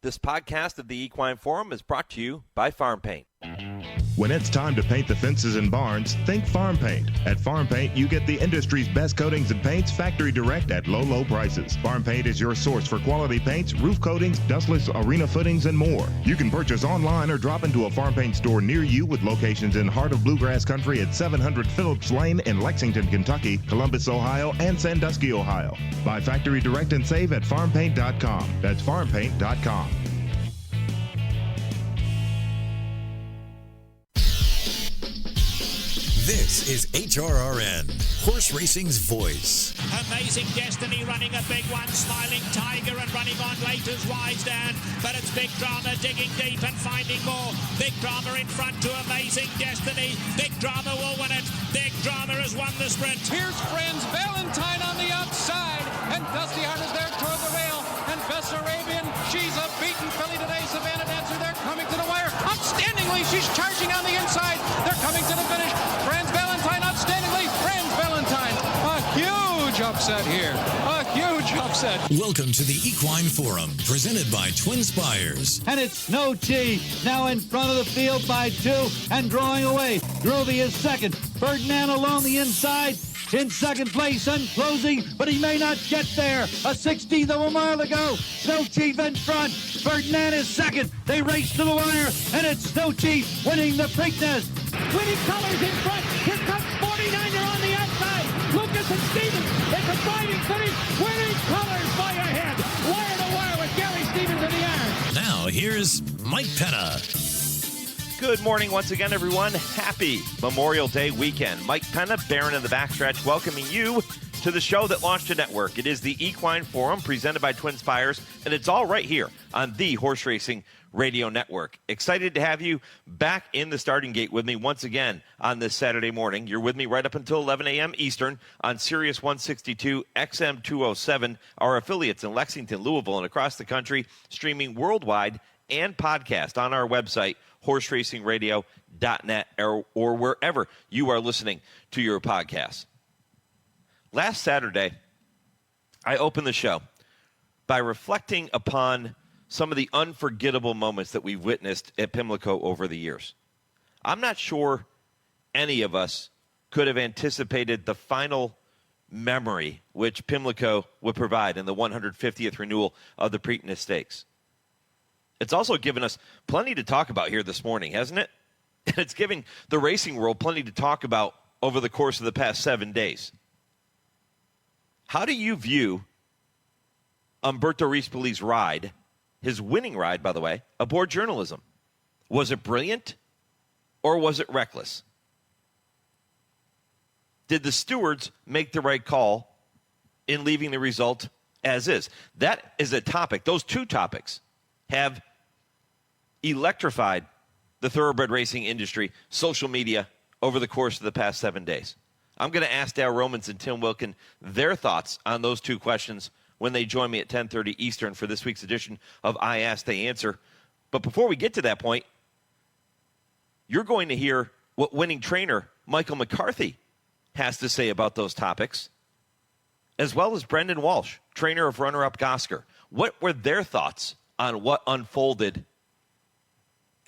This podcast of the Equine Forum is brought to you by Farm Paint. When it's time to paint the fences and barns, think Farm Paint. At Farm Paint, you get the industry's best coatings and paints factory direct at low, low prices. Farm Paint is your source for quality paints, roof coatings, dustless arena footings, and more. You can purchase online or drop into a Farm Paint store near you with locations in heart of bluegrass country at 700 Phillips Lane in Lexington, Kentucky, Columbus, Ohio, and Sandusky, Ohio. Buy factory direct and save at farmpaint.com. That's farmpaint.com. This is HRRN, horse racing's voice. Amazing Destiny running a big one, Smiling Tiger and running on late as Wise Dan, but it's Big Drama digging deep and finding more. Big Drama in front to Amazing Destiny. Big Drama will win it. Big Drama has won the sprint. Here's Friends Valentine on the outside, and Dusty Hart is there toward the rail, and Bess Arabian, she's a beaten filly today. Savannah Dancer, they're coming to the wire. Outstandingly, she's charging on the inside. They're coming to the finish. Friends Valentine, outstandingly. Friends Valentine, a huge upset here. A huge upset. Welcome to the Equine Forum, presented by TwinSpires. And it's No G now in front of the field by 2 and drawing away. Grovey is second. Ferdinand along the inside. In second place and closing, but he may not get there. A 16th of a mile to go. Snow Chief in front. Ferdinand is second. They race to the wire, and it's Snow Chief winning the Preakness. Winning colors in front. Here comes 49er on the outside. Lucas and Stevens. It's a driving finish. Winning colors by a head. Wire to wire with Gary Stevens in the iron. Now here's Mike Penna. Good morning once again, everyone. Happy Memorial Day weekend. Mike Penna, Baron in the backstretch, welcoming you to the show that launched a network. It is the Equine Forum, presented by TwinSpires, and it's all right here on the Horse Racing Radio Network. Excited to have you back in the starting gate with me once again on this Saturday morning. You're with me right up until 11 a.m. Eastern on Sirius 162, XM 207, our affiliates in Lexington, Louisville, and across the country, streaming worldwide and podcast on our website, horseracingradio.net, or wherever you are listening to your podcasts. Last Saturday, I opened the show by reflecting upon some of the unforgettable moments that we've witnessed at Pimlico over the years. I'm not sure any of us could have anticipated the final memory which Pimlico would provide in the 150th renewal of the Preakness Stakes. It's also given us plenty to talk about here this morning, hasn't it? And it's giving the racing world plenty to talk about over the course of the past 7 days. How do you view Umberto Rispoli's ride, his winning ride, by the way, aboard journalism? Was it brilliant or was it reckless? Did the stewards make the right call in leaving the result as is? That is a topic. Those two topics have electrified the thoroughbred racing industry, social media, over the course of the past 7 days. I'm going to ask Dale Romans and Tim Wilkin their thoughts on those two questions when they join me at 10:30 Eastern for this week's edition of I Ask, They Answer. But before we get to that point, you're going to hear what winning trainer Michael McCarthy has to say about those topics, as well as Brendan Walsh, trainer of runner-up Gosger. What were their thoughts on what unfolded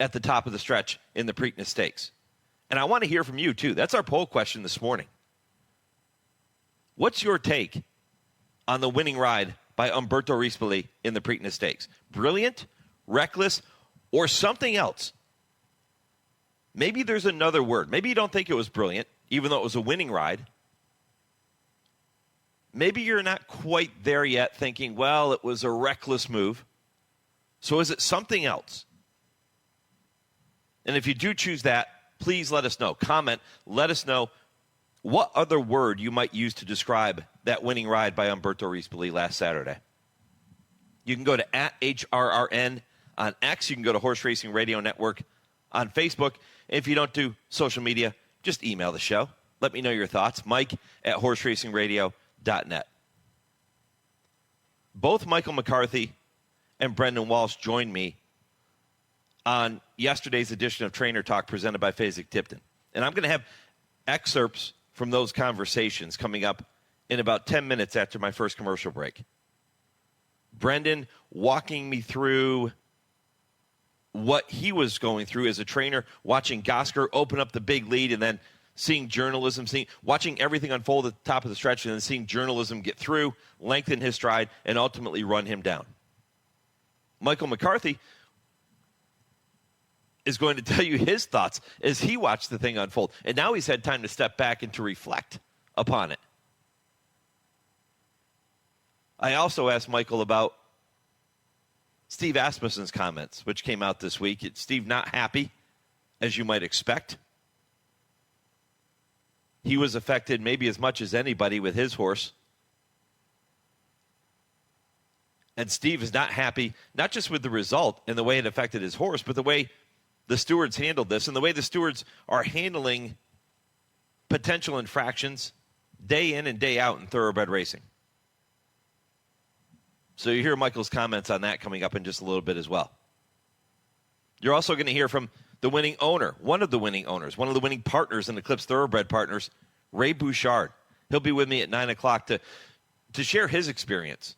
at the top of the stretch in the Preakness Stakes? And I want to hear from you, too. That's our poll question this morning. What's your take on the winning ride by Umberto Rispoli in the Preakness Stakes? Brilliant, reckless, or something else? Maybe there's another word. Maybe you don't think it was brilliant, even though it was a winning ride. Maybe you're not quite there yet, thinking, well, it was a reckless move. So is it something else? And if you do choose that, please let us know. Comment, let us know what other word you might use to describe that winning ride by Umberto Rispoli last Saturday. You can go to @HRRN on X. You can go to Horse Racing Radio Network on Facebook. If you don't do social media, just email the show. Let me know your thoughts. Mike@horseracingradio.net. Both Michael McCarthy and Brendan Walsh joined me on yesterday's edition of Trainer Talk presented by Fasig-Tipton. And I'm going to have excerpts from those conversations coming up in about 10 minutes after my first commercial break. Brendan walking me through what he was going through as a trainer, watching Gosger open up the big lead and then seeing journalism, watching everything unfold at the top of the stretch and then seeing journalism get through, lengthen his stride, and ultimately run him down. Michael McCarthy is going to tell you his thoughts as he watched the thing unfold. And now he's had time to step back and to reflect upon it. I also asked Michael about Steve Asmussen's comments, which came out this week. Steve not happy, as you might expect. He was affected maybe as much as anybody with his horse. And Steve is not happy, not just with the result and the way it affected his horse, but the way the stewards handled this and the way the stewards are handling potential infractions day in and day out in thoroughbred racing. So you hear Michael's comments on that coming up in just a little bit as well. You're also going to hear from the winning owner, one of the winning owners, one of the winning partners in Eclipse Thoroughbred Partners, Ray Bouchard. He'll be with me at 9 o'clock to share his experience.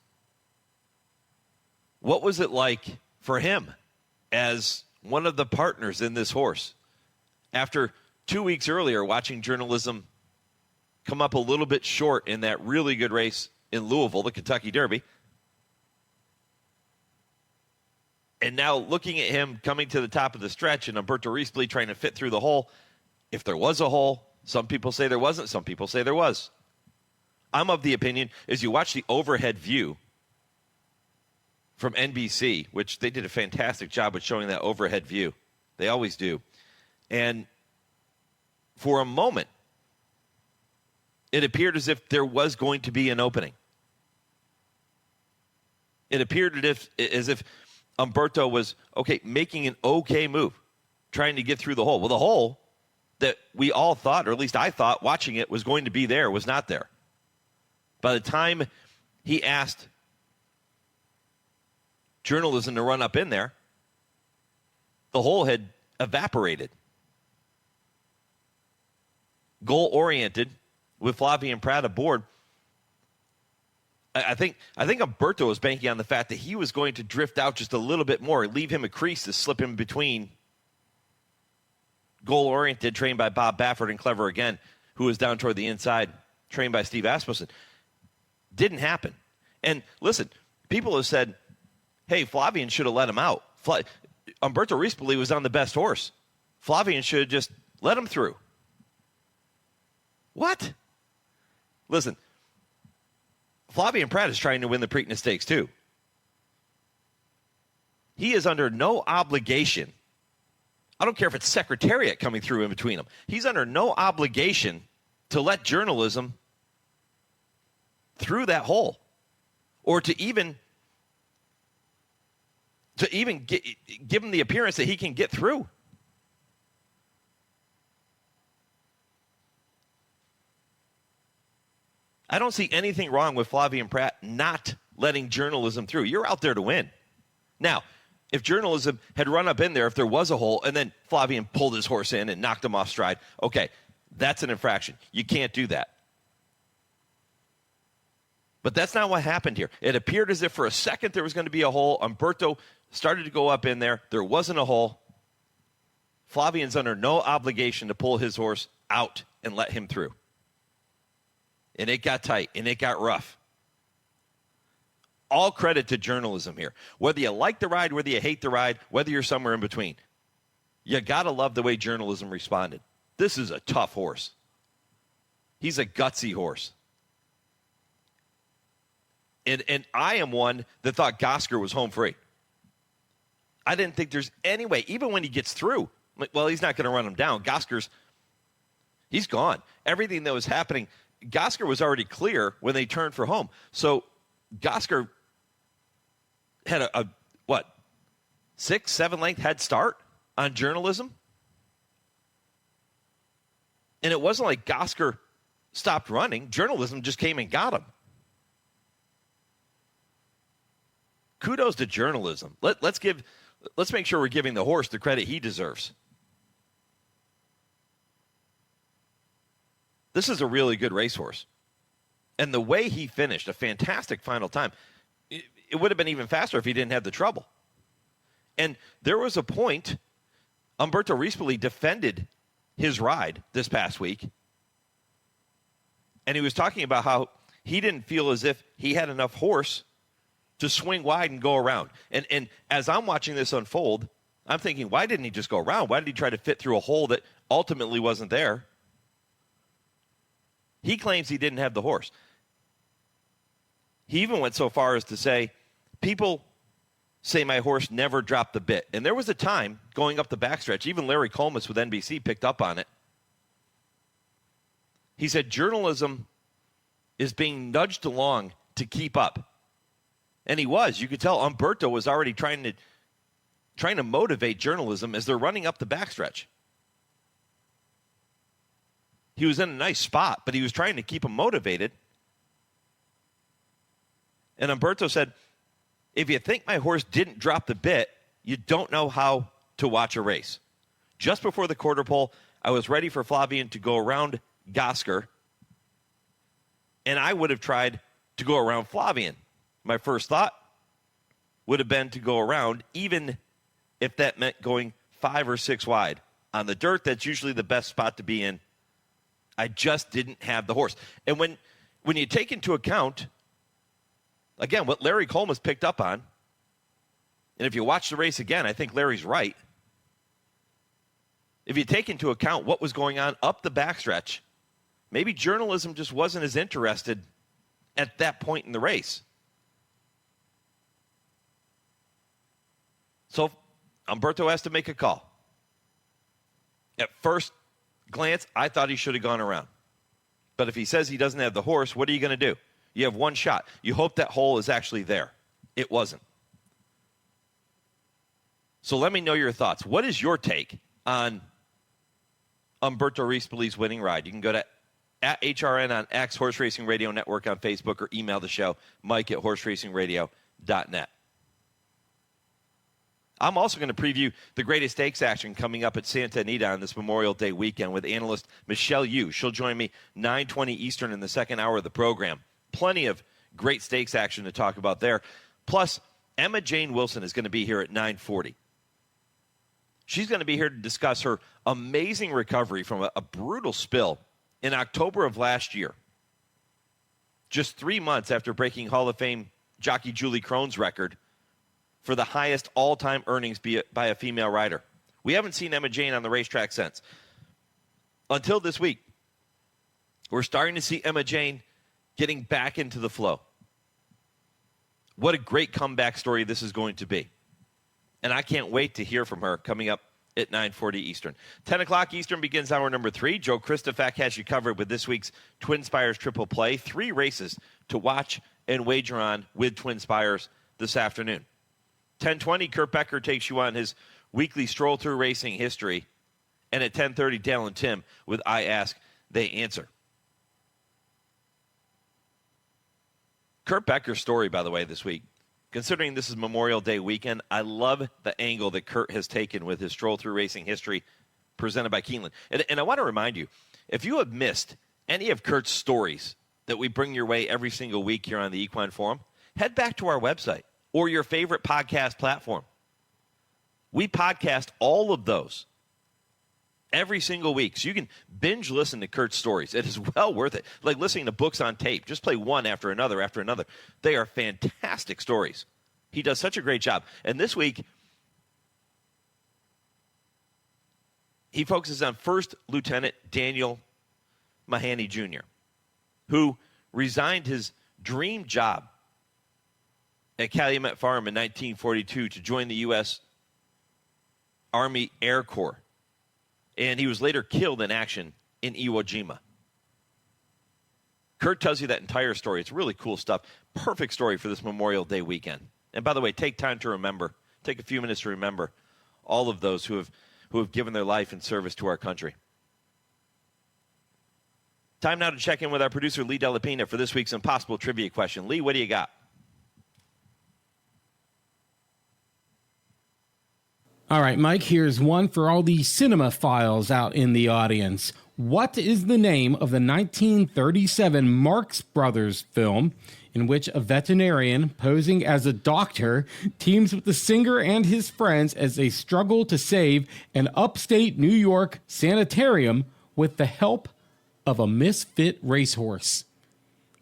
What was it like for him as one of the partners in this horse after 2 weeks earlier watching journalism come up a little bit short in that really good race in Louisville, the Kentucky Derby? And now looking at him coming to the top of the stretch and Umberto Rispoli trying to fit through the hole. If there was a hole, some people say there wasn't, some people say there was. I'm of the opinion, as you watch the overhead view from NBC, which they did a fantastic job with showing that overhead view. They always do. And for a moment, it appeared as if there was going to be an opening. It appeared as if Umberto was, making an okay move, trying to get through the hole. Well, the hole that we all thought, or at least I thought, watching it was going to be there, was not there. By the time he asked journalism to run up in there, the hole had evaporated. Goal-oriented, with Flavien Prat aboard, I think Umberto was banking on the fact that he was going to drift out just a little bit more, leave him a crease to slip in between Goal-oriented, trained by Bob Baffert, and Clever Again, who was down toward the inside, trained by Steve Asmussen. Didn't happen. And listen, people have said, hey, Flavien should have let him out. Umberto Rispoli was on the best horse. Flavien should have just let him through. What? Listen, Flavien Prat is trying to win the Preakness Stakes too. He is under no obligation. I don't care if it's Secretariat coming through in between them. He's under no obligation to let journalism through that hole, or to even give him the appearance that he can get through. I don't see anything wrong with Flavien Prat not letting journalism through. You're out there to win. Now, if journalism had run up in there, if there was a hole, and then Flavien pulled his horse in and knocked him off stride, okay, that's an infraction. You can't do that. But that's not what happened here. It appeared as if for a second there was going to be a hole. Umberto started to go up in there. There wasn't a hole. Flavien's under no obligation to pull his horse out and let him through. And it got tight, and it got rough. All credit to journalism here. Whether you like the ride, whether you hate the ride, whether you're somewhere in between, you got to love the way journalism responded. This is a tough horse. He's a gutsy horse. And I am one that thought Gosger was home free. I didn't think there's any way, even when he gets through, well, he's not going to run him down. He's gone. Everything that was happening, Gosger was already clear when they turned for home. So Gosger had a 6-7 length head start on journalism. And it wasn't like Gosger stopped running. Journalism just came and got him. Kudos to journalism. Let's make sure we're giving the horse the credit he deserves. This is a really good racehorse. And the way he finished, a fantastic final time, it would have been even faster if he didn't have the trouble. And there was a point, Umberto Rispoli defended his ride this past week, and he was talking about how he didn't feel as if he had enough horse to swing wide and go around. And as I'm watching this unfold, I'm thinking, why didn't he just go around? Why did he try to fit through a hole that ultimately wasn't there? He claims he didn't have the horse. He even went so far as to say, people say my horse never dropped the bit. And there was a time going up the backstretch, even Larry Colmus with NBC picked up on it. He said journalism is being nudged along to keep up. And he was. You could tell Umberto was already trying to motivate journalism as they're running up the backstretch. He was in a nice spot, but he was trying to keep him motivated. And Umberto said, if you think my horse didn't drop the bit, you don't know how to watch a race. Just before the quarter pole, I was ready for Flavien to go around Gosger, and I would have tried to go around Flavien. My first thought would have been to go around, even if that meant going 5 or 6 wide. On the dirt, that's usually the best spot to be in. I just didn't have the horse. And when you take into account, again, what Larry Colmus picked up on, and if you watch the race again, I think Larry's right. If you take into account what was going on up the backstretch, maybe journalism just wasn't as interested at that point in the race. So Umberto has to make a call. At first glance, I thought he should have gone around. But if he says he doesn't have the horse, what are you going to do? You have one shot. You hope that hole is actually there. It wasn't. So let me know your thoughts. What is your take on Umberto Rispoli's winning ride? You can go to @HRN on X, Horse Racing Radio Network on Facebook, or email the show, mike@horseracingradio.net. I'm also going to preview the greatest stakes action coming up at Santa Anita on this Memorial Day weekend with analyst Michelle Yu. She'll join me 9:20 Eastern in the second hour of the program. Plenty of great stakes action to talk about there. Plus, Emma-Jayne Wilson is going to be here at 9:40. She's going to be here to discuss her amazing recovery from a brutal spill in October of last year. Just 3 months after breaking Hall of Fame jockey Julie Krohn's record for the highest all-time earnings by a female rider. We haven't seen Emma-Jayne on the racetrack since. Until this week, we're starting to see Emma-Jayne getting back into the flow. What a great comeback story this is going to be. And I can't wait to hear from her coming up at 9:40 Eastern. 10 o'clock Eastern begins hour number 3. Joe Kristufek has you covered with this week's TwinSpires Triple Play. 3 races to watch and wager on with TwinSpires this afternoon. 10:20, Kurt Becker takes you on his weekly Stroll Through Racing History. And at 10:30, Dale and Tim with I Ask, They Answer. Kurt Becker's story, by the way, this week, considering this is Memorial Day weekend, I love the angle that Kurt has taken with his Stroll Through Racing History presented by Keeneland. And I want to remind you, if you have missed any of Kurt's stories that we bring your way every single week here on the Equine Forum, head back to our website or your favorite podcast platform. We podcast all of those every single week. So you can binge listen to Kurt's stories. It is well worth it. Like listening to books on tape. Just play one after another after another. They are fantastic stories. He does such a great job. And this week, he focuses on First Lieutenant Daniel Mahoney Jr., who resigned his dream job at Calumet Farm in 1942 to join the U.S. Army Air Corps. And he was later killed in action in Iwo Jima. Kurt tells you that entire story. It's really cool stuff. Perfect story for this Memorial Day weekend. And by the way, take time to remember, take a few minutes to remember all of those who have given their life in service to our country. Time now to check in with our producer, Lee Delapina, for this week's Impossible Trivia question. Lee, what do you got? All right, Mike, here's one for all the cinema files out in the audience. What is the name of the 1937 Marx Brothers film in which a veterinarian posing as a doctor teams with the singer and his friends as they struggle to save an upstate New York sanitarium with the help of a misfit racehorse?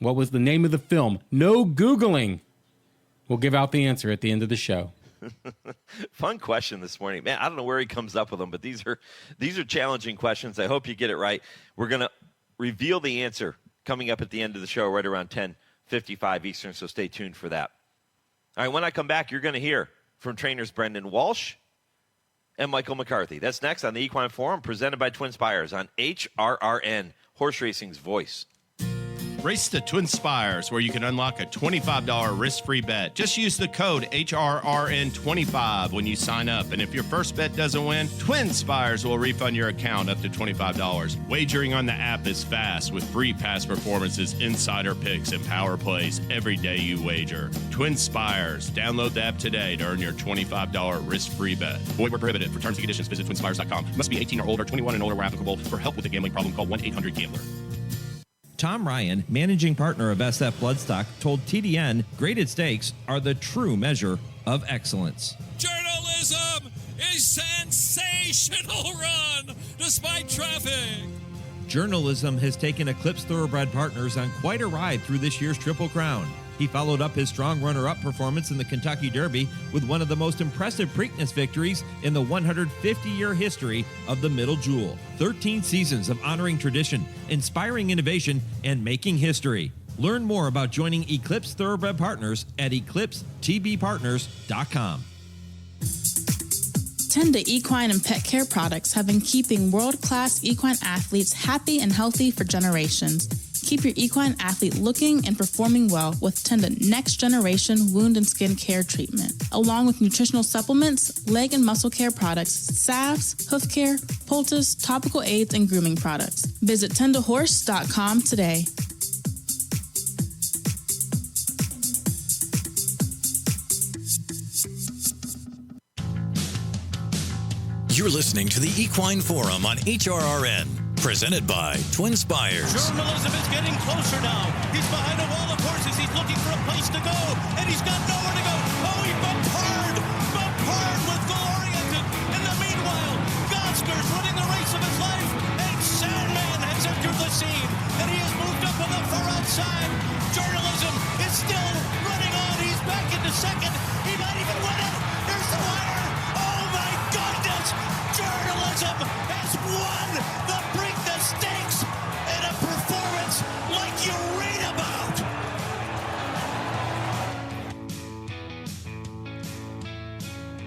What was the name of the film? No Googling. We'll give out the answer at the end of the show. Fun question this morning. Man, I don't know where he comes up with them, but these are challenging questions. I hope you get it right. We're going to reveal the answer coming up at the end of the show right around 10:55 Eastern, so stay tuned for that. All right, when I come back, you're going to hear from trainers Brendan Walsh and Michael McCarthy. That's next on the Equine Forum, presented by TwinSpires on HRRN, horse racing's voice. Race to TwinSpires, where you can unlock a $25 risk-free bet. Just use the code HRRN25 when you sign up. And if your first bet doesn't win, TwinSpires will refund your account up to $25. Wagering on the app is fast with free past performances, insider picks, and power plays every day you wager. TwinSpires. Download the app today to earn your $25 risk-free bet. Void where prohibited. For terms and conditions, visit TwinSpires.com. Must be 18 or older, 21 and older where applicable. For help with a gambling problem, call 1-800-GAMBLER. Tom Ryan, managing partner of SF Bloodstock, told TDN graded stakes are the true measure of excellence. Journalism is sensational run despite traffic. Journalism has taken Eclipse Thoroughbred Partners on quite a ride through this year's Triple Crown. He followed up his strong runner-up performance in the Kentucky Derby with one of the most impressive Preakness victories in the 150-year history of the Middle Jewel. 13 seasons of honoring tradition, inspiring innovation, and making history. Learn more about joining Eclipse Thoroughbred Partners at eclipsetbpartners.com. Tenda Equine and Pet Care products have been keeping world-class equine athletes happy and healthy for generations. Keep your equine athlete looking and performing well with Tenda Next Generation Wound and Skin Care Treatment, along with nutritional supplements, leg and muscle care products, salves, hoof care, poultice, topical aids, and grooming products. Visit tendahorse.com today. You're listening to the Equine Forum on HRRN. Presented by TwinSpires. Journalism is getting closer now. He's behind a wall of horses. He's looking for a place to go, and he's got nowhere to go. Oh, he Bouchard with Glorious. In the meanwhile, Gosger's running the race of his life, and Sandman has entered the scene, and he has moved up on the far outside. Journalism is still running on. He's back into second. He might even win it. Here's the wire. Oh, my goodness. Journalism has won the Preakness Stakes in a performance like you read about.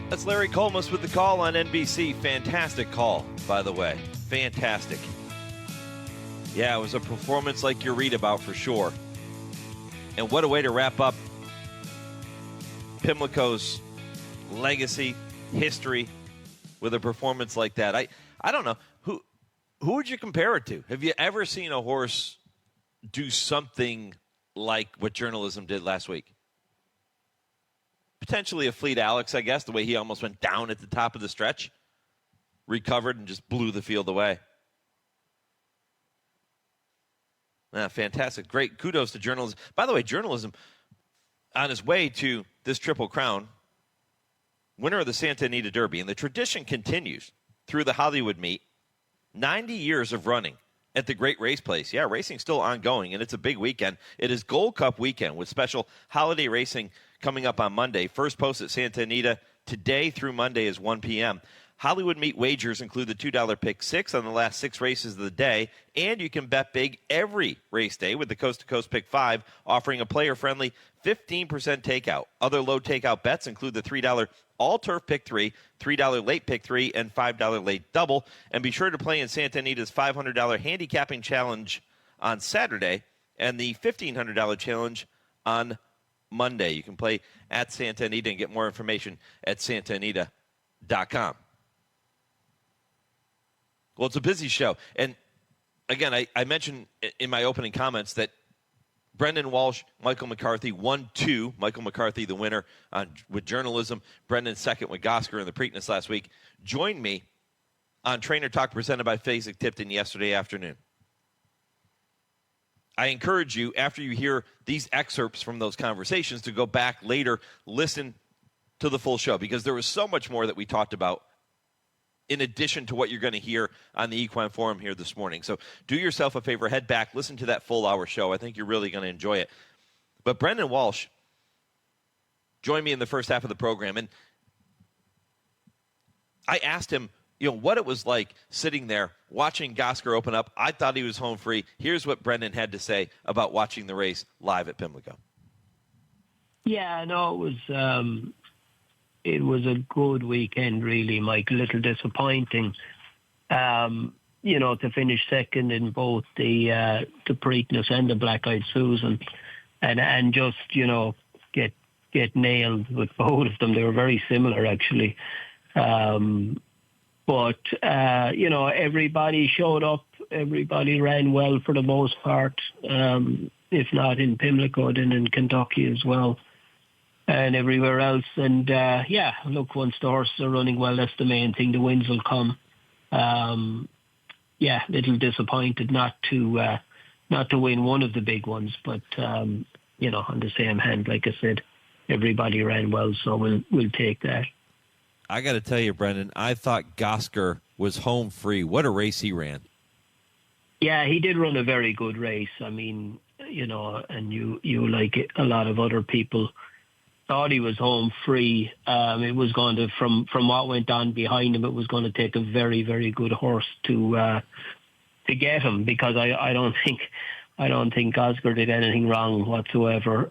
That's Larry Colmus with the call on NBC. Fantastic call, by the way. Fantastic. Yeah, it was a performance like you read about for sure. And what a way to wrap up Pimlico's legacy, history, with a performance like that. I don't know. Who would you compare it to? Have you ever seen a horse do something like what Journalism did last week? Potentially a Fleet Alex, I guess, the way he almost went down at the top of the stretch, recovered, and just blew the field away. Fantastic. Great. Kudos to Journalism. By the way, Journalism, on his way to this Triple Crown, winner of the Santa Anita Derby, and the tradition continues through the Hollywood meet. 90 years of running at the Great Race Place. Yeah, racing's still ongoing, and it's a big weekend. It is Gold Cup weekend with special holiday racing coming up on Monday. First post at Santa Anita today through Monday is 1 p.m. Hollywood meet wagers include the $2 pick six on the last 6 races of the day, and you can bet big every race day with the Coast to Coast Pick 5, offering a player-friendly 15% takeout. Other low takeout bets include the $3 all-turf pick 3, $3 late pick 3, and $5 late double. And be sure to play in Santa Anita's $500 handicapping challenge on Saturday and the $1,500 challenge on Monday. You can play at Santa Anita and get more information at santaanita.com. Well, it's a busy show. And, again, I mentioned in my opening comments that Brendan Walsh, Michael McCarthy, 1-2. Michael McCarthy, the winner with Journalism. Brendan second with Gosger in the Preakness last week. Joined me on Trainer Talk presented by Fasig-Tipton yesterday afternoon. I encourage you, after you hear these excerpts from those conversations, to go back later, listen to the full show, because there was so much more that we talked about in addition to what you're going to hear on the Equine Forum here this morning. So do yourself a favor, head back, listen to that full hour show. I think you're really going to enjoy it. But Brendan Walsh joined me in the first half of the program, and I asked him, what it was like sitting there watching Gosger open up. I thought he was home free. Here's what Brendan had to say about watching the race live at Pimlico. Yeah, no, it was a good weekend, really, Mike. A little disappointing, to finish second in both the Preakness and the Black-Eyed Susan, and just get nailed with both of them. They were very similar, actually. But everybody showed up. Everybody ran well for the most part, if not in Pimlico, then in Kentucky as well, and everywhere else. And, look, once the horses are running well, that's the main thing. The wins will come. Little disappointed not to win one of the big ones. But, on the same hand, like I said, everybody ran well, so we'll take that. I got to tell you, Brendan, I thought Gosger was home free. What a race he ran. Yeah, he did run a very good race. I mean, and you like it, a lot of other people thought he was home free. It was going to, from what went on behind him, it was going to take a very, very good horse to get him, because I don't think Gosger did anything wrong whatsoever.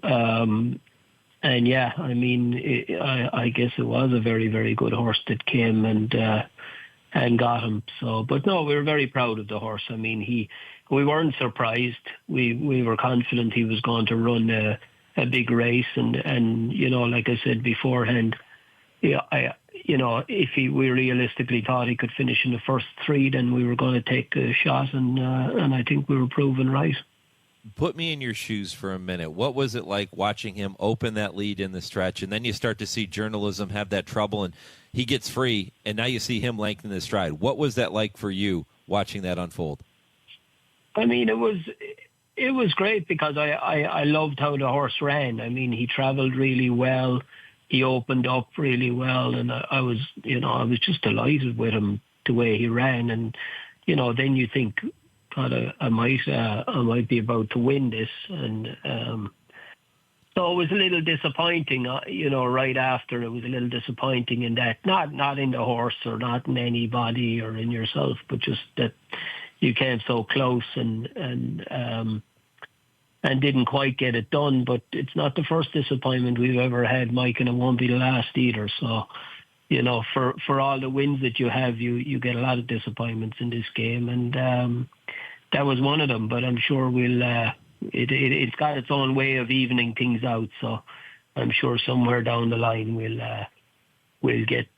And yeah, I mean, I guess it was a very, very good horse that came and got him. So, but no, we were very proud of the horse. I mean, we weren't surprised. We were confident he was going to run a big race, and like I said beforehand, if we realistically thought he could finish in the first three, then we were going to take a shot, and I think we were proven right. Put me in your shoes for a minute. What was it like watching him open that lead in the stretch, and then you start to see journalism have that trouble, and he gets free, and now you see him lengthen the stride? What was that like for you watching that unfold? I mean, it was great, because I loved how the horse ran. I mean, he traveled really well. He opened up really well, and I was just delighted with him, the way he ran. And then you think, God, I might be about to win this, and so it was a little disappointing. Right after, it was a little disappointing in that not in the horse or not in anybody or in yourself, but just that you came so close and didn't quite get it done. But it's not the first disappointment we've ever had, Mike, and it won't be the last either. So, for all the wins that you have, you get a lot of disappointments in this game, and that was one of them. But I'm sure it's got its own way of evening things out. So I'm sure somewhere down the line we'll get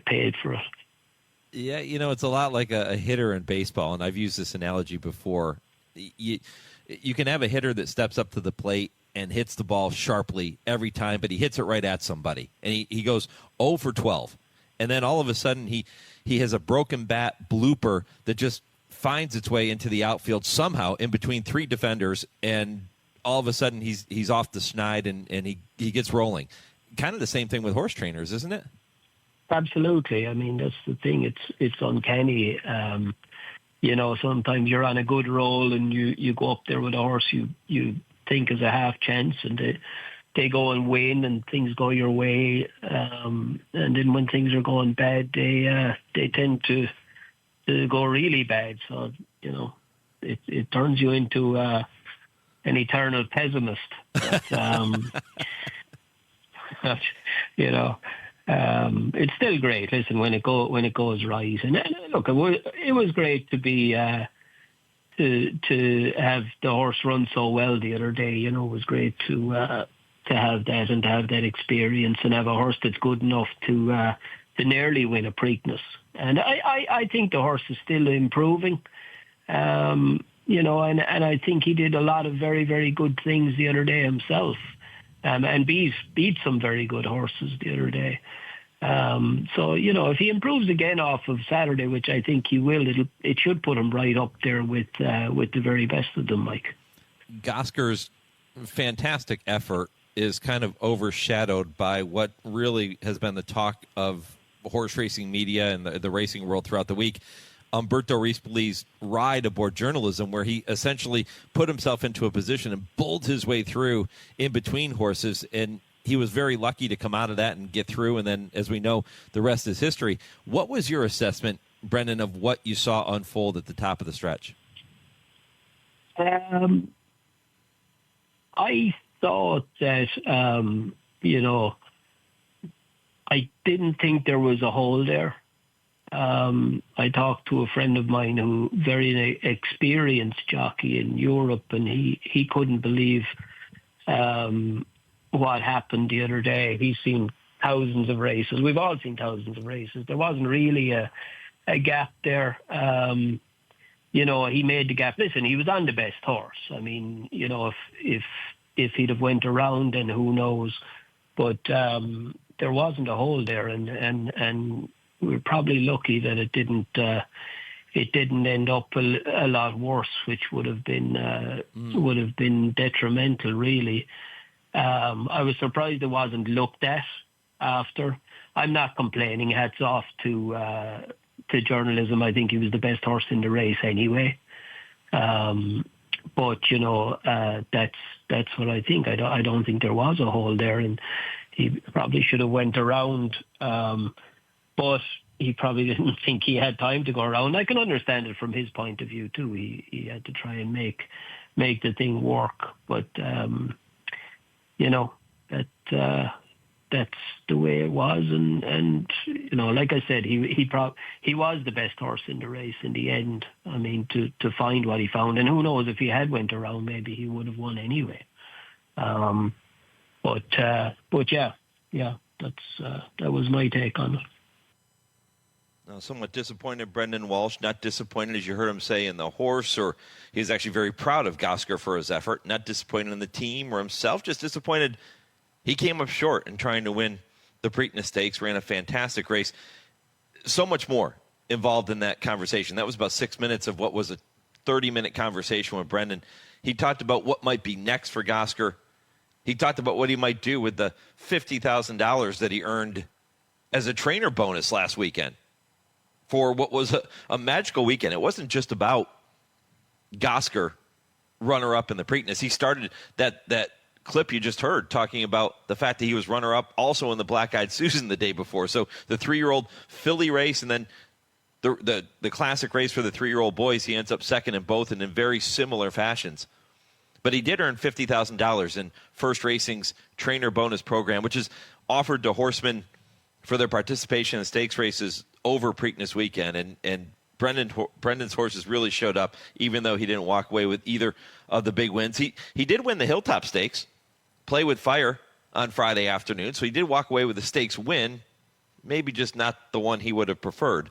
paid for it. Yeah, it's a lot like a hitter in baseball, and I've used this analogy before. You can have a hitter that steps up to the plate and hits the ball sharply every time, but he hits it right at somebody, and he goes 0 for 12. And then all of a sudden he has a broken bat blooper that just finds its way into the outfield somehow in between three defenders, and all of a sudden he's off the schneid and he gets rolling. Kind of the same thing with horse trainers, isn't it? Absolutely. I mean, that's the thing. It's uncanny. Sometimes you're on a good roll and you go up there with a horse you think is a half chance, and they go and win and things go your way. And then when things are going bad, they tend to go really bad. So, it turns you into an eternal pessimist. But, it's still great. Listen, when it goes right, and look, it was great to be to have the horse run so well the other day. It was great to have that and to have that experience and have a horse that's good enough to nearly win a Preakness. And I think the horse is still improving. And I think he did a lot of very, very good things the other day himself. And beat some very good horses the other day. So, if he improves again off of Saturday, which I think he will, it should put him right up there with the very best of them, Mike. Gosger's fantastic effort is kind of overshadowed by what really has been the talk of horse racing media and the racing world throughout the week. Umberto Rispoli's ride aboard journalism, where he essentially put himself into a position and bowled his way through in between horses, and he was very lucky to come out of that and get through, and then, as we know, the rest is history. What was your assessment, Brendan, of what you saw unfold at the top of the stretch? I thought that, I didn't think there was a hole there. I talked to a friend of mine who very experienced jockey in Europe, and he couldn't believe what happened the other day. He's seen thousands of races. We've all seen thousands of races. There wasn't really a gap there. He made the gap. Listen, he was on the best horse. I mean, if he'd have went around, then who knows? But there wasn't a hole there, and we're probably lucky that it didn't end up a lot worse, which would have been detrimental, really. I was surprised it wasn't looked at after. I'm not complaining. Hats off to journalism. I think he was the best horse in the race anyway. But that's what I think. I don't think there was a hole there, and he probably should have went around. But he probably didn't think he had time to go around. I can understand it from his point of view too. He had to try and make the thing work. But that's the way it was. And like I said, he was the best horse in the race in the end. I mean, to find what he found, and who knows, if he had went around, maybe he would have won anyway. But yeah, that was my take on it. Somewhat disappointed, Brendan Walsh. Not disappointed, as you heard him say, in the horse, or he's actually very proud of Gosger for his effort. Not disappointed in the team or himself, just disappointed he came up short in trying to win the Preakness Stakes, ran a fantastic race. So much more involved in that conversation. That was about 6 minutes of what was a 30-minute conversation with Brendan. He talked about what might be next for Gosger. He talked about what he might do with the $50,000 that he earned as a trainer bonus last weekend for what was a magical weekend. It wasn't just about Gosger, runner-up in the Preakness. He started that clip you just heard talking about the fact that he was runner-up also in the Black-Eyed Susan the day before. So the 3-year-old filly race, and then the classic race for the 3-year-old boys, he ends up second in both, and in very similar fashions. But he did earn $50,000 in First Racing's trainer bonus program, which is offered to horsemen for their participation in stakes races over Preakness weekend. And Brendan's horses really showed up, even though he didn't walk away with either of the big wins. He did win the Hilltop Stakes, Play with Fire, on Friday afternoon. So he did walk away with a stakes win, maybe just not the one he would have preferred.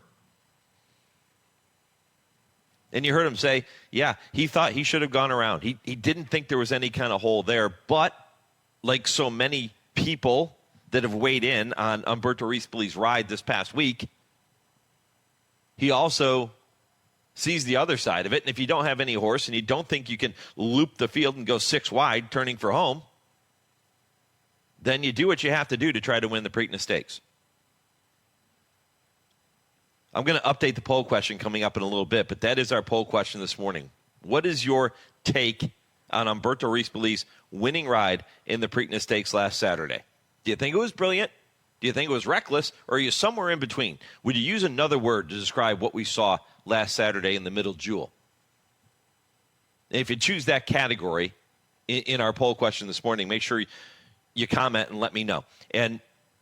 And you heard him say, yeah, he thought he should have gone around. He didn't think there was any kind of hole there. But like so many people that have weighed in on Umberto Rispoli's ride this past week, he also sees the other side of it. And if you don't have any horse and you don't think you can loop the field and go 6 wide turning for home, then you do what you have to do to try to win the Preakness Stakes. I'm going to update the poll question coming up in a little bit, but that is our poll question this morning. What is your take on Umberto Rispoli's winning ride in the Preakness Stakes last Saturday? Do you think it was brilliant? Do you think it was reckless? Or are you somewhere in between? Would you use another word to describe what we saw last Saturday in the Middle Jewel? And if you choose that category in our poll question this morning, make sure you comment and let me know. And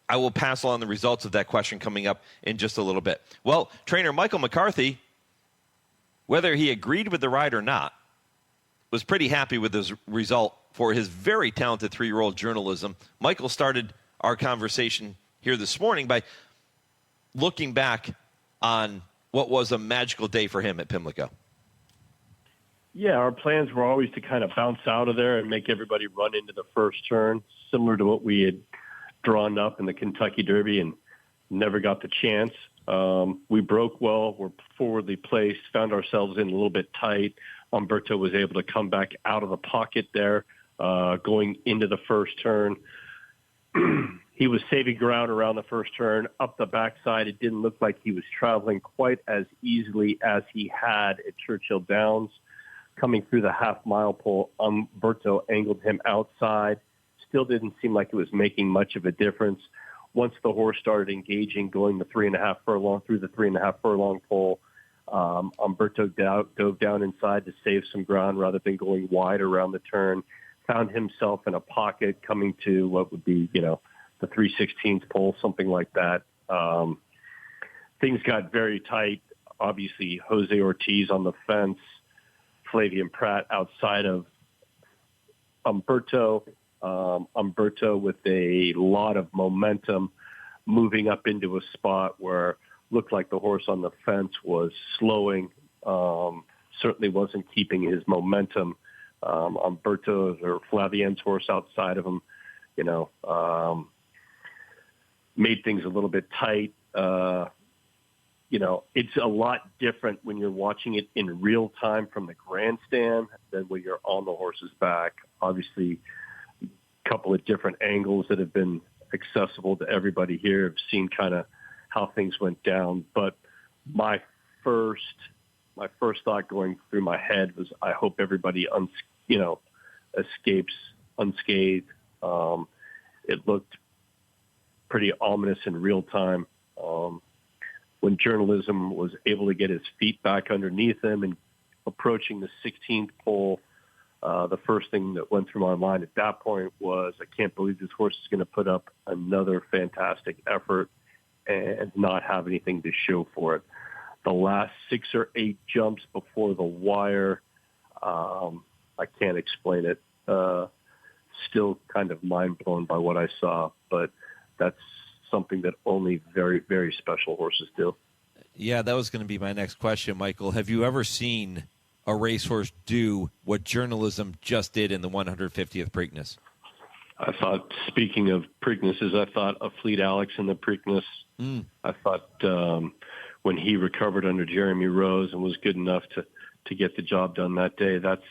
I will pass along the results of that question coming up in just a little bit. Well, trainer Michael McCarthy, whether he agreed with the ride or not, was pretty happy with his result for his very talented 3-year-old journalism. Michael started our conversation here this morning by looking back on what was a magical day for him at Pimlico. Yeah, our plans were always to kind of bounce out of there and make everybody run into the first turn, similar to what we had drawn up in the Kentucky Derby. And never got the chance. We broke well. We're forwardly placed, found ourselves in a little bit tight. Umberto was able to come back out of the pocket there, going into the first turn. He was saving ground around the first turn, up the backside. It didn't look like he was traveling quite as easily as he had at Churchill Downs. Coming through the half-mile pole, Umberto angled him outside. Still didn't seem like it was making much of a difference. Once the horse started engaging, going the 3.5 furlong through the 3.5 furlong pole, Umberto dove down inside to save some ground rather than going wide around the turn. Found himself in a pocket coming to what would be, the 3/16 pole, something like that. Things got very tight. Obviously, Jose Ortiz on the fence, Flavian Pratt outside of Umberto. Umberto with a lot of momentum, moving up into a spot where looked like the horse on the fence was slowing. Certainly wasn't keeping his momentum. Umberto's or Flavian's horse outside of him, made things a little bit tight. It's a lot different when you're watching it in real time from the grandstand than when you're on the horse's back. Obviously, a couple of different angles that have been accessible to everybody here have seen kind of how things went down. But my first thought going through my head was, I hope everybody, escapes unscathed. It looked pretty ominous in real time. When journalism was able to get his feet back underneath him and approaching the 16th pole, the first thing that went through my mind at that point was, I can't believe this horse is going to put up another fantastic effort and not have anything to show for it. The last 6 or 8 jumps before the wire, I can't explain it. Still kind of mind blown by what I saw, but that's something that only very, very special horses do. Yeah, that was going to be my next question, Michael. Have you ever seen a racehorse do what journalism just did in the 150th Preakness? I thought, speaking of Preaknesses, I thought of Fleet Alex in the Preakness. I thought when he recovered under Jeremy Rose and was good enough to get the job done that day, that's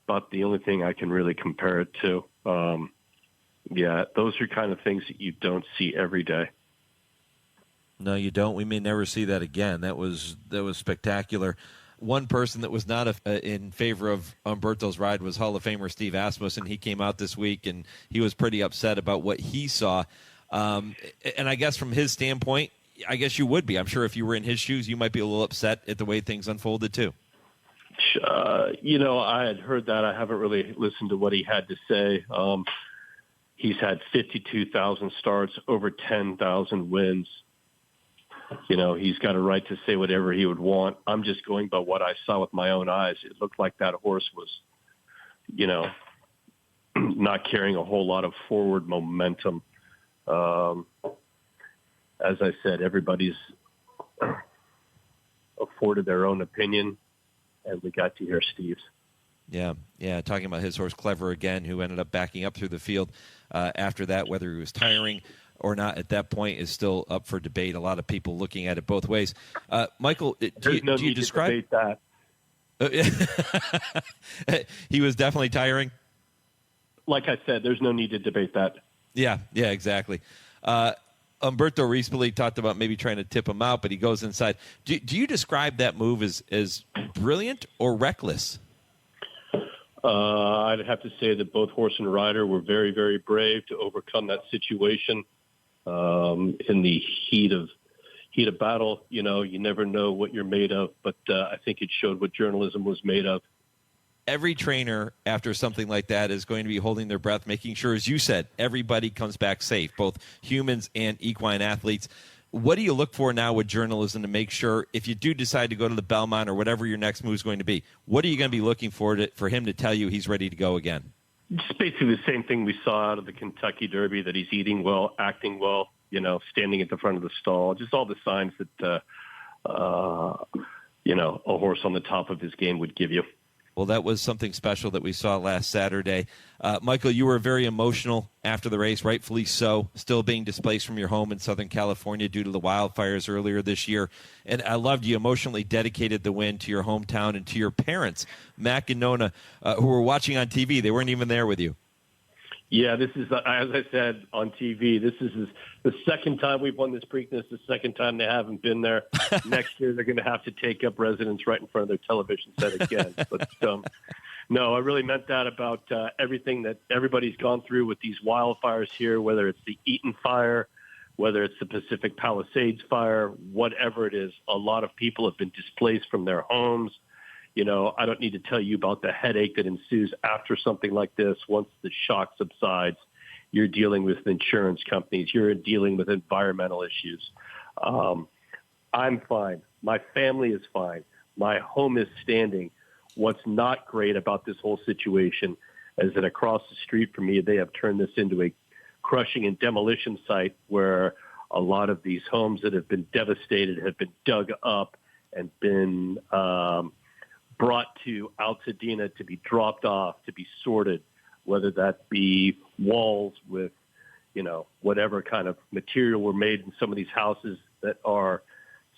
about the only thing I can really compare it to. Yeah, those are kind of things that you don't see every day. No, you don't. We may never see that again. That was spectacular. One person that was not in favor of Umberto's ride was Hall of Famer Steve Asmussen. He came out this week, and he was pretty upset about what he saw. And I guess from his standpoint, I guess you would be. I'm sure if you were in his shoes, you might be a little upset at the way things unfolded too. I had heard that. I haven't really listened to what he had to say. He's had 52,000 starts, over 10,000 wins. He's got a right to say whatever he would want. I'm just going by what I saw with my own eyes. It looked like that horse was, not carrying a whole lot of forward momentum. As I said, everybody's afforded their own opinion, and we got to hear Steve's. Yeah, talking about his horse Clever again, who ended up backing up through the field after that. Whether he was tiring or not at that point is still up for debate. A lot of people looking at it both ways. Michael, do you describe to debate that? He was definitely tiring. Like I said, there's no need to debate that. Yeah, exactly. Umberto recently talked about maybe trying to tip him out, but he goes inside. Do you describe that move as brilliant or reckless? I'd have to say that both horse and rider were very, very brave to overcome that situation. In the heat of battle, you never know what you're made of, but I think it showed what journalism was made of. Every trainer after something like that is going to be holding their breath, making sure, as you said, everybody comes back safe, both humans and equine athletes. What do you look for now with journalism to make sure, if you do decide to go to the Belmont or whatever your next move is going to be, what are you going to be looking for him to tell you he's ready to go again? Just basically the same thing we saw out of the Kentucky Derby, that he's eating well, acting well, standing at the front of the stall, just all the signs that, a horse on the top of his game would give you. Well, that was something special that we saw last Saturday. Michael, you were very emotional after the race, rightfully so, still being displaced from your home in Southern California due to the wildfires earlier this year. And I loved you emotionally dedicated the win to your hometown and to your parents, Mac and Nona, who were watching on TV. They weren't even there with you. Yeah, this is, as I said on TV, this is the second time we've won this Preakness, the second time they haven't been there. Next year, they're going to have to take up residence right in front of their television set again. But no, I really meant that about everything that everybody's gone through with these wildfires here, whether it's the Eaton fire, whether it's the Pacific Palisades fire, whatever it is. A lot of people have been displaced from their homes. You know, I don't need to tell you about the headache that ensues after something like this. Once the shock subsides, you're dealing with insurance companies. You're dealing with environmental issues. I'm fine. My family is fine. My home is standing. What's not great about this whole situation is that across the street from me, they have turned this into a crushing and demolition site where a lot of these homes that have been devastated have been dug up and been brought to Altadena to be dropped off, to be sorted, whether that be walls with, you know, whatever kind of material were made in some of these houses that are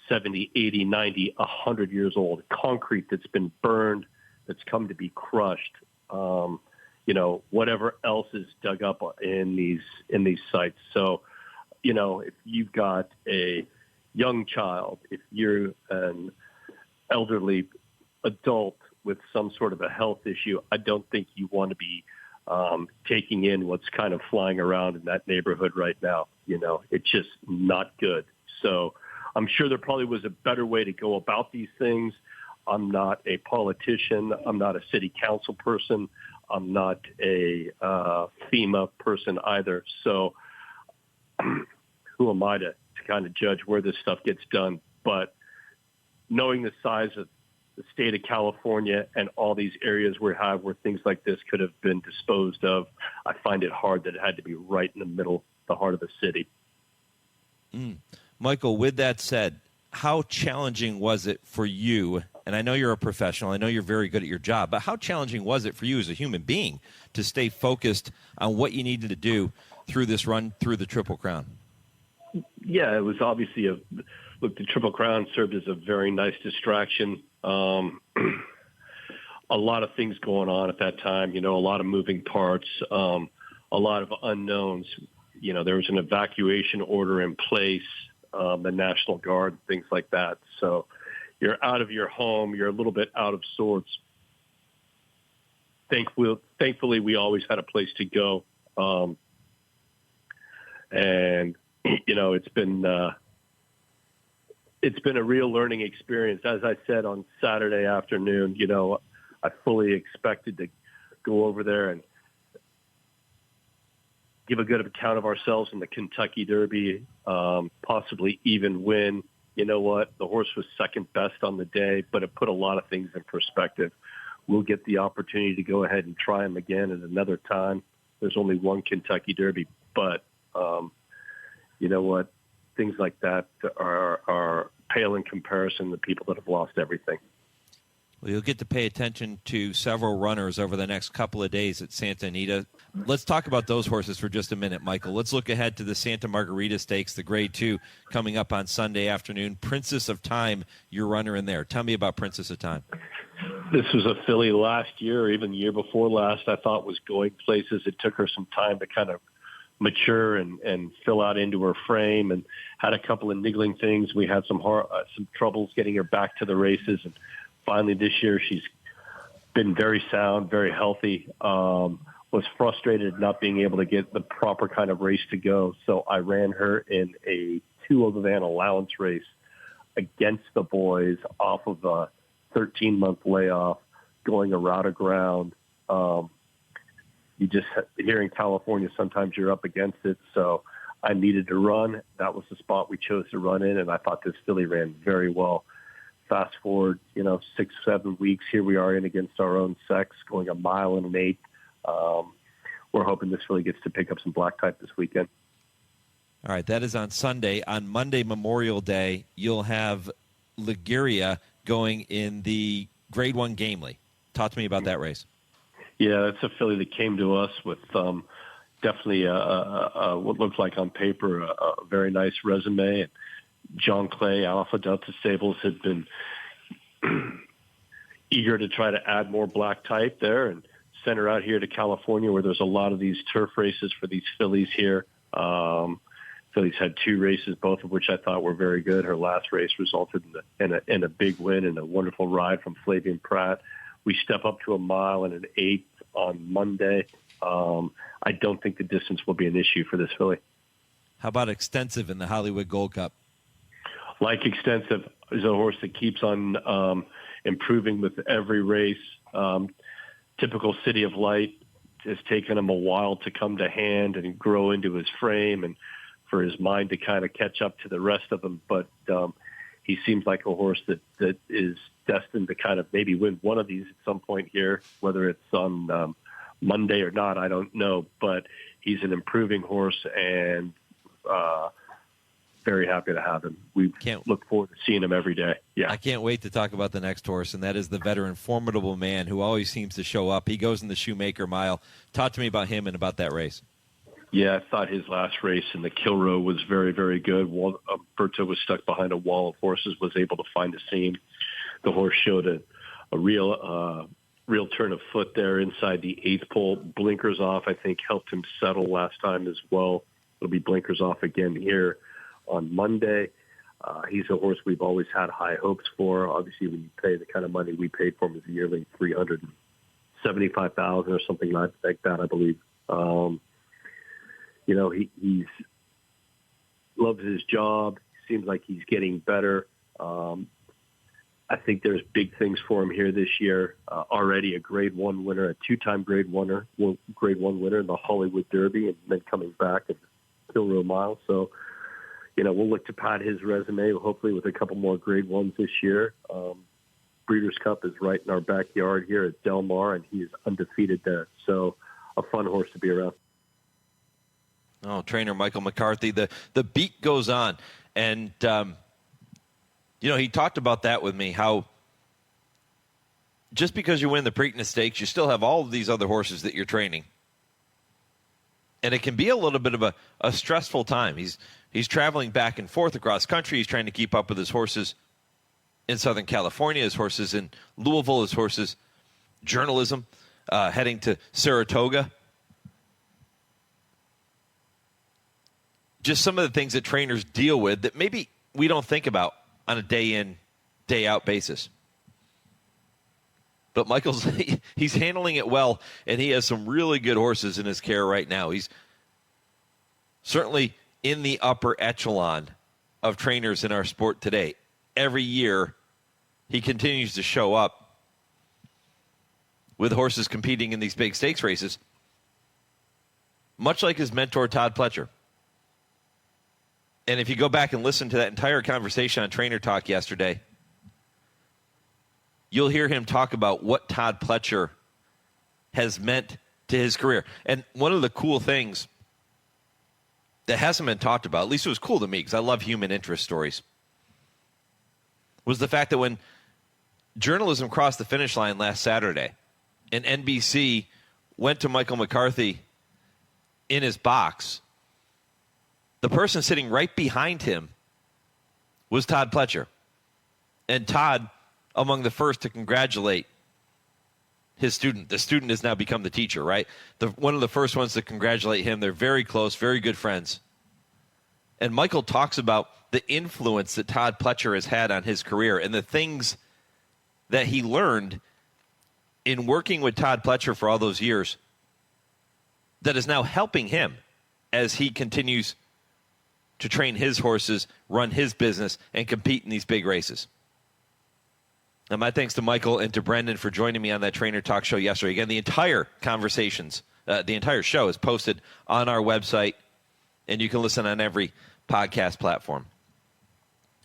70, 80, 90, 100 years old, concrete that's been burned, that's come to be crushed, you know, whatever else is dug up in these sites. So, you know, if you've got a young child, if you're an elderly adult with some sort of a health issue, I don't think you want to be taking in what's kind of flying around in that neighborhood right now. You know, it's just not good. So I'm sure there probably was a better way to go about these things. I'm not a politician. I'm not a city council person. I'm not a FEMA person either. So who am I to kind of judge where this stuff gets done? But knowing the size of the state of California and all these areas where things like this could have been disposed of, I find it hard that it had to be right in the middle, the heart of the city. Michael, with that said, how challenging was it for you? And I know you're a professional. I know you're very good at your job. But how challenging was it for you as a human being to stay focused on what you needed to do through this run through the Triple Crown? Yeah, it was obviously the Triple Crown served as a very nice distraction. A lot of things going on at that time, you know, a lot of moving parts, a lot of unknowns. You know, there was an evacuation order in place, the National Guard, things like that. So you're out of your home. You're a little bit out of sorts. Thankfully, we always had a place to go. And, you know, it's been a real learning experience. As I said on Saturday afternoon, you know, I fully expected to go over there and give a good account of ourselves in the Kentucky Derby, possibly even win. You know what? The horse was second best on the day, but it put a lot of things in perspective. We'll get the opportunity to go ahead and try him again at another time. There's only one Kentucky Derby, but you know what? Things like that are pale in comparison to people that have lost everything. Well, you'll get to pay attention to several runners over the next couple of days at Santa Anita. Let's talk about those horses for just a minute, Michael. Let's look ahead to the Santa Margarita Stakes, the Grade 2, coming up on Sunday afternoon. Princess of Time, your runner in there. Tell me about Princess of Time. This was a filly last year, or even the year before last, I thought was going places. It took her some time to kind of mature and fill out into her frame, and had a couple of niggling things. We had some troubles getting her back to the races, and finally this year she's been very sound, very healthy. Was frustrated not being able to get the proper kind of race to go, so I ran her in a 2-over-van allowance race against the boys off of a 13-month layoff, going a route of ground. You just, here in California, sometimes you're up against it. So I needed to run. That was the spot we chose to run in, and I thought this filly ran very well. Fast forward, 6-7 weeks, here we are in against our own sex, going 1 mile and an 8. We're hoping this filly gets to pick up some black type this weekend. All right, that is on Sunday. On Monday, Memorial Day, you'll have Liguria going in the Grade 1 Gamely. Talk to me about that race. Yeah, that's a filly that came to us with definitely what looks like on paper a very nice resume. And John Clay, Alpha Delta Stables, had been eager to try to add more black type there and send her out here to California, where there's a lot of these turf races for these fillies here. Fillies had 2 races, both of which I thought were very good. Her last race resulted in a big win and a wonderful ride from Flavian Pratt. We step up to a mile and an 1/8 on Monday. I don't think the distance will be an issue for this filly. How about Extensive in the Hollywood Gold Cup? Like Extensive is a horse that keeps on improving with every race. Typical City of Light has taken him a while to come to hand and grow into his frame and for his mind to kind of catch up to the rest of them. But he seems like a horse that is destined to kind of maybe win one of these at some point here, whether it's on Monday or not, I don't know. But he's an improving horse, and very happy to have him. We look forward to seeing him every day. Yeah, I can't wait to talk about the next horse, and that is the veteran Formidable Man, who always seems to show up. He goes in the Shoemaker Mile. Talk to me about him and about that race. Yeah, I thought his last race in the Kilroe was very, very good. Berto was stuck behind a wall of horses, was able to find a seam. The horse showed a real turn of foot there inside the 8th pole. Blinkers off, I think, helped him settle last time as well. It'll be blinkers off again here on Monday. He's a horse we've always had high hopes for. Obviously, when you pay the kind of money we paid for him as a yearly $375,000 or something like that, I believe. He's loves his job. Seems like he's getting better. I think there's big things for him here this year. Already a Grade 1 winner, a 2-time Grade 1 winner in the Hollywood Derby, and then coming back at the Kilroe Mile. So, we'll look to pad his resume, hopefully with a couple more Grade 1s this year. Breeders' Cup is right in our backyard here at Del Mar, and he is undefeated there. So a fun horse to be around. Oh, trainer Michael McCarthy. The beat goes on. And, he talked about that with me, how just because you win the Preakness Stakes, you still have all of these other horses that you're training. And it can be a little bit of a stressful time. He's traveling back and forth across country. He's trying to keep up with his horses in Southern California, his horses in Louisville, his horses journalism, heading to Saratoga. Just some of the things that trainers deal with that maybe we don't think about on a day-in, day-out basis. But he's handling it well, and he has some really good horses in his care right now. He's certainly in the upper echelon of trainers in our sport today. Every year, he continues to show up with horses competing in these big stakes races, much like his mentor, Todd Pletcher. And if you go back and listen to that entire conversation on Trainer Talk yesterday, you'll hear him talk about what Todd Pletcher has meant to his career. And one of the cool things that hasn't been talked about, at least it was cool to me because I love human interest stories, was the fact that when journalism crossed the finish line last Saturday and NBC went to Michael McCarthy in his box, the person sitting right behind him was Todd Pletcher. And Todd, among the first to congratulate his student. The student has now become the teacher, right? One of the first ones to congratulate him. They're very close, very good friends. And Michael talks about the influence that Todd Pletcher has had on his career and the things that he learned in working with Todd Pletcher for all those years that is now helping him as he continues to train his horses, run his business, and compete in these big races. And my thanks to Michael and to Brendan for joining me on that Trainer Talk show yesterday. Again, the entire conversations, the entire show is posted on our website, and you can listen on every podcast platform.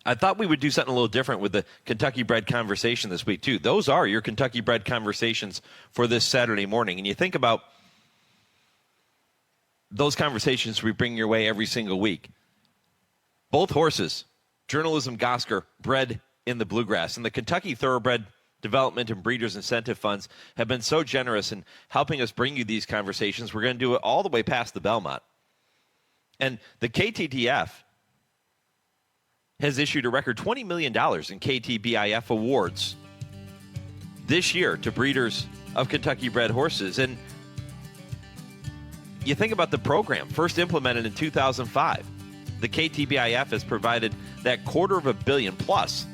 I thought we would do something a little different with the Kentucky Bred Conversation this week, too. Those are your Kentucky Bred Conversations for this Saturday morning. And you think about those conversations we bring your way every single week. Both horses, Journalism Gosger, bred in the Bluegrass. And the Kentucky Thoroughbred Development and Breeders Incentive Funds have been so generous in helping us bring you these conversations. We're going to do it all the way past the Belmont. And the KTTF has issued a record $20 million in KTBIF awards this year to breeders of Kentucky-bred horses. And you think about the program, first implemented in 2005. The KTBIF has provided that $250 million plus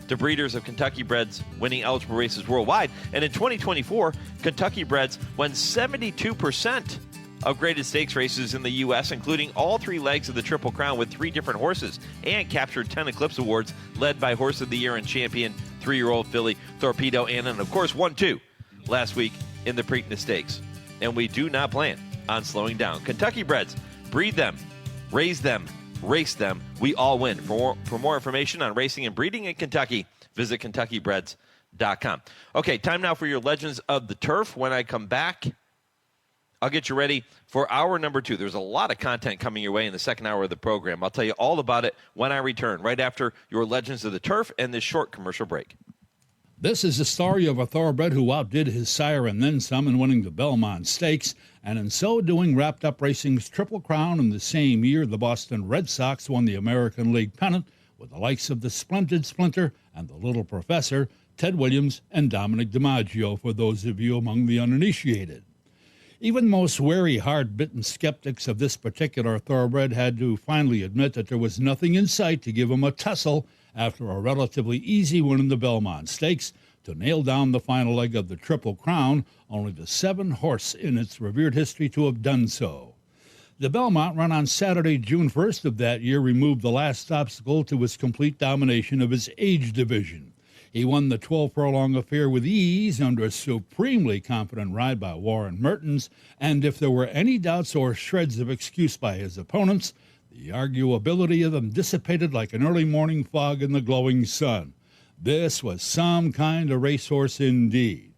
to breeders of Kentucky breds winning eligible races worldwide. And in 2024, Kentucky breds won 72% of graded stakes races in the U.S., including all 3 legs of the Triple Crown with 3 different horses, and captured 10 Eclipse awards led by Horse of the Year and Champion, 3-year-old filly Torpedo, and of course, 1-2 last week in the Preakness Stakes. And we do not plan on slowing down. Kentucky breds, breed them, raise them, race them. We all win. For more information on racing and breeding in Kentucky, visit KentuckyBreds.com. Okay, time now for your Legends of the Turf. When I come back, I'll get you ready for hour number 2. There's a lot of content coming your way in the second hour of the program. I'll tell you all about it when I return, right after your Legends of the Turf and this short commercial break. This is the story of a thoroughbred who outdid his sire and then some in winning the Belmont Stakes, and in so doing wrapped up racing's Triple Crown. In the same year, the Boston Red Sox won the American League pennant with the likes of the Splendid Splinter and the Little Professor, Ted Williams, and Dominic DiMaggio, for those of you among the uninitiated. Even most wary, hard-bitten skeptics of this particular thoroughbred had to finally admit that there was nothing in sight to give him a tussle after a relatively easy win in the Belmont Stakes to nail down the final leg of the Triple Crown, only the 7th horse in its revered history to have done so. The Belmont, run on Saturday, June 1st of that year, removed the last obstacle to his complete domination of his age division. He won the 12-furlong affair with ease under a supremely confident ride by Warren Mertens, and if there were any doubts or shreds of excuse by his opponents, the arguability of them dissipated like an early morning fog in the glowing sun. This was some kind of racehorse indeed.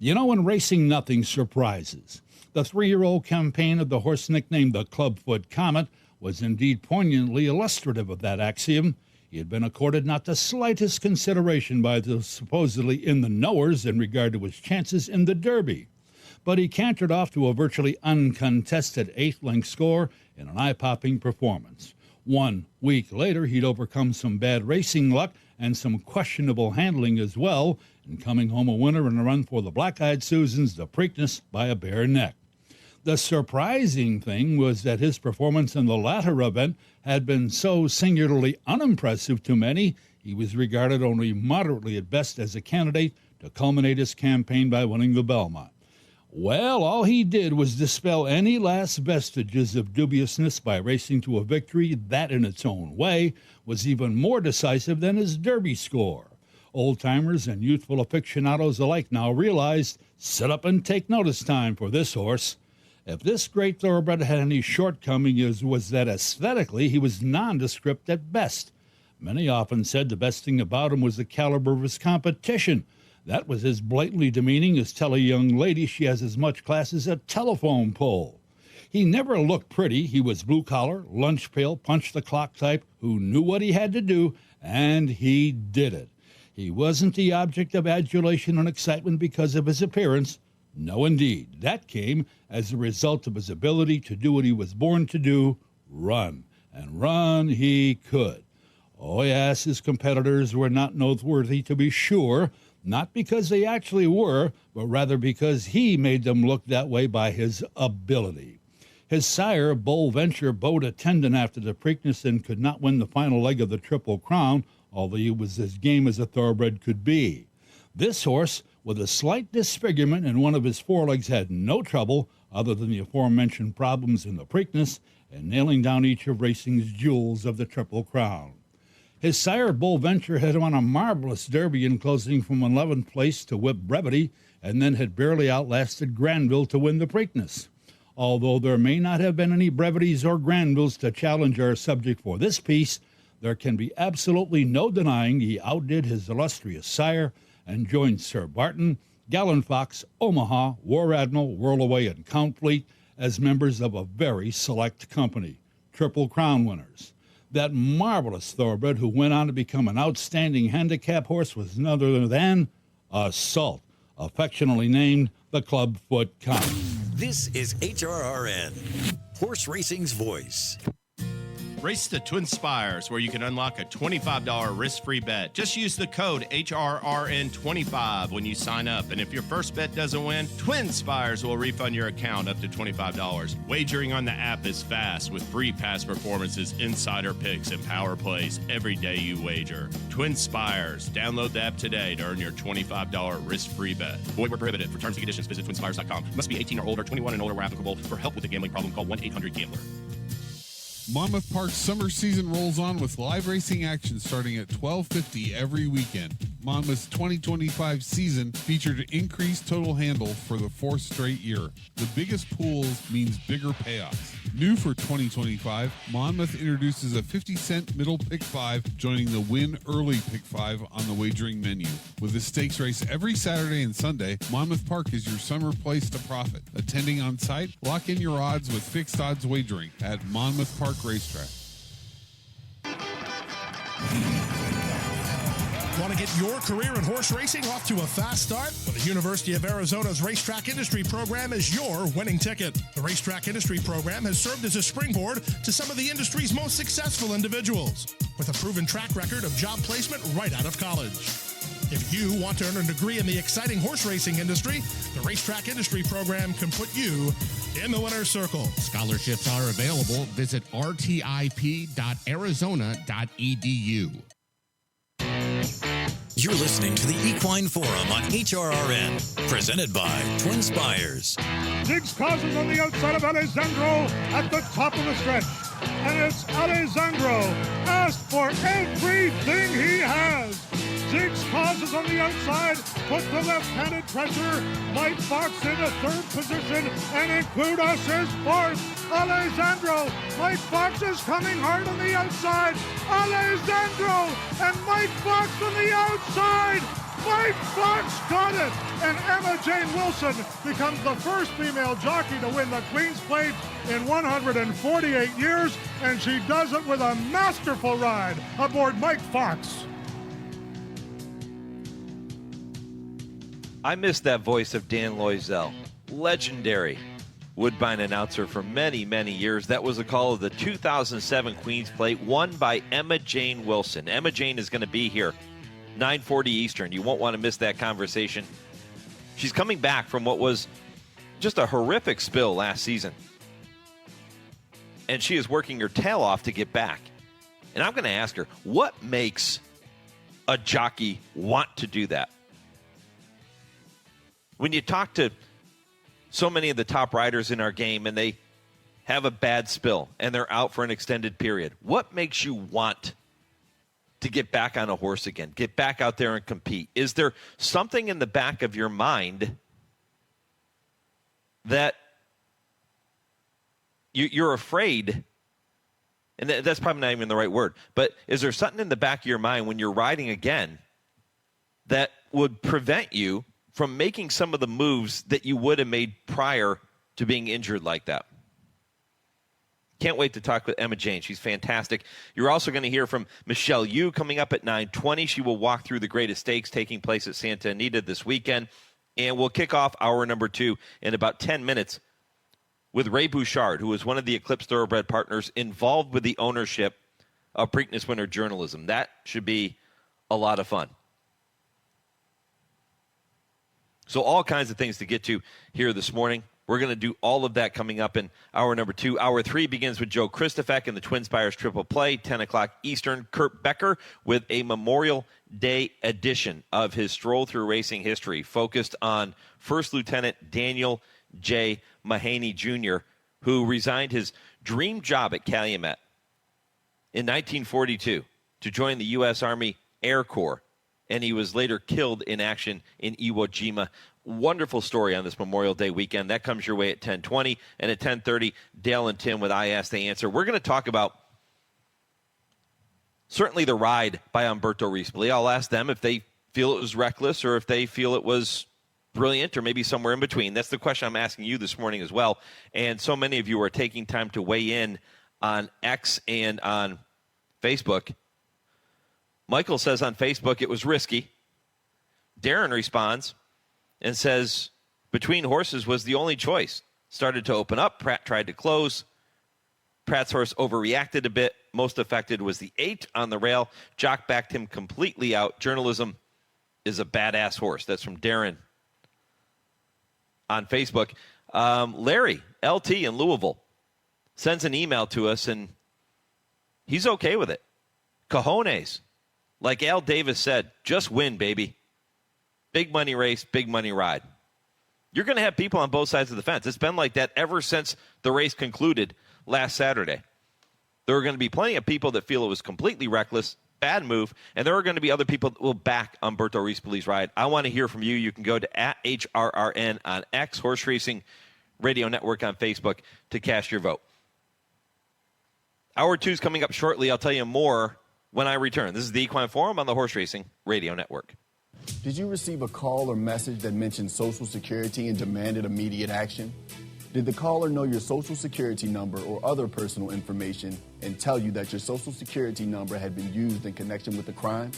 You know, in racing, nothing surprises. The 3-year-old campaign of the horse nicknamed the Clubfoot Comet was indeed poignantly illustrative of that axiom. He had been accorded not the slightest consideration by the supposedly in-the-knowers in regard to his chances in the Derby. But he cantered off to a virtually uncontested 8th-length score in an eye-popping performance. 1 week later, he'd overcome some bad racing luck and some questionable handling as well, in coming home a winner in a run for the Black-Eyed Susans, the Preakness, by a bare neck. The surprising thing was that his performance in the latter event had been so singularly unimpressive to many, he was regarded only moderately at best as a candidate to culminate his campaign by winning the Belmont. Well, all he did was dispel any last vestiges of dubiousness by racing to a victory that, in its own way, was even more decisive than his Derby score. Old-timers and youthful aficionados alike now realized, sit up and take notice time for this horse. If this great thoroughbred had any shortcoming, it was that aesthetically he was nondescript at best. Many often said the best thing about him was the caliber of his competition. That was as blatantly demeaning as tell a young lady she has as much class as a telephone pole. He never looked pretty. He was blue-collar, lunch pail, punch-the-clock type who knew what he had to do, and he did it. He wasn't the object of adulation and excitement because of his appearance. No, indeed. That came as a result of his ability to do what he was born to do, run. And run he could. Oh, yes, his competitors were not noteworthy, to be sure, not because they actually were, but rather because he made them look that way by his ability. His sire, Bull Venture, bowed a tendon after the Preakness and could not win the final leg of the Triple Crown, although he was as game as a thoroughbred could be. This horse, with a slight disfigurement in one of his forelegs, had no trouble, other than the aforementioned problems in the Preakness, in nailing down each of racing's jewels of the Triple Crown. His sire, Bull Venture, had won a marvelous Derby in closing from 11th place to whip Brevity, and then had barely outlasted Granville to win the Preakness. Although there may not have been any Brevities or Granvilles to challenge our subject for this piece, there can be absolutely no denying he outdid his illustrious sire and joined Sir Barton, Gallant Fox, Omaha, War Admiral, Whirlaway, and Count Fleet as members of a very select company, Triple Crown winners. That marvelous thoroughbred who went on to become an outstanding handicap horse was none other than Assault, affectionately named the Clubfoot Count. This is HRRN, horse racing's voice. Race to TwinSpires, where you can unlock a $25 risk-free bet. Just use the code HRRN25 when you sign up. And if your first bet doesn't win, TwinSpires will refund your account up to $25. Wagering on the app is fast with free past performances, insider picks, and power plays every day you wager. TwinSpires. Download the app today to earn your $25 risk-free bet. Void where prohibited. For terms and conditions, visit TwinSpires.com. Must be 18 or older, 21 and older where applicable. For help with a gambling problem, call 1-800-GAMBLER. Monmouth Park's summer season rolls on with live racing action starting at 12:50 every weekend. Monmouth's 2025 season featured increased total handle for the fourth straight year. The biggest pools means bigger payoffs. New for 2025, Monmouth introduces a 50-cent middle pick 5, joining the win early pick 5 on the wagering menu. With a stakes race every Saturday and Sunday, Monmouth Park is your summer place to profit. Attending on site, lock in your odds with fixed odds wagering at Monmouth Park Racetrack. Want to get your career in horse racing off to a fast start? Well, the University of Arizona's Racetrack Industry Program is your winning ticket. The Racetrack Industry Program has served as a springboard to some of the industry's most successful individuals, with a proven track record of job placement right out of college. If you want to earn a degree in the exciting horse racing industry, the Racetrack Industry Program can put you in the winner's circle. Scholarships are available. Visit rtip.arizona.edu. You're listening to the Equine Forum on HRRN, presented by TwinSpires. Diggs causes on the outside of Alessandro at the top of the stretch. And it's Alessandro asked for everything he has. Diggs causes on the outside, put the left-handed pressure. Mike Fox in a third position, and include us as fourth. Alessandro, Mike Fox is coming hard on the outside. Alessandro and Mike Fox on the outside. Mike Fox got it, and Emma-Jayne Wilson becomes the first female jockey to win the Queen's Plate in 148 years, and she does it with a masterful ride aboard Mike Fox. I miss that voice of Dan Loisel, legendary Woodbine announcer for many, many years. That was a call of the 2007 Queen's Plate, won by Emma-Jayne Wilson. Emma-Jayne is going to be here, 9:40 Eastern. You won't want to miss that conversation. She's coming back from what was just a horrific spill last season. And she is working her tail off to get back. And I'm going to ask her, what makes a jockey want to do that? When you talk to so many of the top riders in our game and they have a bad spill and they're out for an extended period, what makes you want to get back on a horse again, get back out there and compete? Is there something in the back of your mind that you're afraid, and that's probably not even the right word, but is there something in the back of your mind when you're riding again that would prevent you from making some of the moves that you would have made prior to being injured like that? Can't wait to talk with Emma-Jayne. She's fantastic. You're also going to hear from Michelle Yu coming up at 9:20. She will walk through the greatest stakes taking place at Santa Anita this weekend. And we'll kick off hour number 2 in about 10 minutes with Ray Bouchard, who is one of the Eclipse Thoroughbred partners involved with the ownership of Preakness Winter Journalism. That should be a lot of fun. So all kinds of things to get to here this morning. We're going to do all of that coming up in hour number 2. Hour 3 begins with Joe Kristufek and the TwinSpires Triple Play, 10 o'clock Eastern. Kurt Becker with a Memorial Day edition of his Stroll Through Racing History, focused on First Lieutenant Daniel J. Mahaney Jr., who resigned his dream job at Calumet in 1942 to join the U.S. Army Air Corps, and he was later killed in action in Iwo Jima. Wonderful story on this Memorial Day weekend. That comes your way at 10:20, and at 10:30, Dale and Tim with I Ask, They Answer. We're going to talk about certainly the ride by Umberto Rispoli. I'll ask them if they feel it was reckless or if they feel it was brilliant or maybe somewhere in between. That's the question I'm asking you this morning as well. And so many of you are taking time to weigh in on X and on Facebook. Michael says on Facebook it was risky. Darren responds and says, Between Horses was the only choice. Started to open up. Pratt tried to close. Pratt's horse overreacted a bit. Most affected was the 8 on the rail. Jock backed him completely out. Journalism is a badass horse. That's from Darren on Facebook. Larry, LT in Louisville, sends an email to us, and he's okay with it. Cojones. Like Al Davis said, just win, baby. Big money race, big money ride. You're going to have people on both sides of the fence. It's been like that ever since the race concluded last Saturday. There are going to be plenty of people that feel it was completely reckless, bad move, and there are going to be other people that will back Umberto Rispoli's ride. I want to hear from you. You can go to @HRRN on X, Horse Racing Radio Network on Facebook, to cast your vote. Hour 2 is coming up shortly. I'll tell you more when I return. This is the Equine Forum on the Horse Racing Radio Network. Did you receive a call or message that mentioned Social Security and demanded immediate action? Did the caller know your Social Security number or other personal information and tell you that your Social Security number had been used in connection with the crime?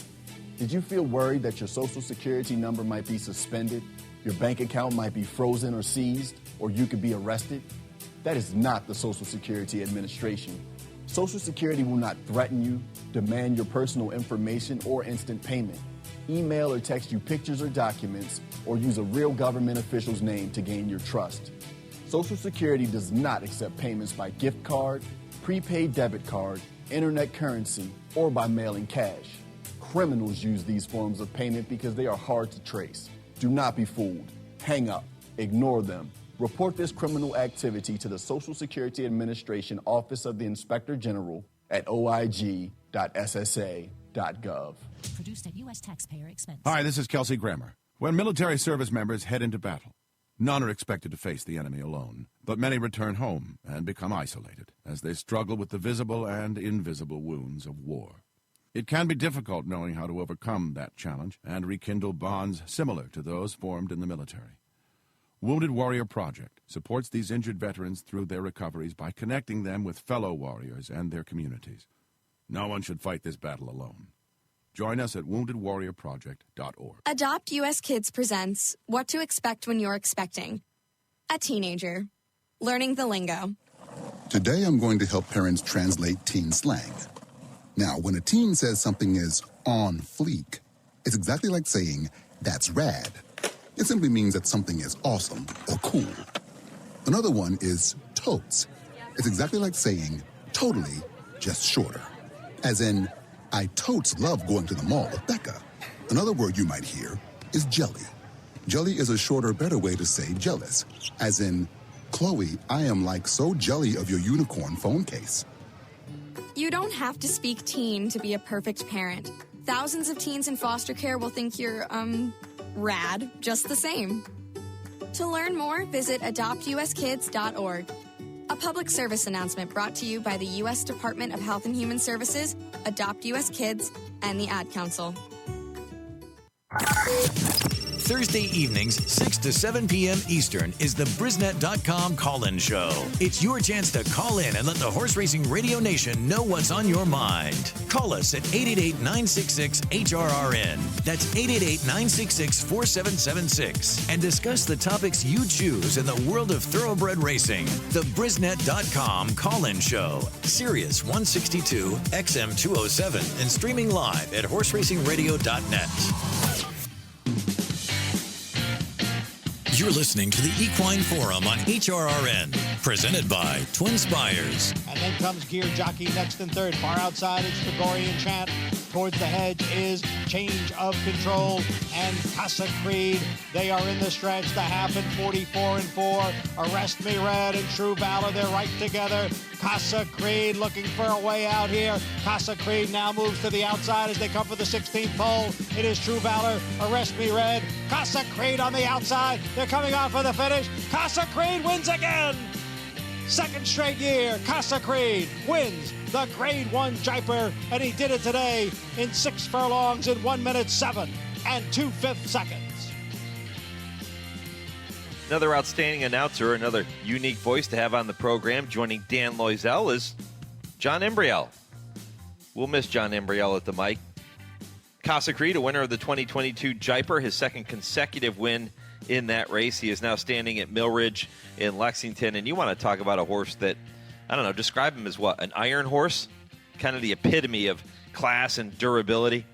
Did you feel worried that your Social Security number might be suspended, your bank account might be frozen or seized, or you could be arrested? That is not the Social Security Administration. Social Security will not threaten you, demand your personal information, or instant payment. Email or text you pictures or documents, or use a real government official's name to gain your trust. Social Security does not accept payments by gift card, prepaid debit card, internet currency, or by mailing cash. Criminals use these forms of payment because they are hard to trace. Do not be fooled. Hang up. Ignore them. Report this criminal activity to the Social Security Administration Office of the Inspector General at oig.ssa.gov. Produced at U.S. taxpayer expense. Hi, this is Kelsey Grammer. When military service members head into battle, none are expected to face the enemy alone, but many return home and become isolated as they struggle with the visible and invisible wounds of war. It can be difficult knowing how to overcome that challenge and rekindle bonds similar to those formed in the military. Wounded Warrior Project supports these injured veterans through their recoveries by connecting them with fellow warriors and their communities. No one should fight this battle alone. Join us at woundedwarriorproject.org. Adopt U.S. Kids presents What to Expect When You're Expecting. A teenager. Learning the lingo. Today I'm going to help parents translate teen slang. Now, when a teen says something is on fleek, it's exactly like saying, that's rad. It simply means that something is awesome or cool. Another one is totes. It's exactly like saying, totally, just shorter. As in, I totes love going to the mall with Becker. Another word you might hear is jelly. Jelly is a shorter, better way to say jealous. As in, Chloe, I am like so jelly of your unicorn phone case. You don't have to speak teen to be a perfect parent. Thousands of teens in foster care will think you're, rad just the same. To learn more, visit adoptuskids.org. A public service announcement brought to you by the U.S. Department of Health and Human Services, Adopt U.S. Kids, and the Ad Council. Thursday evenings, 6 to 7 p.m. Eastern, is the Brisnet.com call-in show. It's your chance to call in and let the Horse Racing Radio Nation know what's on your mind. Call us at 888-966-HRRN. That's 888-966-4776. And discuss the topics you choose in the world of thoroughbred racing. The Brisnet.com call-in show. Sirius 162, XM 207, and streaming live at horseracingradio.net. You're listening to the Equine Forum on HRRN, presented by TwinSpires. And then comes Gear Jockey next and third. Far outside, it's Gregorian Chant. Towards the hedge is Change of Control and Casa Creed. They are in the stretch. The half in 44-4. Arrest Me Red and True Valor. They're right together. Casa Creed looking for a way out here. Casa Creed now moves to the outside as they come for the 16th pole. It is True Valor. Arrest Me Red. Casa Creed on the outside. They're coming on for the finish. Casa Creed wins again. Second straight year, Casa Creed wins the Grade 1 Jaipur, and he did it today in 6 furlongs in 1 minute 7 2/5 seconds. Another outstanding announcer, another unique voice to have on the program. Joining Dan Loisel is John Imbriel. We'll miss John Imbriel at the mic. Casa Creed, a winner of the 2022 Jaipur, his second consecutive win in that race. He is now standing at Millridge in Lexington. And you want to talk about a horse that, I don't know, describe him as what? An iron horse? Kind of the epitome of class and durability.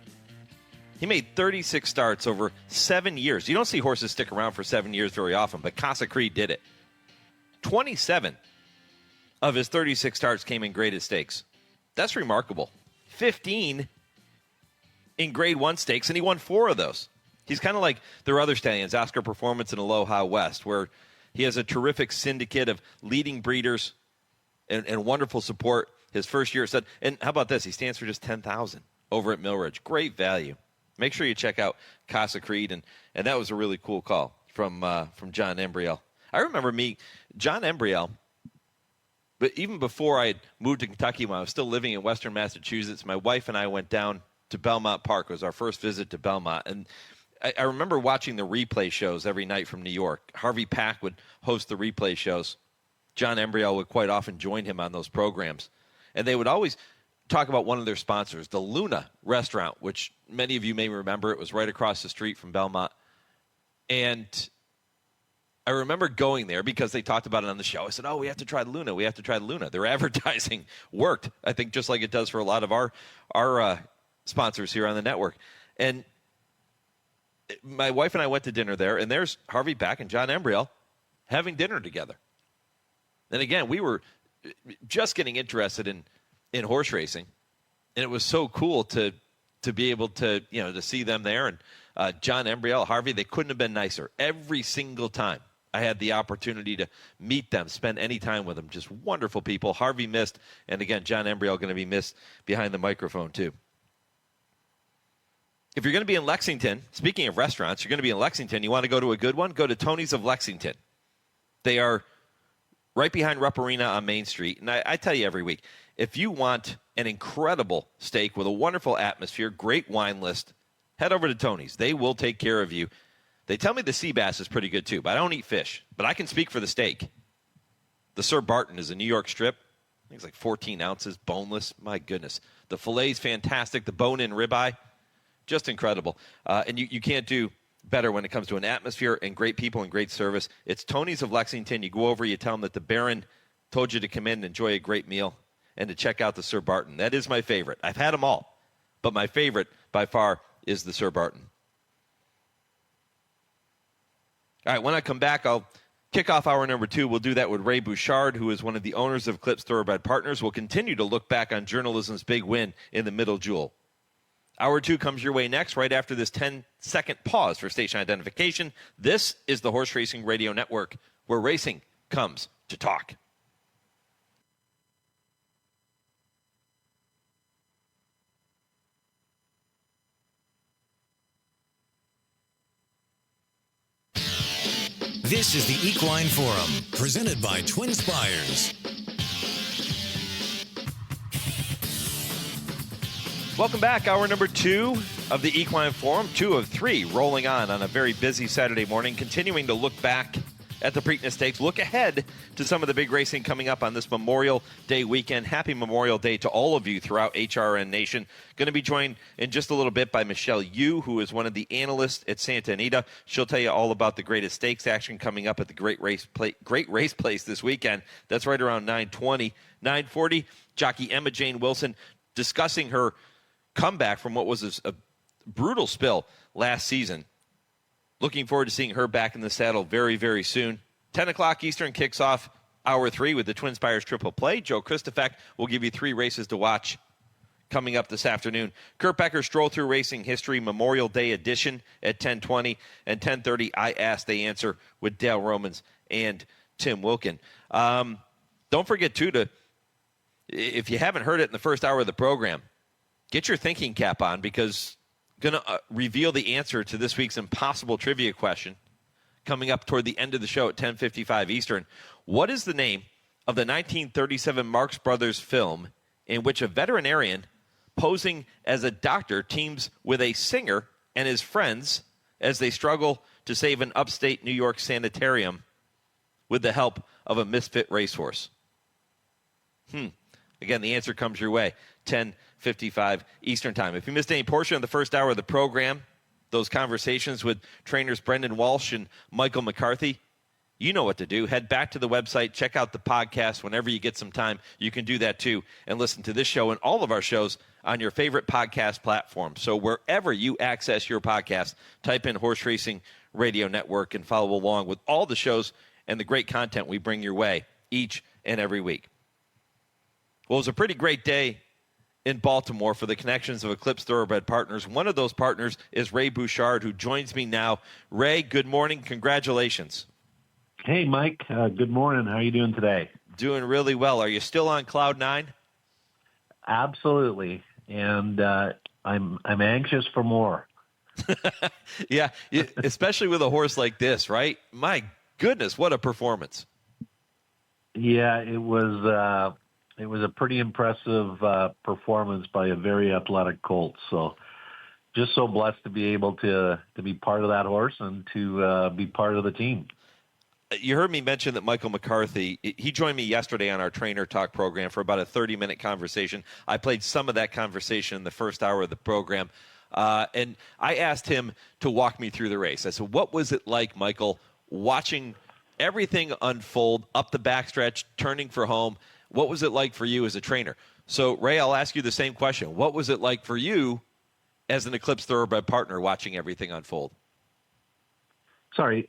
He made 36 starts over 7 years. You don't see horses stick around for 7 years very often, but Casa Creed did it. 27 of his 36 starts came in graded stakes. That's remarkable. 15 in grade 1 stakes, and he won 4 of those. He's kind of like their other stallions, Oscar Performance and Aloha West, where he has a terrific syndicate of leading breeders and wonderful support. His first year said, and how about this? He stands for just $10,000 over at Millridge. Great value. Make sure you check out Casa Creed, and that was a really cool call from John Embriel. I remember John Embriel, but even before I had moved to Kentucky, when I was still living in Western Massachusetts, my wife and I went down to Belmont Park. It was our first visit to Belmont, and I remember watching the replay shows every night from New York. Harvey Pack would host the replay shows. John Embriel would quite often join him on those programs, and they would always talk about one of their sponsors, the Luna restaurant, which many of you may remember. It was right across the street from Belmont. And I remember going there because they talked about it on the show. I said, we have to try Luna. We have to try Luna. Their advertising worked, I think, just like it does for a lot of our sponsors here on the network. And my wife and I went to dinner there, and there's Harvey Pack and John Embriel having dinner together. And again, we were just getting interested in horse racing, and it was so cool to be able to see them there. And John Embriel, Harvey, they couldn't have been nicer. Every single time I had the opportunity to meet them, spend any time with them, just wonderful people. Harvey missed, and again, John Embriel going to be missed behind the microphone too. If you're going to be in Lexington, speaking of restaurants, you're going to be in Lexington, you want to go to a good one, go to Tony's of Lexington. They are right behind Rupp Arena on Main Street. And I tell you every week, if you want an incredible steak with a wonderful atmosphere, great wine list, head over to Tony's. They will take care of you. They tell me the sea bass is pretty good too, but I don't eat fish. But I can speak for the steak. The Sir Barton is a New York strip. I think it's like 14 ounces, boneless. My goodness. The fillet's fantastic. The bone-in ribeye, just incredible. And you can't do better when it comes to an atmosphere and great people and great service. It's Tony's of Lexington. You go over, you tell them that the Baron told you to come in and enjoy a great meal and to check out the Sir Barton. That is my favorite. I've had them all, but my favorite by far is the Sir Barton. All right, when I come back, I'll kick off hour number 2. We'll do that with Ray Bouchard, who is one of the owners of Eclipse Thoroughbred Partners. We'll continue to look back on journalism's big win in the Middle Jewel. Hour 2 comes your way next, right after this 10-second pause for station identification. This is the Horse Racing Radio Network, where racing comes to talk. This is the Equine Forum, presented by TwinSpires. Welcome back. Hour number 2 of the Equine Forum, 2 of 3 rolling on a very busy Saturday morning, continuing to look back at the Preakness Stakes, look ahead to some of the big racing coming up on this Memorial Day weekend. Happy Memorial Day to all of you throughout HRRN Nation. Going to be joined in just a little bit by Michelle Yu, who is one of the analysts at Santa Anita. She'll tell you all about the greatest stakes action coming up at the Great Race Place this weekend. That's right around 9:20. 9:40, jockey Emma-Jayne Wilson discussing her comeback from what was a brutal spill last season. Looking forward to seeing her back in the saddle very, very soon. 10 o'clock Eastern kicks off hour 3 with the TwinSpires Triple Play. Joe Kristufek will give you 3 races to watch coming up this afternoon. Kurt Becker, Stroll Through Racing History, Memorial Day edition at 10:20. And 10:30, I Ask, They Answer with Dale Romans and Tim Wilkin. Don't forget, too, if you haven't heard it in the first hour of the program, get your thinking cap on, because going to reveal the answer to this week's impossible trivia question coming up toward the end of the show at 10:55 Eastern. What is the name of the 1937 Marx Brothers film in which a veterinarian posing as a doctor teams with a singer and his friends as they struggle to save an upstate New York sanitarium with the help of a misfit racehorse? Again, the answer comes your way, 9:55 Eastern Time. If you missed any portion of the first hour of the program, those conversations with trainers Brendan Walsh and Michael McCarthy, you know what to do. Head back to the website, check out the podcast whenever you get some time. You can do that too, and listen to this show and all of our shows on your favorite podcast platform. So wherever you access your podcast, type in Horse Racing Radio Network and follow along with all the shows and the great content we bring your way each and every week. Well, it was a pretty great day in Baltimore for the connections of Eclipse Thoroughbred partners. One of those partners is Ray Bouchard, who joins me now. Ray, good morning. Congratulations. Hey, Mike. Good morning. How are you doing today? Doing really well. Are you still on Cloud 9? Absolutely. And I'm anxious for more. Yeah, especially with a horse like this, right? My goodness, what a performance. Yeah, it was a pretty impressive performance by a very athletic colt. So just so blessed to be able to be part of that horse and to be part of the team. You heard me mention that Michael McCarthy, he joined me yesterday on our Trainer Talk program for about a 30-minute conversation. I played some of that conversation in the first hour of the program. And I asked him to walk me through the race. I said, what was it like, Michael, watching everything unfold up the backstretch, turning for home? What was it like for you as a trainer? So, Ray, I'll ask you the same question. What was it like for you as an Eclipse Thoroughbred partner watching everything unfold? Sorry,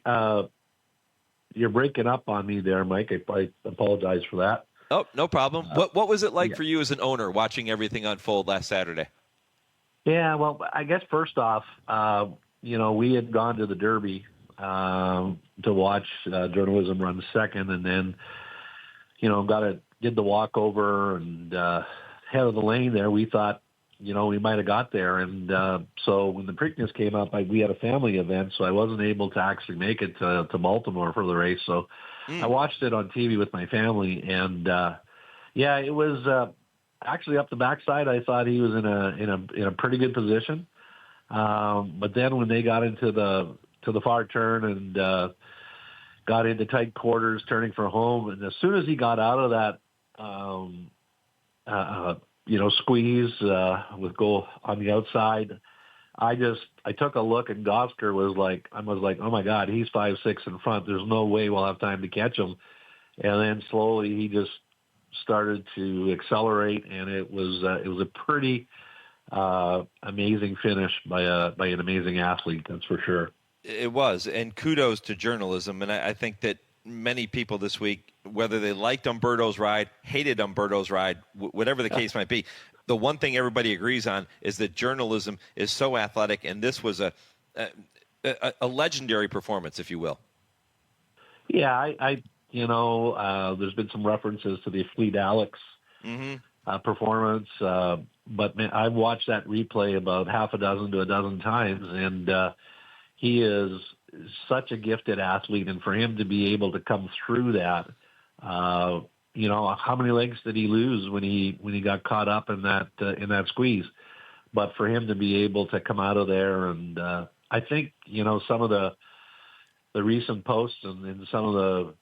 you're breaking up on me there, Mike. I apologize for that. Oh, no problem. What was it like for you as an owner watching everything unfold last Saturday? Yeah, well, I guess first off, we had gone to the Derby to watch journalism run second, and then, did the walkover and head of the lane there. We thought, we might have got there. And so when the Preakness came up, we had a family event, so I wasn't able to actually make it to Baltimore for the race. So I watched it on TV with my family, and it was actually up the backside. I thought he was in a pretty good position. But then when they got into the far turn and got into tight quarters, turning for home, and as soon as he got out of that, squeeze with goal on the outside, I took a look, and Gosger was like, oh my God, he's 5'6" in front. There's no way we'll have time to catch him. And then slowly he just started to accelerate, and it was a pretty amazing finish by an amazing athlete, that's for sure. It was, and kudos to journalism. And I think that many people this week, whether they liked Umberto's ride, hated Umberto's ride, whatever the case might be, the one thing everybody agrees on is that journalism is so athletic, and this was a legendary performance, if you will. Yeah, there's been some references to the Fleet Alex performance, but man, I've watched that replay about half a dozen to a dozen times, and he is such a gifted athlete, and for him to be able to come through that, how many legs did he lose when he got caught up in that squeeze? But for him to be able to come out of there, and I think some of the recent posts and some of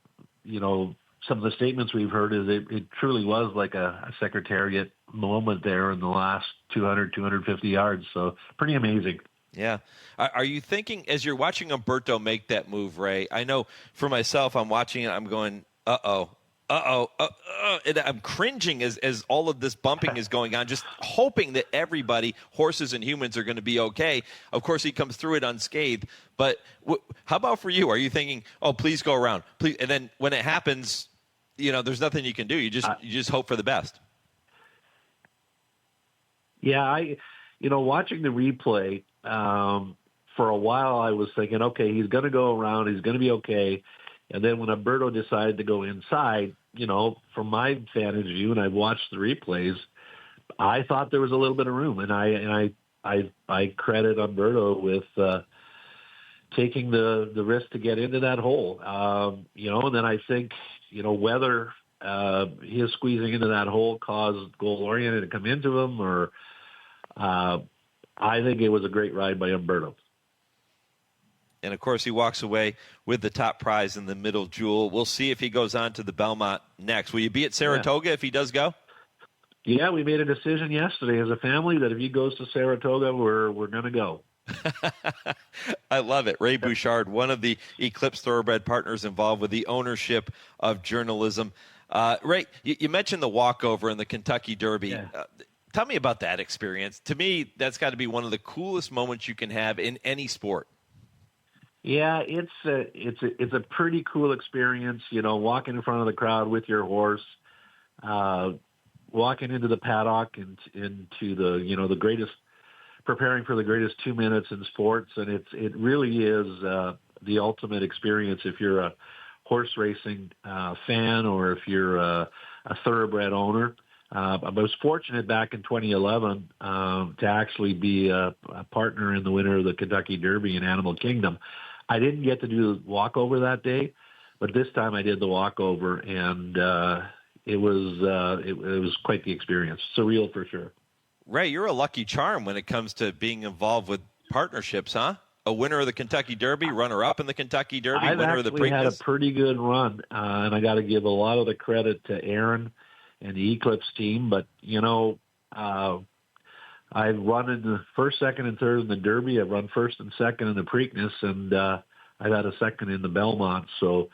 the statements we've heard is it truly was like a Secretariat moment there in the last 250 yards. So pretty amazing. Yeah. Are you thinking, as you're watching Umberto make that move, Ray, I know for myself, I'm watching it, I'm going, and I'm cringing as all of this bumping is going on, just hoping that everybody, horses and humans, are going to be okay. Of course, he comes through it unscathed. But how about for you? Are you thinking, oh, please go around, please? And then when it happens, there's nothing you can do. You just hope for the best. Yeah, watching the replay, for a while I was thinking, okay, he's going to go around, he's going to be okay. And then when Umberto decided to go inside, from my vantage view, and I've watched the replays, I thought there was a little bit of room, and I credit Umberto with taking the risk to get into that hole. And then I think whether his squeezing into that hole caused goal oriented to come into him, or I think it was a great ride by Umberto. And, of course, he walks away with the top prize in the middle jewel. We'll see if he goes on to the Belmont next. Will you be at Saratoga if he does go? Yeah, we made a decision yesterday as a family that if he goes to Saratoga, we're going to go. I love it. Ray Bouchard, one of the Eclipse Thoroughbred partners involved with the ownership of journalism. Ray, you mentioned the walkover in the Kentucky Derby. Yeah. Tell me about that experience. To me, that's got to be one of the coolest moments you can have in any sport. Yeah, it's a pretty cool experience. Walking in front of the crowd with your horse, walking into the paddock and into the greatest, preparing for the greatest 2 minutes in sports, and it really is the ultimate experience if you're a horse racing fan or if you're a thoroughbred owner. I was fortunate back in 2011 to actually be a partner in the winner of the Kentucky Derby in Animal Kingdom. I didn't get to do the walkover that day, but this time I did the walkover, and it was quite the experience. Surreal for sure. Ray, you're a lucky charm when it comes to being involved with partnerships, huh? A winner of the Kentucky Derby, runner-up in the Kentucky Derby, winner of the Preakness. I've actually had a pretty good run, and I got to give a lot of the credit to Aaron and the Eclipse team. But, I've run in the first, second, and third in the Derby. I've run first and second in the Preakness, and I've had a second in the Belmont. So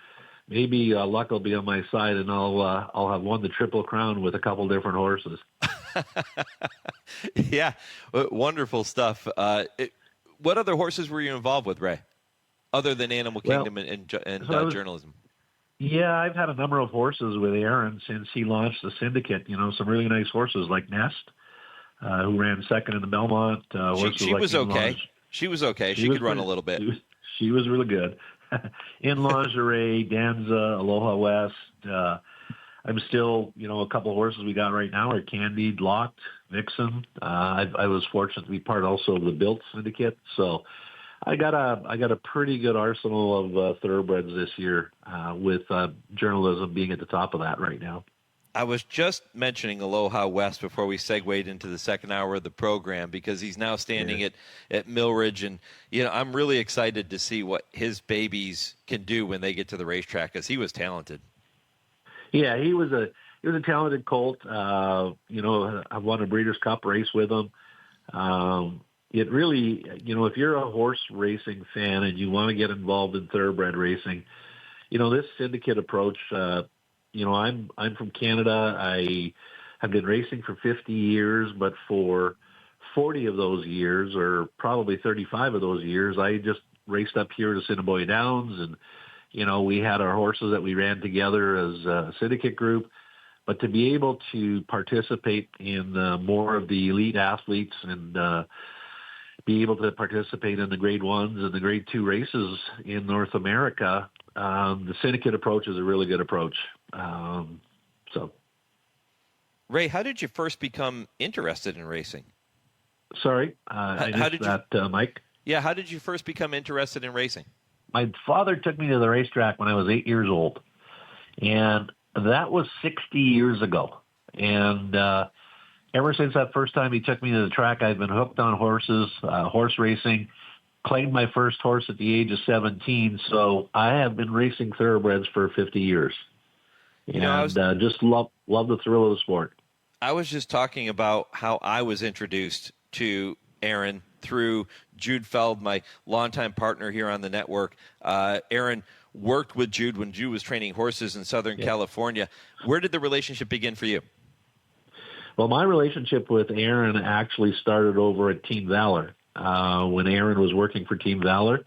maybe luck will be on my side, and I'll have won the Triple Crown with a couple different horses. Yeah, wonderful stuff. What other horses were you involved with, Ray, other than Animal Kingdom and journalism? Yeah, I've had a number of horses with Aaron since he launched the syndicate. Some really nice horses like Nest, who ran second in the Belmont. She was okay. She was okay. She could run a little bit. She was really good. In Lingerie, Danza, Aloha West. I'm still, a couple of horses we got right now are Candied, Locked, Vixen. I was fortunate to be part also of the Built Syndicate. So I got a pretty good arsenal of thoroughbreds this year, with journalism being at the top of that right now. I was just mentioning Aloha West before we segued into the second hour of the program, because he's now standing at Millridge, and I'm really excited to see what his babies can do when they get to the racetrack, because he was talented. Yeah, he was a talented colt. I won a Breeders' Cup race with him. It really, if you're a horse racing fan and you want to get involved in thoroughbred racing, this syndicate approach. I'm from Canada. I have been racing for 50 years, but for 40 of those years, or probably 35 of those years, I just raced up here to Assiniboia Downs, and we had our horses that we ran together as a syndicate group. But to be able to participate in more of the elite athletes and be able to participate in the grade 1s and the grade 2 races in North America, the syndicate approach is a really good approach. Ray, how did you first become interested in racing? Sorry, I missed that, Mike. Yeah, how did you first become interested in racing? My father took me to the racetrack when I was 8 years old, and that was 60 years ago. And ever since that first time he took me to the track, I've been hooked on horses, horse racing. Claimed my first horse at the age of 17, so I have been racing thoroughbreds for 50 years. And just love the thrill of the sport. I was just talking about how I was introduced to Aaron through Jude Feld, my longtime partner here on the network. Aaron worked with Jude when Jude was training horses in Southern California. Where did the relationship begin for you? Well, my relationship with Aaron actually started over at Team Valor when Aaron was working for Team Valor,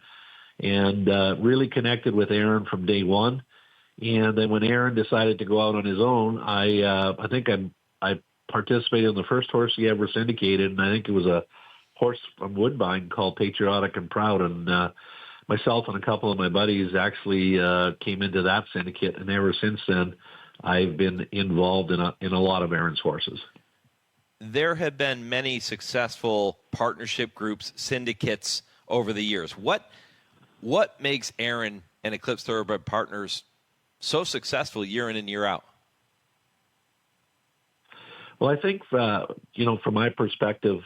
and really connected with Aaron from day one. And then when Aaron decided to go out on his own, I think I participated in the first horse he ever syndicated, and I think it was a horse from Woodbine called Patriotic and Proud. And myself and a couple of my buddies actually came into that syndicate, and ever since then, I've been involved in a lot of Aaron's horses. There have been many successful partnership groups, syndicates over the years. What makes Aaron and Eclipse Thoroughbred Partners so successful year in and year out? Well, I think, from my perspective,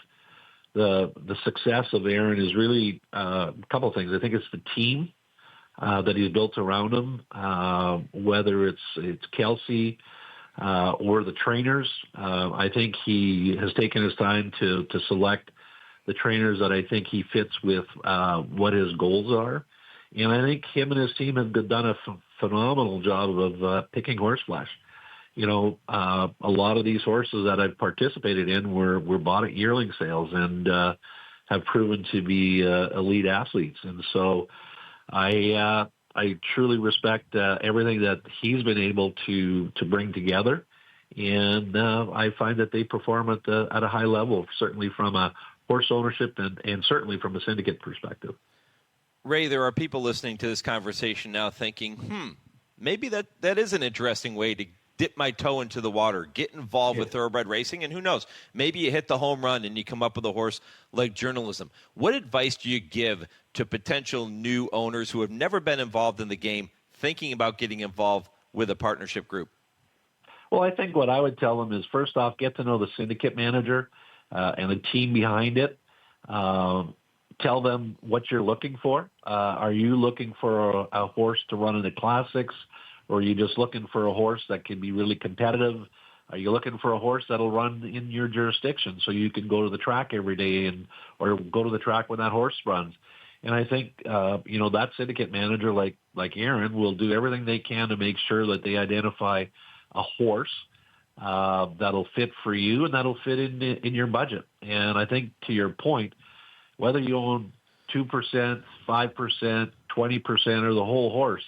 the success of Aaron is really a couple of things. I think it's the team that he's built around him, whether it's Kelsey, or the trainers. I think he has taken his time to select the trainers that I think he fits with what his goals are. And I think him and his team have done a phenomenal job of picking horseflesh. You know, a lot of these horses that I've participated in were bought at yearling sales and have proven to be elite athletes. And so I truly respect everything that he's been able to bring together. And I find that they perform at a high level, certainly from a horse ownership and certainly from a syndicate perspective. Ray, there are people listening to this conversation now thinking, maybe that is an interesting way to dip my toe into the water, get involved with thoroughbred racing, and who knows, maybe you hit the home run and you come up with a horse like journalism. What advice do you give to potential new owners who have never been involved in the game, thinking about getting involved with a partnership group? Well, I think what I would tell them is, first off, get to know the syndicate manager and the team behind it. Tell them what you're looking for. Are you looking for a horse to run in the classics? Or are you just looking for a horse that can be really competitive? Are you looking for a horse that'll run in your jurisdiction so you can go to the track every day or go to the track when that horse runs? And I think, that syndicate manager like Aaron will do everything they can to make sure that they identify a horse that'll fit for you and that'll fit in your budget. And I think, to your point, whether you own 2%, 5%, 20%, or the whole horse,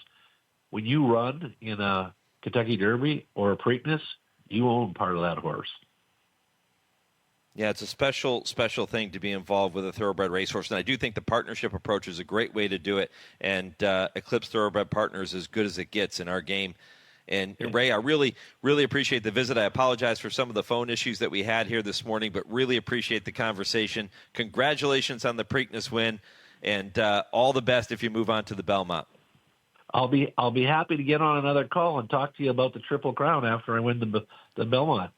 when you run in a Kentucky Derby or a Preakness, you own part of that horse. Yeah, it's a special thing to be involved with a thoroughbred racehorse, and I do think the partnership approach is a great way to do it, and Eclipse Thoroughbred Partners is as good as it gets in our game. And Ray, I really, really appreciate the visit. I apologize for some of the phone issues that we had here this morning, but really appreciate the conversation. Congratulations on the Preakness win, and all the best if you move on to the Belmont. I'll be happy to get on another call and talk to you about the Triple Crown after I win the Belmont.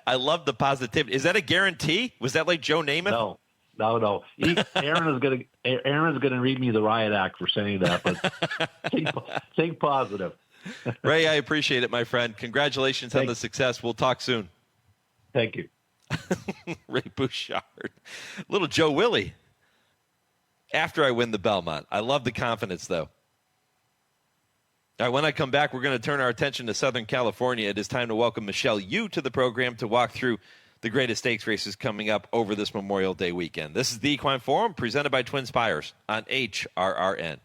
I love the positivity. Is that a guarantee? Was that like Joe Namath? No. Aaron's gonna read me the riot act for saying that, but think positive. Ray, I appreciate it, my friend. Congratulations on the success. We'll talk soon. Thank you. Ray Bouchard. Little Joe Willie. After I win the Belmont. I love the confidence, though. All right, when I come back, we're going to turn our attention to Southern California. It is time to welcome Michelle Yu to the program to walk through the greatest stakes races coming up over this Memorial Day weekend. This is the Equine Forum presented by TwinSpires on HRRN.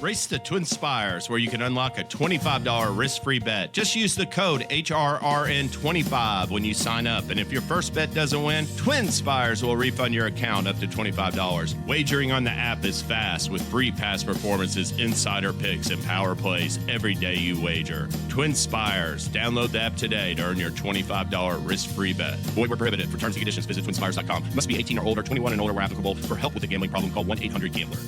Race to TwinSpires, where you can unlock a $25 risk-free bet. Just use the code HRRN25 when you sign up. And if your first bet doesn't win, TwinSpires will refund your account up to $25. Wagering on the app is fast with free past performances, insider picks, and power plays every day you wager. TwinSpires. Download the app today to earn your $25 risk-free bet. Void where prohibited. For terms and conditions, visit TwinSpires.com. Must be 18 or older, 21 and older where applicable. For help with a gambling problem, call 1-800-GAMBLER.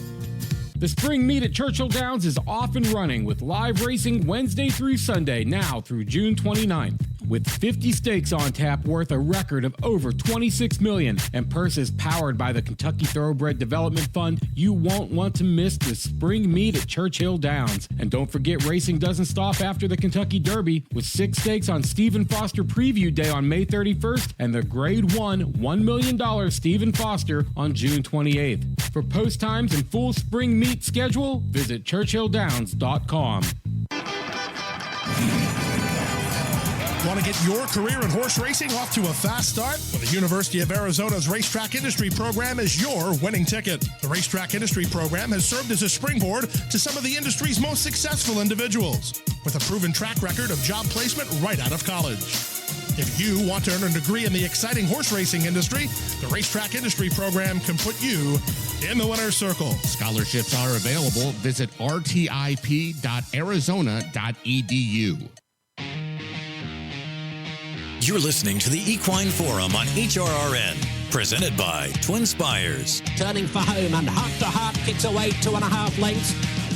The spring meet at Churchill Downs is off and running with live racing Wednesday through Sunday now through June 29th. With 50 stakes on tap worth a record of over $26 million and purses powered by the Kentucky Thoroughbred Development Fund, you won't want to miss the spring meet at Churchill Downs. And don't forget, racing doesn't stop after the Kentucky Derby with 6 stakes on Stephen Foster Preview Day on May 31st and the Grade 1 $1 million Stephen Foster on June 28th. For post times and full spring meet schedule, visit churchilldowns.com. Want to get your career in horse racing off to a fast start? Well, the University of Arizona's Racetrack Industry Program is your winning ticket. The Racetrack Industry Program has served as a springboard to some of the industry's most successful individuals, with a proven track record of job placement right out of college. If you want to earn a degree in the exciting horse racing industry, the Racetrack Industry Program can put you in the winner's circle. Scholarships are available. Visit rtip.arizona.edu. You're listening to the Equine Forum on HRRN, presented by TwinSpires. Turning for home and heart-to-heart kicks away 2.5 lengths.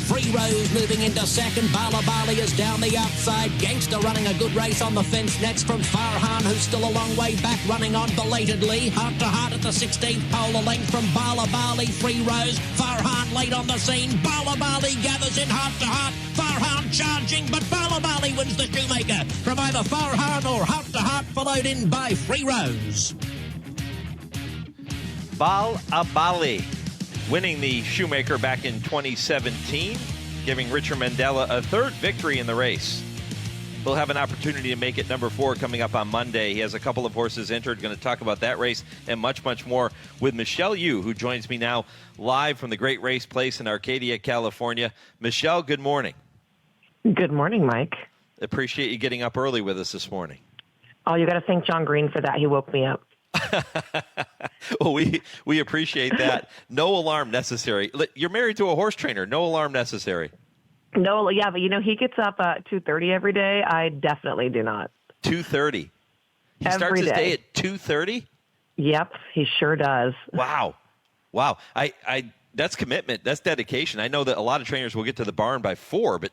Free Rose moving into second. Bala Bali is down the outside. Gangster running a good race on the fence next from Farhan, who's still a long way back, running on belatedly. Heart to heart at the 16th pole, a length from Bala Bali. Free Rose, Farhan late on the scene. Bala Bali gathers in heart to heart. Farhan charging, but Bala Bali wins the Shoemaker from either Farhan or heart to heart, followed in by Free Rose. Bali winning the Shoemaker back in 2017, giving Richard Mandela a third victory in the race. He'll have an opportunity to make it number 4 coming up on Monday. He has a couple of horses entered. Going to talk about that race and much, much more with Michelle Yu, who joins me now live from the Great Race Place in Arcadia, California. Michelle, good morning. Good morning, Mike. Appreciate you getting up early with us this morning. Oh, you got to thank John Green for that. He woke me up. Well, we appreciate that. No alarm necessary. You're married to a horse trainer. No alarm necessary. No, yeah, but he gets up at 2:30 every day. I definitely do not. 2:30. He starts his day at 2:30? Yep, he sure does. Wow. I that's commitment. That's dedication. I know that a lot of trainers will get to the barn by 4, but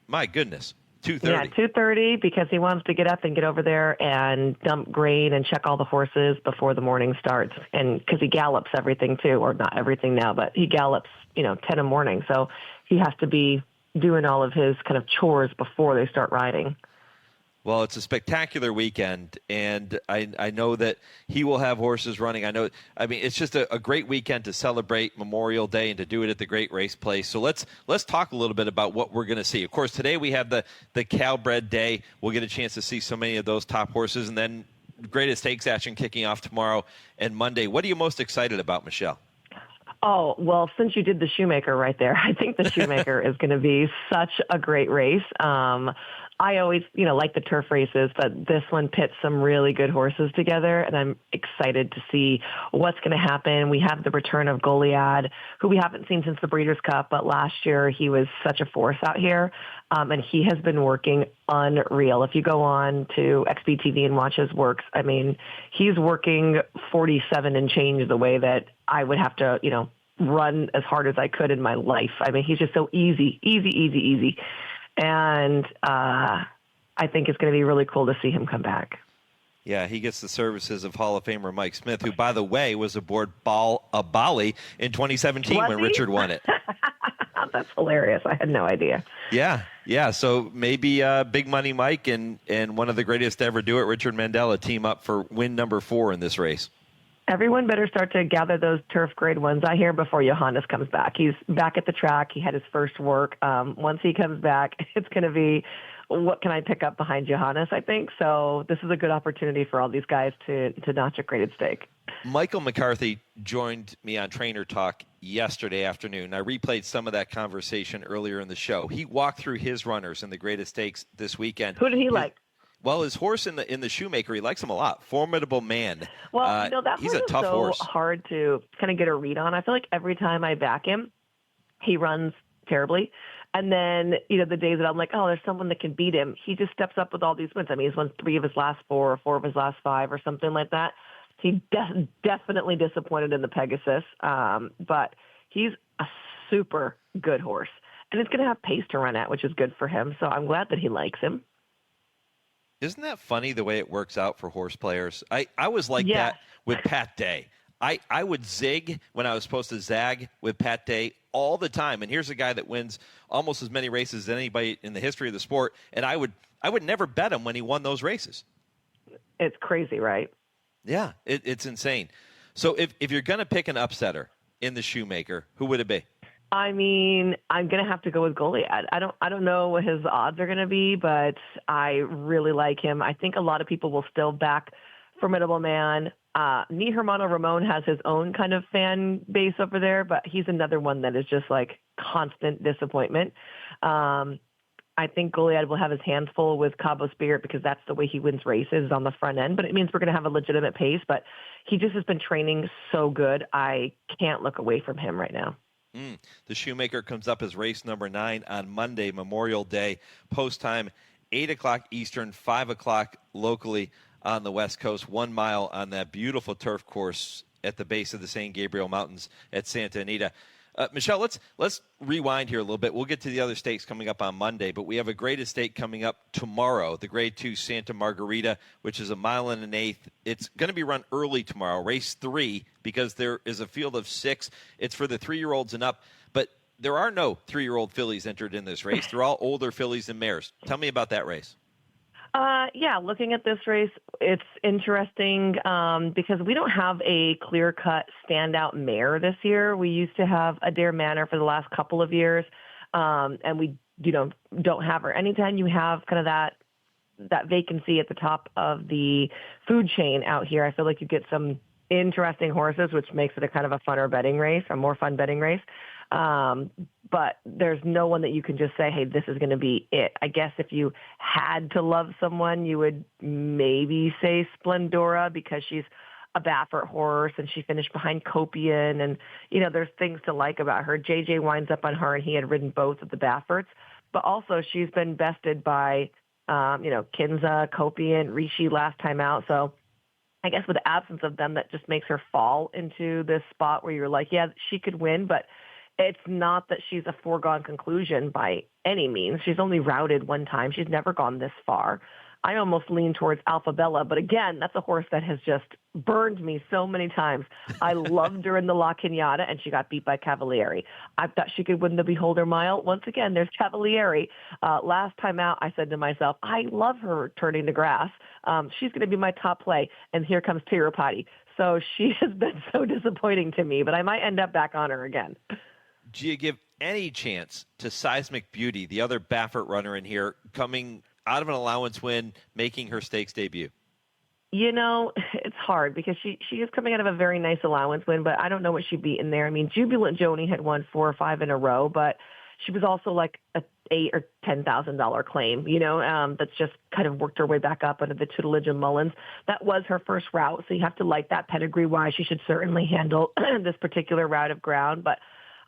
my goodness. 2:30. Yeah, 2:30 because he wants to get up and get over there and dump grain and check all the horses before the morning starts. And because he gallops everything too, or not everything now, but he gallops, 10 in the morning. So he has to be doing all of his kind of chores before they start riding. Well, it's a spectacular weekend, and I know that he will have horses running. It's just a great weekend to celebrate Memorial Day and to do it at the Great Race Place. So let's talk a little bit about what we're going to see. Of course, today we have the Calbred Day. We'll get a chance to see so many of those top horses, and then Greatest Stakes action kicking off tomorrow and Monday. What are you most excited about, Michelle? Oh, well, since you did the Shoemaker right there, I think the Shoemaker is going to be such a great race. I always, like the turf races, but this one pits some really good horses together, and I'm excited to see what's going to happen. We have the return of Goliad, who we haven't seen since the Breeders' Cup, but last year he was such a force out here, and he has been working unreal. If you go on to XBTV and watch his works, he's working 47 and change the way that I would have to, run as hard as I could in my life. He's just so easy. And I think it's going to be really cool to see him come back. Yeah, he gets the services of Hall of Famer Mike Smith, who, by the way, was aboard Bali in 2017 when Richard won it. That's hilarious. I had no idea. Yeah. So maybe Big Money Mike and one of the greatest to ever do it, Richard Mandela, team up for win number 4 in this race. Everyone better start to gather those turf grade ones I hear before Johannes comes back. He's back at the track. He had his first work. Once he comes back, it's going to be, what can I pick up behind Johannes, I think. So this is a good opportunity for all these guys to notch a graded stake. Michael McCarthy joined me on Trainer Talk yesterday afternoon. I replayed some of that conversation earlier in the show. He walked through his runners in the Greatest Stakes this weekend. Who did he like? Well, his horse in the Shoemaker, he likes him a lot. Formidable Man. Well, that he's a horse tough is so horse. Hard to kind of get a read on. I feel like every time I back him, he runs terribly. And then, the days that I'm like, oh, there's someone that can beat him, he just steps up with all these wins. He's won 3 of his last 4 or 4 of his last 5 or something like that. He definitely disappointed in the Pegasus, but he's a super good horse. And it's going to have pace to run at, which is good for him. So I'm glad that he likes him. Isn't that funny the way it works out for horse players? I was like that with Pat Day. I would zig when I was supposed to zag with Pat Day all the time. And here's a guy that wins almost as many races as anybody in the history of the sport. And I would never bet him when he won those races. It's crazy, right? Yeah, it's insane. So if you're going to pick an upsetter in the Shoemaker, who would it be? I'm going to have to go with Goliad. I don't know what his odds are going to be, but I really like him. I think a lot of people will still back Formidable Man. Ni Hermano Ramon has his own kind of fan base over there, but he's another one that is just like constant disappointment. I think Goliad will have his hands full with Cabo Spirit because that's the way he wins races on the front end, but it means we're going to have a legitimate pace, but he just has been training so good. I can't look away from him right now. The Shoemaker comes up as race number 9 on Monday, Memorial Day, post time, 8 o'clock Eastern, 5 o'clock locally on the West Coast, 1 mile on that beautiful turf course at the base of the San Gabriel Mountains at Santa Anita. Michelle, let's rewind here a little bit. We'll get to the other stakes coming up on Monday, but we have a graded stake coming up tomorrow, the Grade 2 Santa Margarita, which is 1 1/8 miles. It's going to be run early tomorrow, race 3, because there is a field of 6. It's for the 3-year-olds and up, but there are no 3-year-old fillies entered in this race. They're all older fillies and mares. Tell me about that race. Yeah, looking at this race, it's interesting because we don't have a clear-cut standout mare this year. We used to have Adair Manor for the last couple of years, and we don't have her. Anytime you have kind of that vacancy at the top of the food chain out here, I feel like you get some interesting horses, which makes it a kind of a funner betting race, a more fun betting race. But there's no one that you can just say, hey, this is going to be it. I guess if you had to love someone, you would maybe say Splendora because she's a Baffert horse and she finished behind Copian. And, there's things to like about her. JJ winds up on her and he had ridden both of the Bafferts. But also she's been bested by, Kinza, Copian, Rishi last time out. So I guess with the absence of them, that just makes her fall into this spot where you're like, yeah, she could win, but it's not that she's a foregone conclusion by any means. She's only routed one time. She's never gone this far. I almost lean towards Alpha Bella, but again, that's a horse that has just burned me so many times. I loved her in the La Cunada, and she got beat by Cavalieri. I thought she could win the Beholder Mile. Once again, there's Cavalieri. Last time out, I said to myself, I love her turning the grass. She's going to be my top play, and here comes Tirupati. So she has been so disappointing to me, but I might end up back on her again. Do you give any chance to Seismic Beauty, the other Baffert runner in here, coming out of an allowance win, making her stakes debut? It's hard because she is coming out of a very nice allowance win, but I don't know what she beat in there. I mean, Jubilant Joni had won 4 or 5 in a row, but she was also like a $8,000 or $10,000 claim, that's just kind of worked her way back up under the tutelage of Mullins. That was her first route, so you have to like that pedigree-wise. She should certainly handle this particular route of ground, but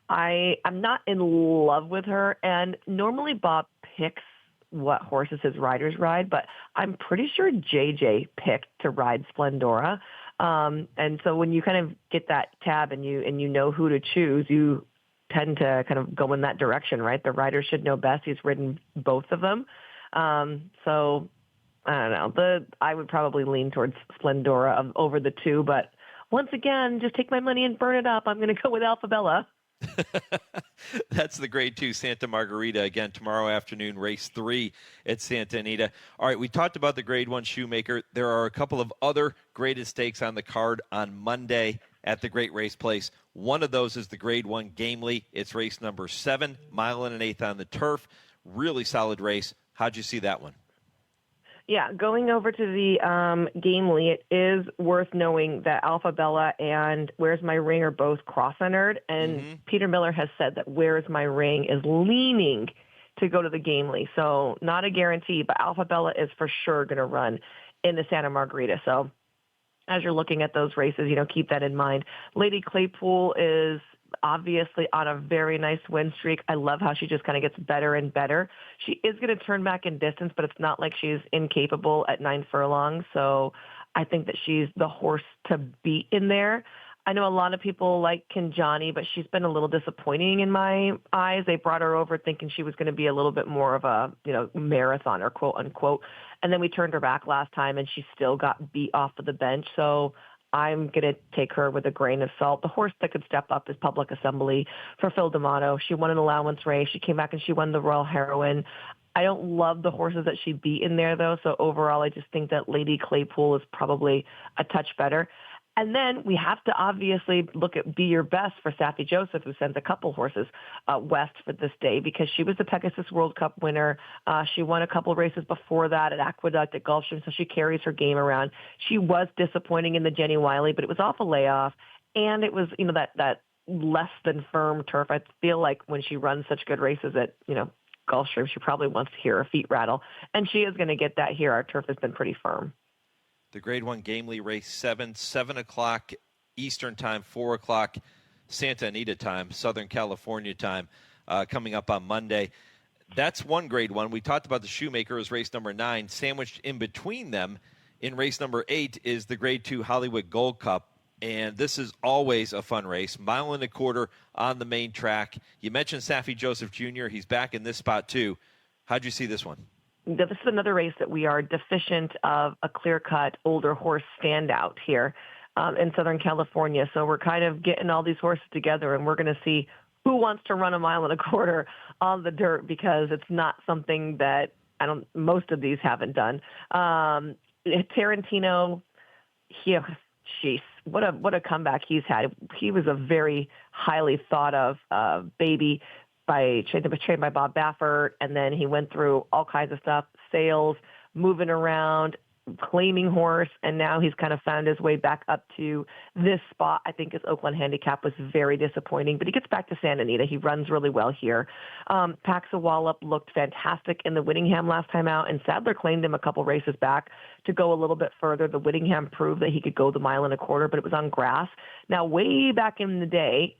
I'm not in love with her, and normally Bob picks what horses his riders ride, but I'm pretty sure JJ picked to ride Splendora. And so when you kind of get that tab and you know who to choose, you tend to kind of go in that direction, right? The rider should know best. He's ridden both of them. So I don't know. I would probably lean towards Splendora over the two, but once again, just take my money and burn it up. I'm going to go with Alpha Bella. That's the Grade 2 Santa Margarita. Again, tomorrow afternoon, race 3 at Santa Anita. All right, we talked about the Grade 1 Shoemaker. There are a couple of other graded stakes on the card on Monday at the Great Race Place. One of those is the Grade 1 Gamely. It's race number 7, 1 1/8 miles on the turf. Really solid race. How'd you see that one? Yeah, going over to the Gamely, it is worth knowing that Alpha Bella and Where's My Ring are both cross-centered, and Peter Miller has said that Where's My Ring is leaning to go to the Gamely. So not a guarantee, but Alpha Bella is for sure going to run in the Santa Margarita. So as you're looking at those races, keep that in mind. Lady Claypool is obviously on a very nice win streak. I love how she just kind of gets better and better. She is going to turn back in distance, but it's not like she's incapable at 9 furlongs. So I think that she's the horse to beat in there. I know a lot of people like Kinjani, but she's been a little disappointing in my eyes. They brought her over thinking she was going to be a little bit more of a, marathoner, quote unquote. And then we turned her back last time and she still got beat off of the bench. So I'm going to take her with a grain of salt. The horse that could step up is Public Assembly for Phil D'Amato. She won an allowance race. She came back and she won the Royal Heroine. I don't love the horses that she beat in there, though. So overall, I just think that Lady Claypool is probably a touch better. And then we have to obviously look at Be Your Best for Safi Joseph, who sends a couple horses west for this day because she was the Pegasus World Cup winner. She won a couple races before that at Aqueduct, at Gulfstream, so she carries her game around. She was disappointing in the Jenny Wiley, but it was off a layoff, and it was, that less than firm turf. I feel like when she runs such good races at, Gulfstream, she probably wants to hear her feet rattle, and she is going to get that here. Our turf has been pretty firm. The Grade 1 Gamely race 7 o'clock Eastern time, 4 o'clock Santa Anita time, Southern California time, coming up on Monday. That's one Grade 1. We talked about the Shoemaker as race number 9. Sandwiched in between them in race number 8 is the Grade 2 Hollywood Gold Cup. And this is always a fun race. 1.25 miles on the main track. You mentioned Saffie Joseph Jr. He's back in this spot, too. How'd you see this one? This is another race that we are deficient of a clear-cut older horse standout here in Southern California. So we're kind of getting all these horses together, and we're going to see who wants to run 1.25 miles on the dirt, because it's not something that most of these haven't done. Tarantino, jeez, what a comeback he's had. He was a very highly thought of baby trained by Bob Baffert, and then he went through all kinds of stuff, sales, moving around, claiming horse, and now he's kind of found his way back up to this spot. I think his Oakland handicap was very disappointing, but he gets back to Santa Anita. He runs really well here. Paxa Wallop looked fantastic in the Whittingham last time out, and Sadler claimed him a couple races back to go a little bit further. The Whittingham proved that he could go the 1.25 miles, but it was on grass. Now, way back in the day,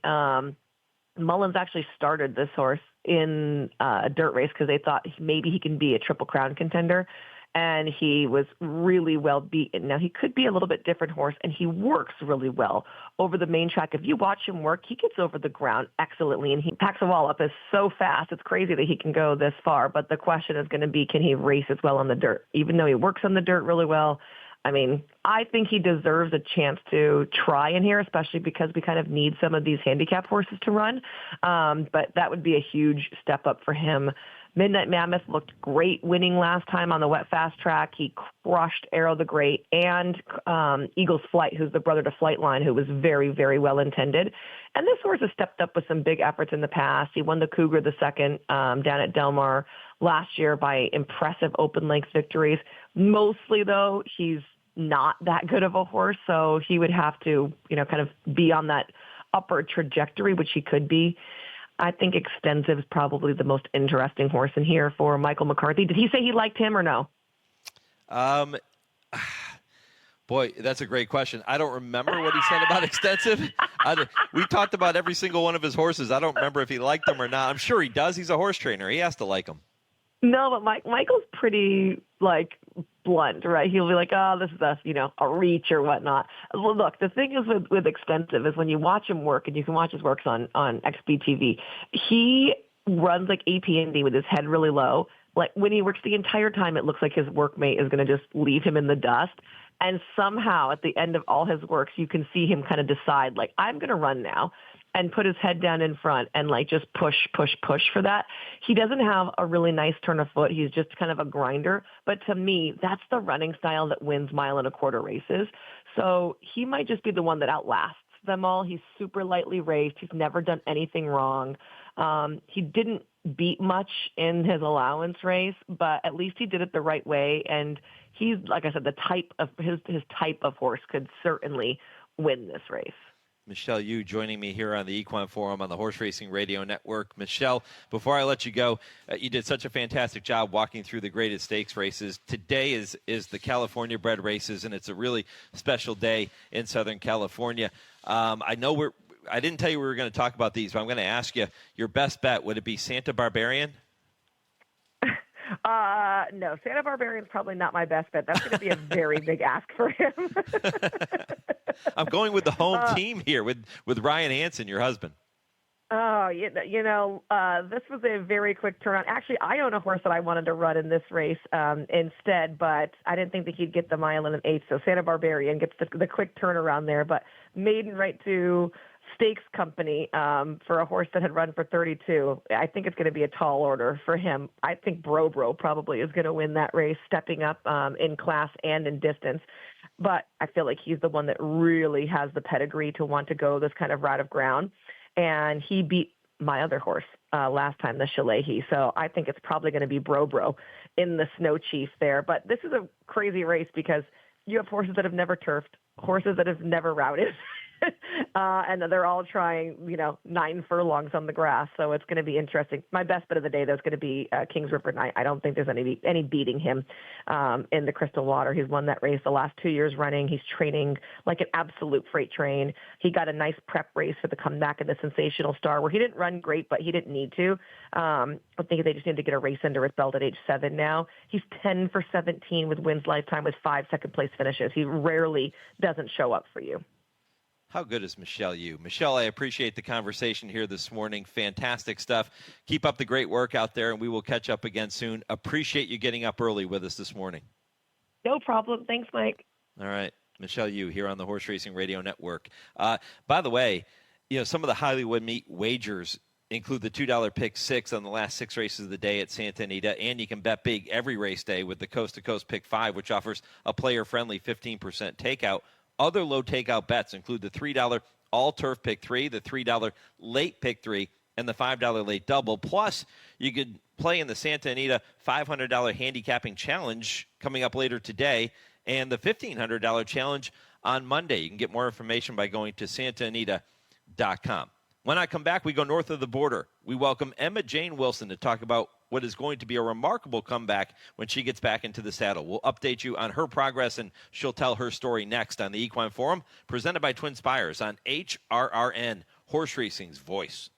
Mullins actually started this horse in a dirt race because they thought maybe he can be a Triple Crown contender, and he was really well beaten. Now, he could be a little bit different horse, and he works really well over the main track. If you watch him work, he gets over the ground excellently, and Paxa Wallop is so fast. It's crazy that he can go this far, but the question is going to be, can he race as well on the dirt? Even though he works on the dirt really well, I mean, I think he deserves a chance to try in here, especially because we kind of need some of these handicap horses to run. But that would be a huge step up for him. Midnight Mammoth looked great winning last time on the wet fast track. He crushed Arrow the Great and Eagle's Flight, who's the brother to Flightline, who was very, very well intended. And this horse has stepped up with some big efforts in the past. He won the Cougar the second down at Del Mar last year by impressive open length victories. Mostly, though, he's not that good of a horse, so he would have to, kind of be on that upward trajectory, which he could be. I think Extensive is probably the most interesting horse in here for Michael McCarthy. Did he say he liked him or no? Boy, that's a great question. I don't remember what he said about Extensive. We talked about every single one of his horses. I don't remember if he liked them or not. I'm sure he does. He's a horse trainer. He has to like them. No, but Michael's pretty, blunt, right? He'll be like, oh, this is a reach or whatnot. Well, look, the thing is with Extensive is when you watch him work, and you can watch his works on XBTV, he runs like APND with his head really low. Like when he works the entire time, it looks like his workmate is going to just leave him in the dust. And somehow at the end of all his works, you can see him kind of decide, I'm going to run now, and put his head down in front and just push for that. He doesn't have a really nice turn of foot. He's just kind of a grinder. But to me, that's the running style that wins 1.25 mile races. So he might just be the one that outlasts them all. He's super lightly raced. He's never done anything wrong. He didn't beat much in his allowance race, but at least he did it the right way. And he's, like I said, the type of his type of horse could certainly win this race. Michelle Yu joining me here on the Equine Forum on the Horse Racing Radio Network. Michelle, before I let you go, you did such a fantastic job walking through the graded stakes races. Today is the California bred races, and it's a really special day in Southern California. I didn't tell you we were going to talk about these, but I'm going to ask you, your best bet, would it be Santa Barbarian? No, Santa Barbarian's probably not my best bet. That's going to be a very big ask for him. I'm going with the home team here with Ryan Hansen, your husband. Oh, this was a very quick turnaround. Actually, I own a horse that I wanted to run in this race instead, but I didn't think that he'd get the 1 1/8. So Santa Barbarian gets the quick turnaround there, but maiden right to Stakes Company for a horse that had run for 32. I think it's going to be a tall order for him. I think Bro probably is going to win that race, stepping up in class and in distance. But I feel like he's the one that really has the pedigree to want to go this kind of route of ground. And he beat my other horse last time, the Shalehi. So I think it's probably going to be Bro in the Snow Chief there. But this is a crazy race because you have horses that have never turfed, horses that have never routed. And they're all trying, 9 furlongs on the grass. So it's going to be interesting. My best bet of the day, though, is going to be Kings River Knight. I don't think there's any beating him in the Crystal Water. He's won that race the last 2 years running. He's training like an absolute freight train. He got a nice prep race for the comeback in the Sensational Star where he didn't run great, but he didn't need to. I think they just need to get a race under his belt at age 7 now. He's 10 for 17 with wins lifetime with 5 second-place finishes. He rarely doesn't show up for you. How good is Michelle Yu? Michelle, I appreciate the conversation here this morning. Fantastic stuff. Keep up the great work out there, and we will catch up again soon. Appreciate you getting up early with us this morning. No problem. Thanks, Mike. All right. Michelle Yu here on the Horse Racing Radio Network. By the way, some of the Hollywood meet wagers include the $2 pick 6 on the last 6 races of the day at Santa Anita, and you can bet big every race day with the Coast to Coast pick 5, which offers a player-friendly 15% takeout. Other low takeout bets include the $3 all-turf pick 3, the $3 late pick 3, and the $5 late double. Plus, you could play in the Santa Anita $500 handicapping challenge coming up later today and the $1,500 challenge on Monday. You can get more information by going to santaanita.com. When I come back, we go north of the border. We welcome Emma-Jayne Wilson to talk about what is going to be a remarkable comeback when she gets back into the saddle. We'll update you on her progress, and she'll tell her story next on the Equine Forum, presented by TwinSpires on HRRN, Horse Racing's voice.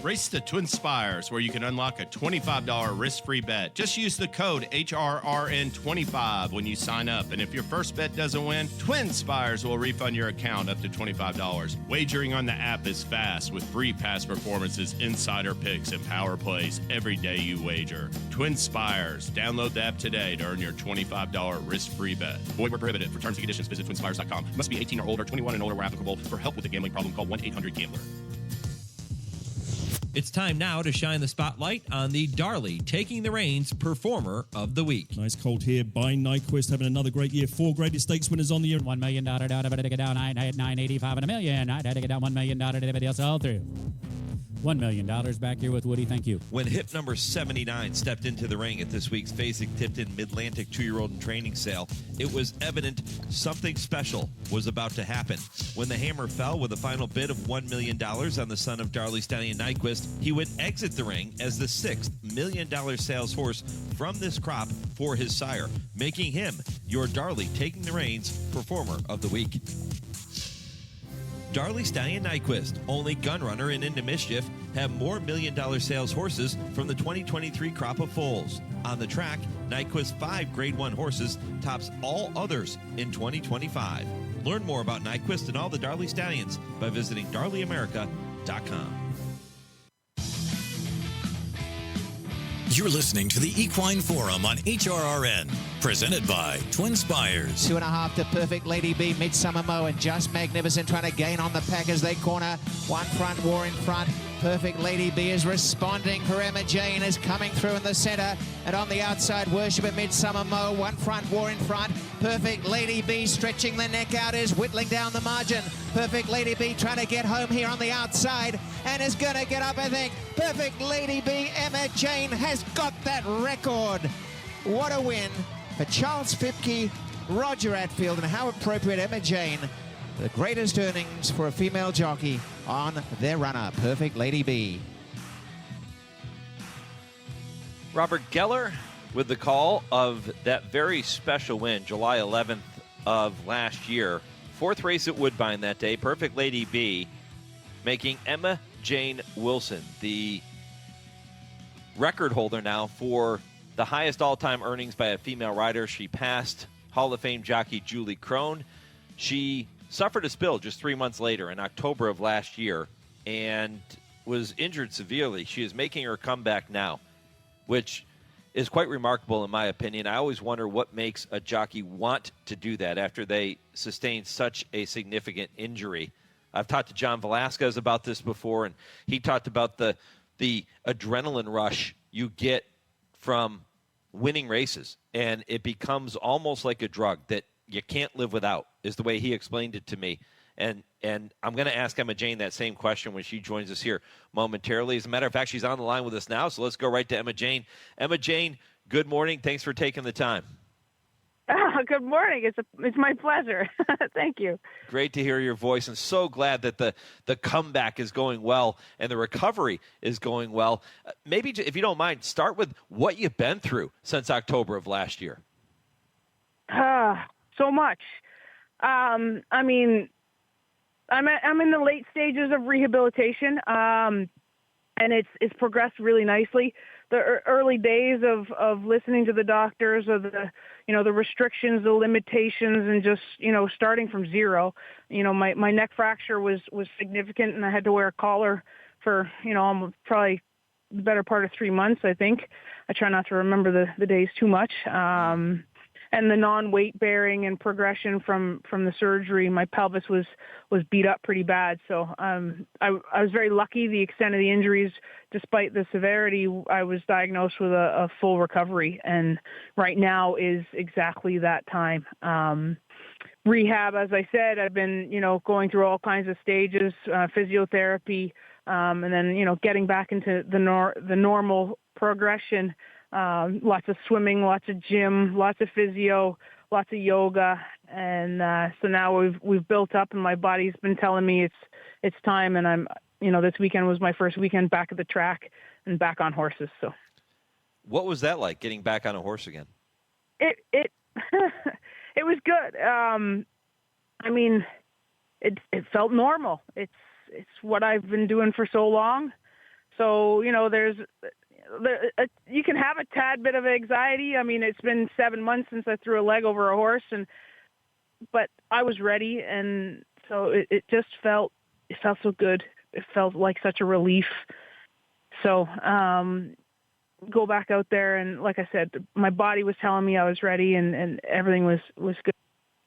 Race to TwinSpires, where you can unlock a $25 risk-free bet. Just use the code HRRN25 when you sign up. And if your first bet doesn't win, TwinSpires will refund your account up to $25. Wagering on the app is fast with free past performances, insider picks, and power plays every day you wager. TwinSpires. Download the app today to earn your $25 risk-free bet. Void where prohibited. For terms and conditions, visit TwinSpires.com. Must be 18 or older, 21 and older where applicable. For help with a gambling problem, call 1-800-GAMBLER. It's time now to shine the spotlight on the Darley Taking the Reins Performer of the Week. Nice cold here by Nyquist, having another great year. 4 graded stakes winners on the year. $1 million down, $985 and $1 million. I had to get down $1 million. Everybody else all through. $1 million back here with Woody. Thank you. When hip number 79 stepped into the ring at this week's Fasig-Tipton Mid-Atlantic 2-year-old and training sale, it was evident something special was about to happen. When the hammer fell with a final bid of $1 million on the son of Darley Stallion Nyquist, he would exit the ring as the 6th $1 million sales horse from this crop for his sire, making him your Darley Taking the Reins Performer of the Week. Darley Stallion Nyquist, only gun runner and Into Mischief, have more $1 million sales horses from the 2023 crop of foals. On the track, Nyquist's 5 Grade 1 horses tops all others in 2025. Learn more about Nyquist and all the Darley Stallions by visiting DarleyAmerica.com. You're listening to the Equine Forum on HRRN, presented by TwinSpires. 2.5 to Perfect Lady B, Midsummer Mo, and Just Magnificent trying to gain on the pack as they corner. One front, War in front. Perfect Lady B is responding for Emma-Jayne, is coming through in the center. And on the outside, Worship at Midsummer Mo. One front, War in front. Perfect Lady B stretching the neck out, is whittling down the margin. Perfect Lady B trying to get home here on the outside and is going to get up, I think. Perfect Lady B, Emma-Jayne has got that record. What a win for Charles Fipke, Roger Atfield, and how appropriate Emma-Jayne. The greatest earnings for a female jockey on their runner, Perfect Lady B. Robert Geller with the call of that very special win, July 11th of last year. 4th race at Woodbine that day, Perfect Lady B, making Emma-Jayne Wilson the record holder now for the highest all-time earnings by a female rider. She passed Hall of Fame jockey Julie Crone. She suffered a spill just 3 months later in October of last year and was injured severely. She is making her comeback now, which is quite remarkable in my opinion. I always wonder what makes a jockey want to do that after they sustain such a significant injury. I've talked to John Velasquez about this before, and he talked about the adrenaline rush you get from winning races, and it becomes almost like a drug that you can't live without, is the way he explained it to me. And I'm going to ask Emma-Jayne that same question when she joins us here momentarily. As a matter of fact, she's on the line with us now, so let's go right to Emma-Jayne. Emma-Jayne, good morning. Thanks for taking the time. Good morning. It's my pleasure. Thank you. Great to hear your voice, and so glad that the comeback is going well and the recovery is going well. Maybe, if you don't mind, start with what you've been through since October of last year. So much. I mean, I'm in the late stages of rehabilitation, and it's progressed really nicely. The early days of listening to the doctors, or the the restrictions, the limitations, and just, starting from zero. My neck fracture was significant, and I had to wear a collar for, almost probably the better part of 3 months, I think. I try not to remember the days too much. And the non-weight bearing and progression from the surgery, my pelvis was beat up pretty bad. So I was very lucky. The extent of the injuries, despite the severity, I was diagnosed with a full recovery. And right now is exactly that time. Rehab, as I said, I've been, going through all kinds of stages, physiotherapy, and then, getting back into the normal progression. Lots of swimming, lots of gym, lots of physio, lots of yoga, and so now we've built up, and my body's been telling me it's time. And I'm, this weekend was my first weekend back at the track and back on horses. So, what was that like, getting back on a horse again? It it was good. It felt normal. It's what I've been doing for so long. So you can have a tad bit of anxiety. It's been 7 months since I threw a leg over a horse, but I was ready, and so it just felt so good. It felt like such a relief. So go back out there, and like I said, my body was telling me I was ready, and everything was good.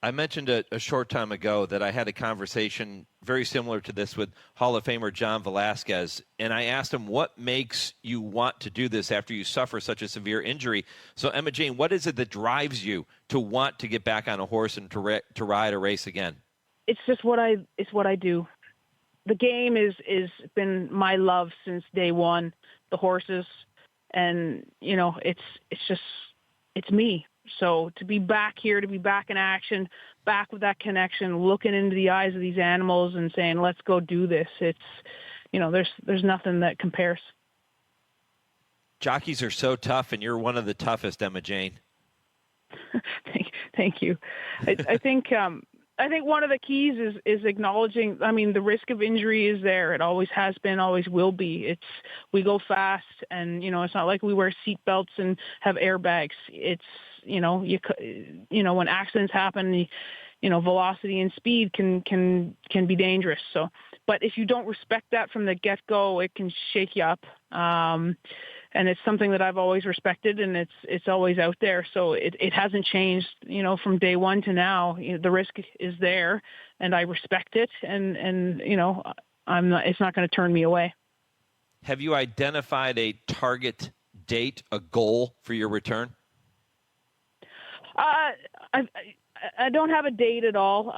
I mentioned a short time ago that I had a conversation very similar to this with Hall of Famer John Velasquez, and I asked him, what makes you want to do this after you suffer such a severe injury? So, Emma-Jayne, what is it that drives you to want to get back on a horse and to ride a race again? It's just what I do. The game is been my love since day one. The horses, and it's me. So to be back here, to be back in action, back with that connection, looking into the eyes of these animals and saying, let's go do this. It's, there's nothing that compares. Jockeys are so tough, and you're one of the toughest, Emma-Jayne. Thank you. I think one of the keys is acknowledging, the risk of injury is there. It always has been, always will be. We go fast, and, it's not like we wear seat belts and have airbags. It's, when accidents happen, velocity and speed can be dangerous. So, but if you don't respect that from the get-go, it can shake you up. And it's something that I've always respected, and it's always out there. So it hasn't changed, from day one to now. The risk is there, and I respect it, and it's not going to turn me away. Have you identified a target date, a goal for your return? I don't have a date at all.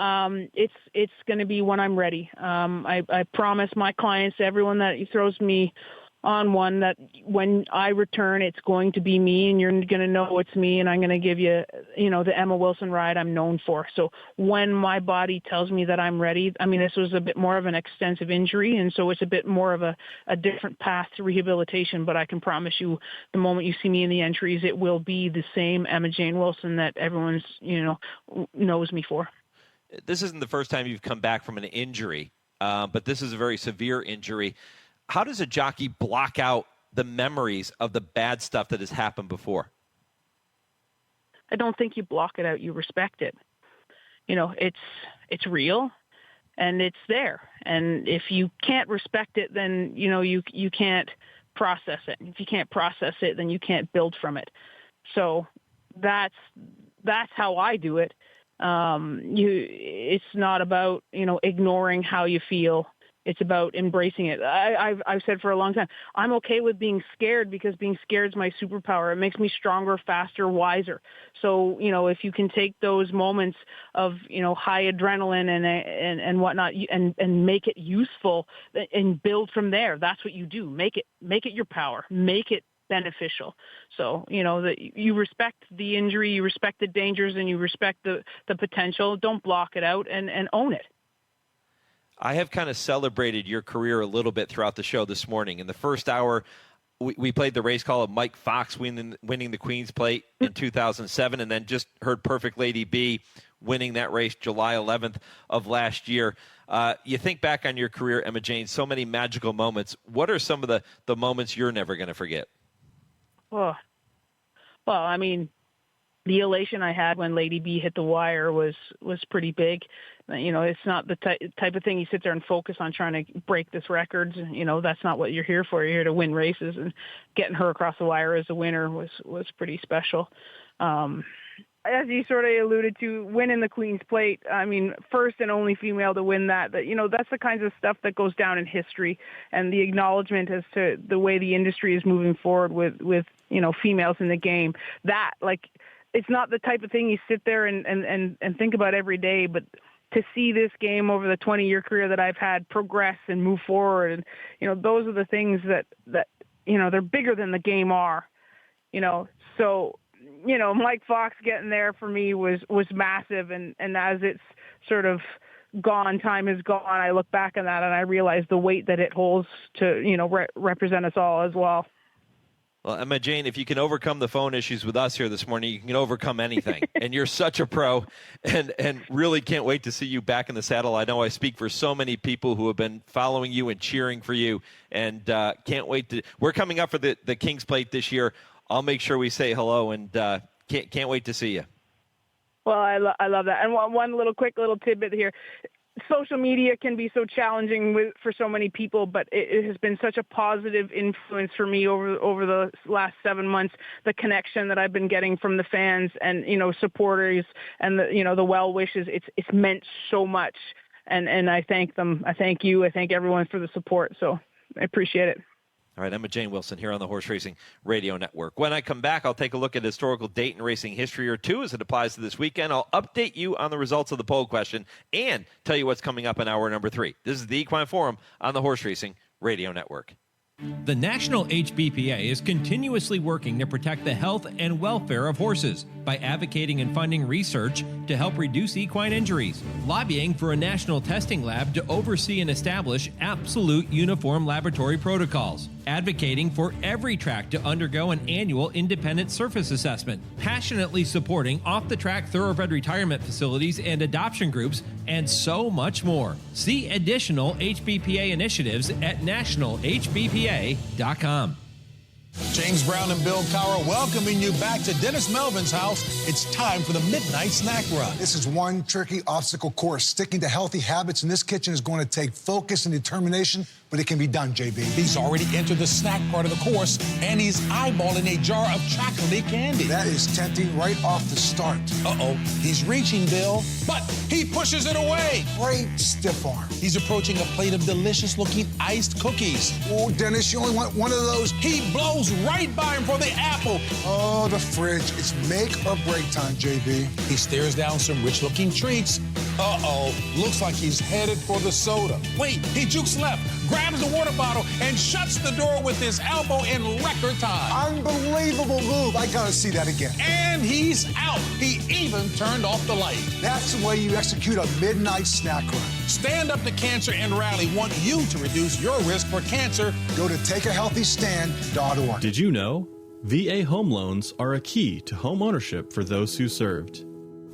It's going to be when I'm ready. I promise my clients, everyone that throws me on one, that when I return, it's going to be me, and you're going to know it's me, and I'm going to give you, the Emma Wilson ride I'm known for. So when my body tells me that I'm ready, this was a bit more of an extensive injury, and so it's a bit more of a different path to rehabilitation, but I can promise you, the moment you see me in the entries, it will be the same Emma-Jayne Wilson that everyone's, knows me for. This isn't the first time you've come back from an injury, but this is a very severe injury. How does a jockey block out the memories of the bad stuff that has happened before? I don't think you block it out. You respect it. It's real, and it's there. And if you can't respect it, then, you can't process it. If you can't process it, then you can't build from it. So that's how I do it. It's not about, ignoring how you feel. It's about embracing it. I've said for a long time, I'm okay with being scared, because being scared is my superpower. It makes me stronger, faster, wiser. So, if you can take those moments of, high adrenaline and whatnot, and make it useful and build from there, that's what you do. Make it your power. Make it beneficial. So, you respect the injury, you respect the dangers, and you respect the potential. Don't block it out, and own it. I have kind of celebrated your career a little bit throughout the show this morning. In the first hour, we played the race call of Mike Fox winning the Queen's Plate in 2007, and then just heard Perfect Lady B winning that race July 11th of last year. You think back on your career, Emma-Jayne, so many magical moments. What are some of the moments you're never going to forget? Oh, well, the elation I had when Lady B hit the wire was pretty big. You know, it's not the type of thing you sit there and focus on trying to break this record. You know, that's not what you're here for. You're here to win races, and getting her across the wire as a winner was pretty special. As you sort of alluded to, winning the Queen's Plate, I mean, first and only female to win that, you know, that's the kinds of stuff that goes down in history, and the acknowledgement as to the way the industry is moving forward with you know, females in the game. That, like, it's not the type of thing you sit there and think about every day, but to see this game over the 20-year career that I've had progress and move forward, and, you know, those are the things that you know, they're bigger than the game are, you know. So, you know, Mike Fox getting there for me was massive, and as it's sort of gone, time is gone, I look back on that and I realize the weight that it holds to, you know, represent us all as well. Well, Emma-Jayne, if you can overcome the phone issues with us here this morning, you can overcome anything. And you're such a pro, and really can't wait to see you back in the saddle. I know I speak for so many people who have been following you and cheering for you, and can't wait to – we're coming up for the King's Plate this year. I'll make sure we say hello, and can't wait to see you. Well, I love that. And one quick little tidbit here. Social media can be so challenging for so many people, but it has been such a positive influence for me over the last 7 months. The connection that I've been getting from the fans and, you know, supporters and the, you know, the well wishes, it's meant so much. And I thank them. I thank you. I thank everyone for the support. So I appreciate it. All right, Emma-Jayne Wilson here on the Horse Racing Radio Network. When I come back, I'll take a look at historical date in racing history or two as it applies to this weekend. I'll update you on the results of the poll question and tell you what's coming up in hour number 3. This is the Equine Forum on the Horse Racing Radio Network. The National HBPA is continuously working to protect the health and welfare of horses by advocating and funding research to help reduce equine injuries, lobbying for a national testing lab to oversee and establish absolute uniform laboratory protocols, advocating for every track to undergo an annual independent surface assessment, passionately supporting off-the-track thoroughbred retirement facilities and adoption groups, and so much more. See additional HBPA initiatives at nationalhbpa.com. James Brown and Bill Cowher welcoming you back to Dennis Melvin's house. It's time for the Midnight Snack Run. This is one tricky obstacle course. Sticking to healthy habits in this kitchen is going to take focus and determination, but it can be done, JB. He's already entered the snack part of the course, and he's eyeballing a jar of chocolatey candy. That is tempting right off the start. Uh-oh, he's reaching, Bill, but he pushes it away. Great stiff arm. He's approaching a plate of delicious-looking iced cookies. Oh, Dennis, you only want one of those. He blows right by him for the apple. Oh, the fridge. It's make or break time, JB. He stares down some rich-looking treats. Uh-oh, looks like he's headed for the soda. Wait, he jukes left, grabs the water bottle, and shuts the door with his elbow in record time. Unbelievable move. I gotta see that again. And he's out. He even turned off the light. That's the way you execute a midnight snack run. Stand Up to Cancer and Rally want you to reduce your risk for cancer. Go to takeahealthystand.org. Did you know VA home loans are a key to home ownership for those who served?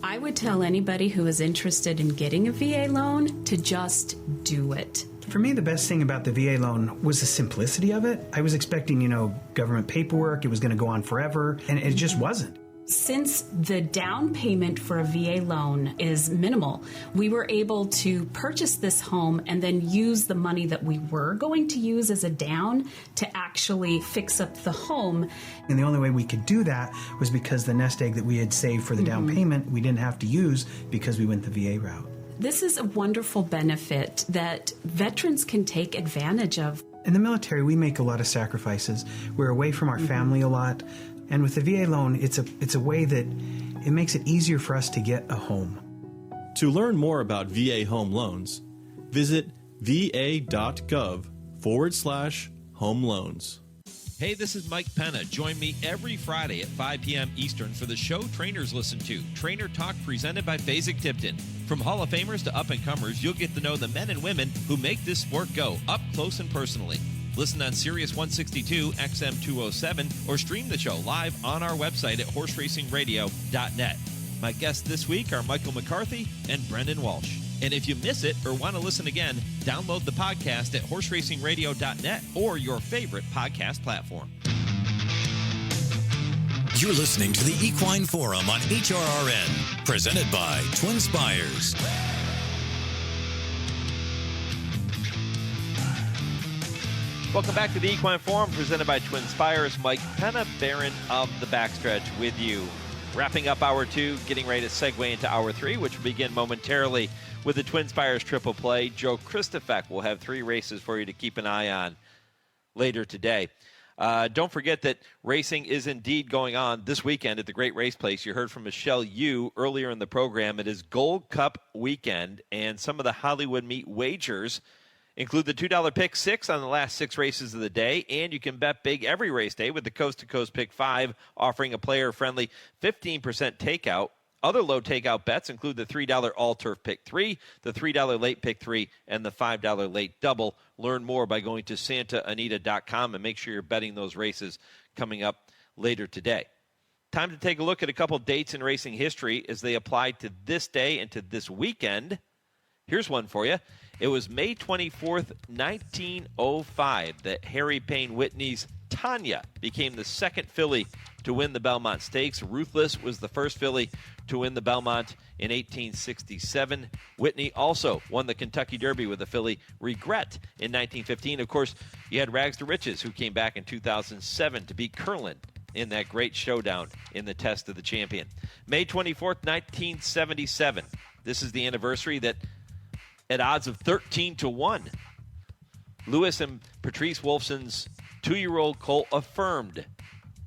I would tell anybody who is interested in getting a VA loan to just do it. For me, the best thing about the VA loan was the simplicity of it. I was expecting, government paperwork. It was going to go on forever, and it just wasn't. Since the down payment for a VA loan is minimal, we were able to purchase this home and then use the money that we were going to use as a down to actually fix up the home. And the only way we could do that was because the nest egg that we had saved for the down payment, we didn't have to use because we went the VA route. This is a wonderful benefit that veterans can take advantage of. In the military, we make a lot of sacrifices. We're away from our family a lot. And with the VA loan, it's a way that it makes it easier for us to get a home. To learn more about VA home loans, visit va.gov/home loans. Hey, this is Mike Penna. Join me every Friday at 5 p.m. Eastern for the show trainers listen to, Trainer Talk, presented by Fasig-Tipton. From Hall of Famers to up-and-comers, you'll get to know the men and women who make this sport go up close and personally. Listen on Sirius 162, XM 207, or stream the show live on our website at horseracingradio.net. My guests this week are Michael McCarthy and Brendan Walsh. And if you miss it or want to listen again, download the podcast at horseracingradio.net or your favorite podcast platform. You're listening to the Equine Forum on HRRN, presented by TwinSpires. Welcome back to the Equine Forum, presented by TwinSpires. Mike Penna, Baron of the Backstretch, with you. Wrapping up Hour 2, getting ready to segue into Hour 3, which will begin momentarily with the TwinSpires Triple Play. Joe Kristufek will have 3 races for you to keep an eye on later today. Don't forget that racing is indeed going on this weekend at the Great Race Place. You heard from Michelle Yu earlier in the program. It is Gold Cup weekend, and some of the Hollywood Meat wagers include the $2 Pick 6 on the last 6 races of the day, and you can bet big every race day with the Coast to Coast Pick 5, offering a player-friendly 15% takeout. Other low takeout bets include the $3 All-Turf Pick 3, the $3 Late Pick 3, and the $5 Late Double. Learn more by going to santaanita.com, and make sure you're betting those races coming up later today. Time to take a look at a couple dates in racing history as they apply to this day and to this weekend. Here's one for you. It was May 24th, 1905, that Harry Payne Whitney's Tanya became the second filly to win the Belmont Stakes. Ruthless was the first filly to win the Belmont in 1867. Whitney also won the Kentucky Derby with the filly Regret in 1915. Of course, you had Rags to Riches, who came back in 2007 to beat Keeneland in that great showdown in the Test of the Champion. May 24th, 1977. This is the anniversary that, at odds of 13-1, Lewis and Patrice Wolfson's 2-year-old colt Affirmed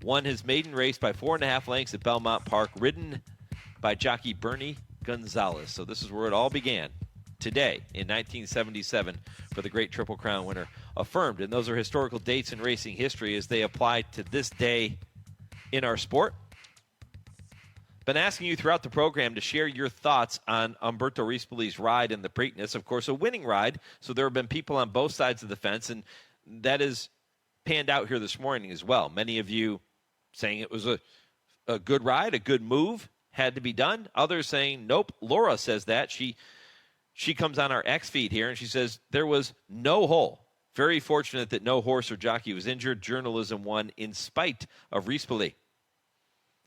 won his maiden race by 4.5 lengths at Belmont Park, ridden by jockey Bernie Gonzalez. So this is where it all began, today in 1977, for the great Triple Crown winner Affirmed. And those are historical dates in racing history as they apply to this day in our sport. Been asking you throughout the program to share your thoughts on Umberto Rispoli's ride in the Preakness. Of course, a winning ride, so there have been people on both sides of the fence, and that is panned out here this morning as well. Many of you saying it was a good ride, a good move, had to be done. Others saying, nope. Laura says that. She comes on our X feed here, and she says there was no hole. Very fortunate that no horse or jockey was injured. Journalism won in spite of Rispoli.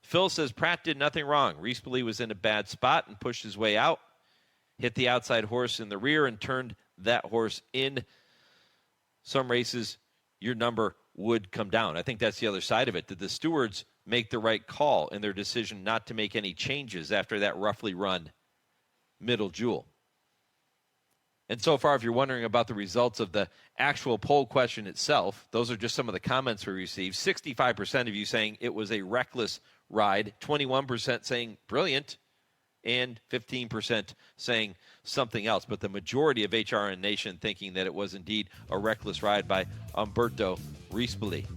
Phil says Pratt did nothing wrong. Rispoli was in a bad spot and pushed his way out, hit the outside horse in the rear, and turned that horse in. Some races, your number would come down. I think that's the other side of it. Did the stewards make the right call in their decision not to make any changes after that roughly run middle jewel? And so far, if you're wondering about the results of the actual poll question itself, those are just some of the comments we received. 65% of you saying it was a reckless ride, 21% saying brilliant, and 15% saying something else. But the majority of HRRN Nation thinking that it was indeed a reckless ride by Umberto Rispoli.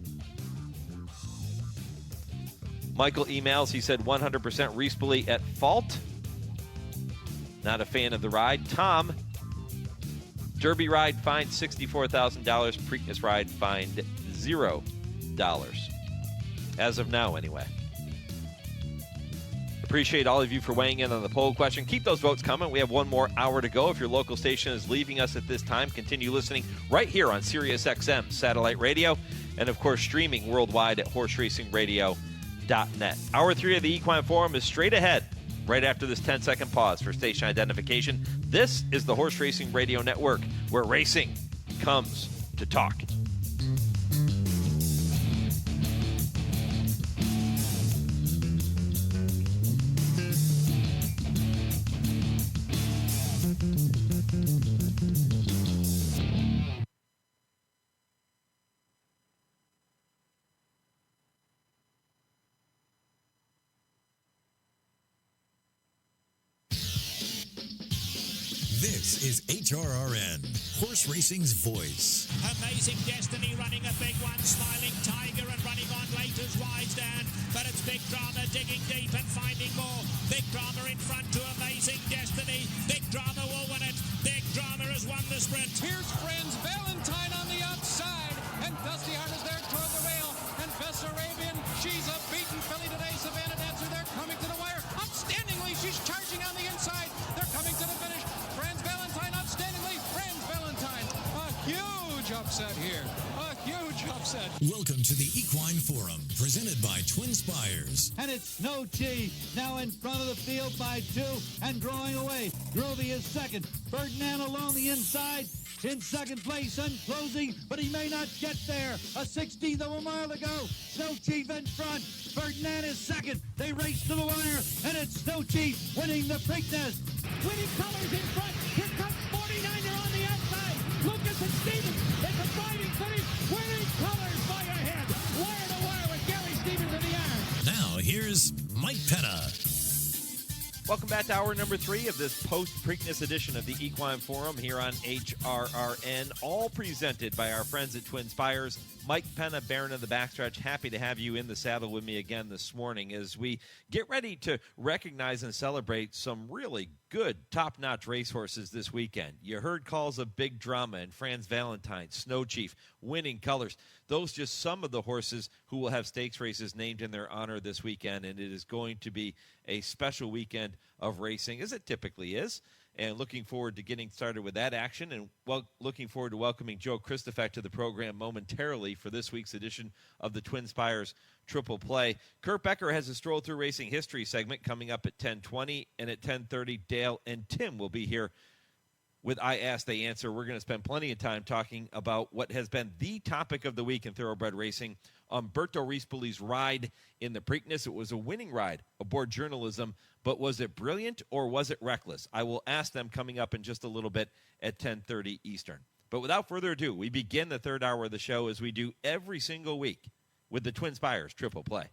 Michael emails, he said 100% Rispoli at fault. Not a fan of the ride. Tom, Derby ride fined $64,000. Preakness ride fined $0. As of now, anyway. Appreciate all of you for weighing in on the poll question. Keep those votes coming. We have one more hour to go. If your local station is leaving us at this time, continue listening right here on SiriusXM satellite radio, and of course streaming worldwide at horseracingradio.net. Hour 3 of the Equine Forum is straight ahead, right after this 10-second pause for station identification. This is the Horse Racing Radio Network, where racing comes to talk. This is HRRN, horse racing's voice. Amazing Destiny running a big one. Smiling Tiger and running on late as rides down. But it's Big Drama digging deep and finding more. Big Drama in front to Amazing Destiny. Big Drama will win it. Big Drama has won the sprint. Here's Friends Valentine on the outside. And Dusty Hart is there toward the rail. And Bess Arabian, she's a beaten filly today. Savannah Dancer, they're coming to the wire. Outstandingly, she's charging on the inside. They're coming to the finish. Friends Valentine, outstandingly. Friends Valentine, a huge upset here. A Huge upset. Welcome to the Equine Forum, presented by TwinSpires. And it's No G now in front of the field by 2 and drawing away. Grovey is second. Ferdinand along the inside. In second place and closing, but he may not get there. A 16th of a mile to go. Snow Chief in front. Ferdinand is second. They race to the wire, and it's Snow Chief winning the Preakness. Winning colors in front. Here comes 49er on the outside. Lucas and Stevens. It's a fighting finish. Winning colors by a head. Wire to wire with Gary Stevens in the iron. Now here's Mike Penna. Welcome back to hour number 3 of this post-Preakness edition of the Equine Forum here on HRRN, all presented by our friends at TwinSpires. Mike Penna, Baron of the Backstretch, happy to have you in the saddle with me again this morning as we get ready to recognize and celebrate some really good, top-notch racehorses this weekend. You heard calls of Big Drama and Franz Valentine, Snow Chief, Winning Colors. Those just some of the horses who will have stakes races named in their honor this weekend, and it is going to be a special weekend of racing, as it typically is. And looking forward to getting started with that action, and looking forward to welcoming Joe Kristufek to the program momentarily for this week's edition of the TwinSpires Triple Play. Kurt Becker has a Stroll Through Racing History segment coming up at 10:20, and at 10:30, Dale and Tim will be here with I Ask, They Answer. We're going to spend plenty of time talking about what has been the topic of the week in thoroughbred racing, Umberto Rispoli's ride in the Preakness. It was a winning ride aboard Journalism, but was it brilliant or was it reckless? I will ask them coming up in just a little bit at 10:30 Eastern. But without further ado, we begin the third hour of the show as we do every single week with the TwinSpires Triple Play.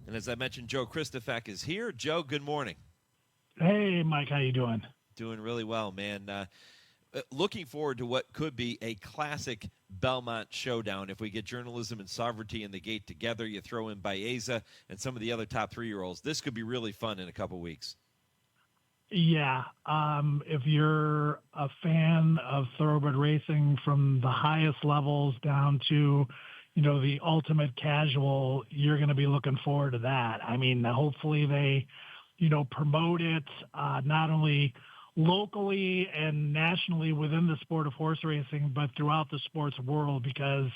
And as I mentioned, Joe Kristufek is here. Joe, good morning. Hey, Mike, how you doing? Doing really well, man. Looking forward to what could be a classic Belmont showdown. If we get Journalism and Sovereignty in the gate together, you throw in Baeza and some of the other top 3-year-olds. This could be really fun in a couple weeks. Yeah. If you're a fan of thoroughbred racing from the highest levels down to, the ultimate casual, you're going to be looking forward to that. I mean, hopefully they, promote it not only locally and nationally within the sport of horse racing, but throughout the sports world, because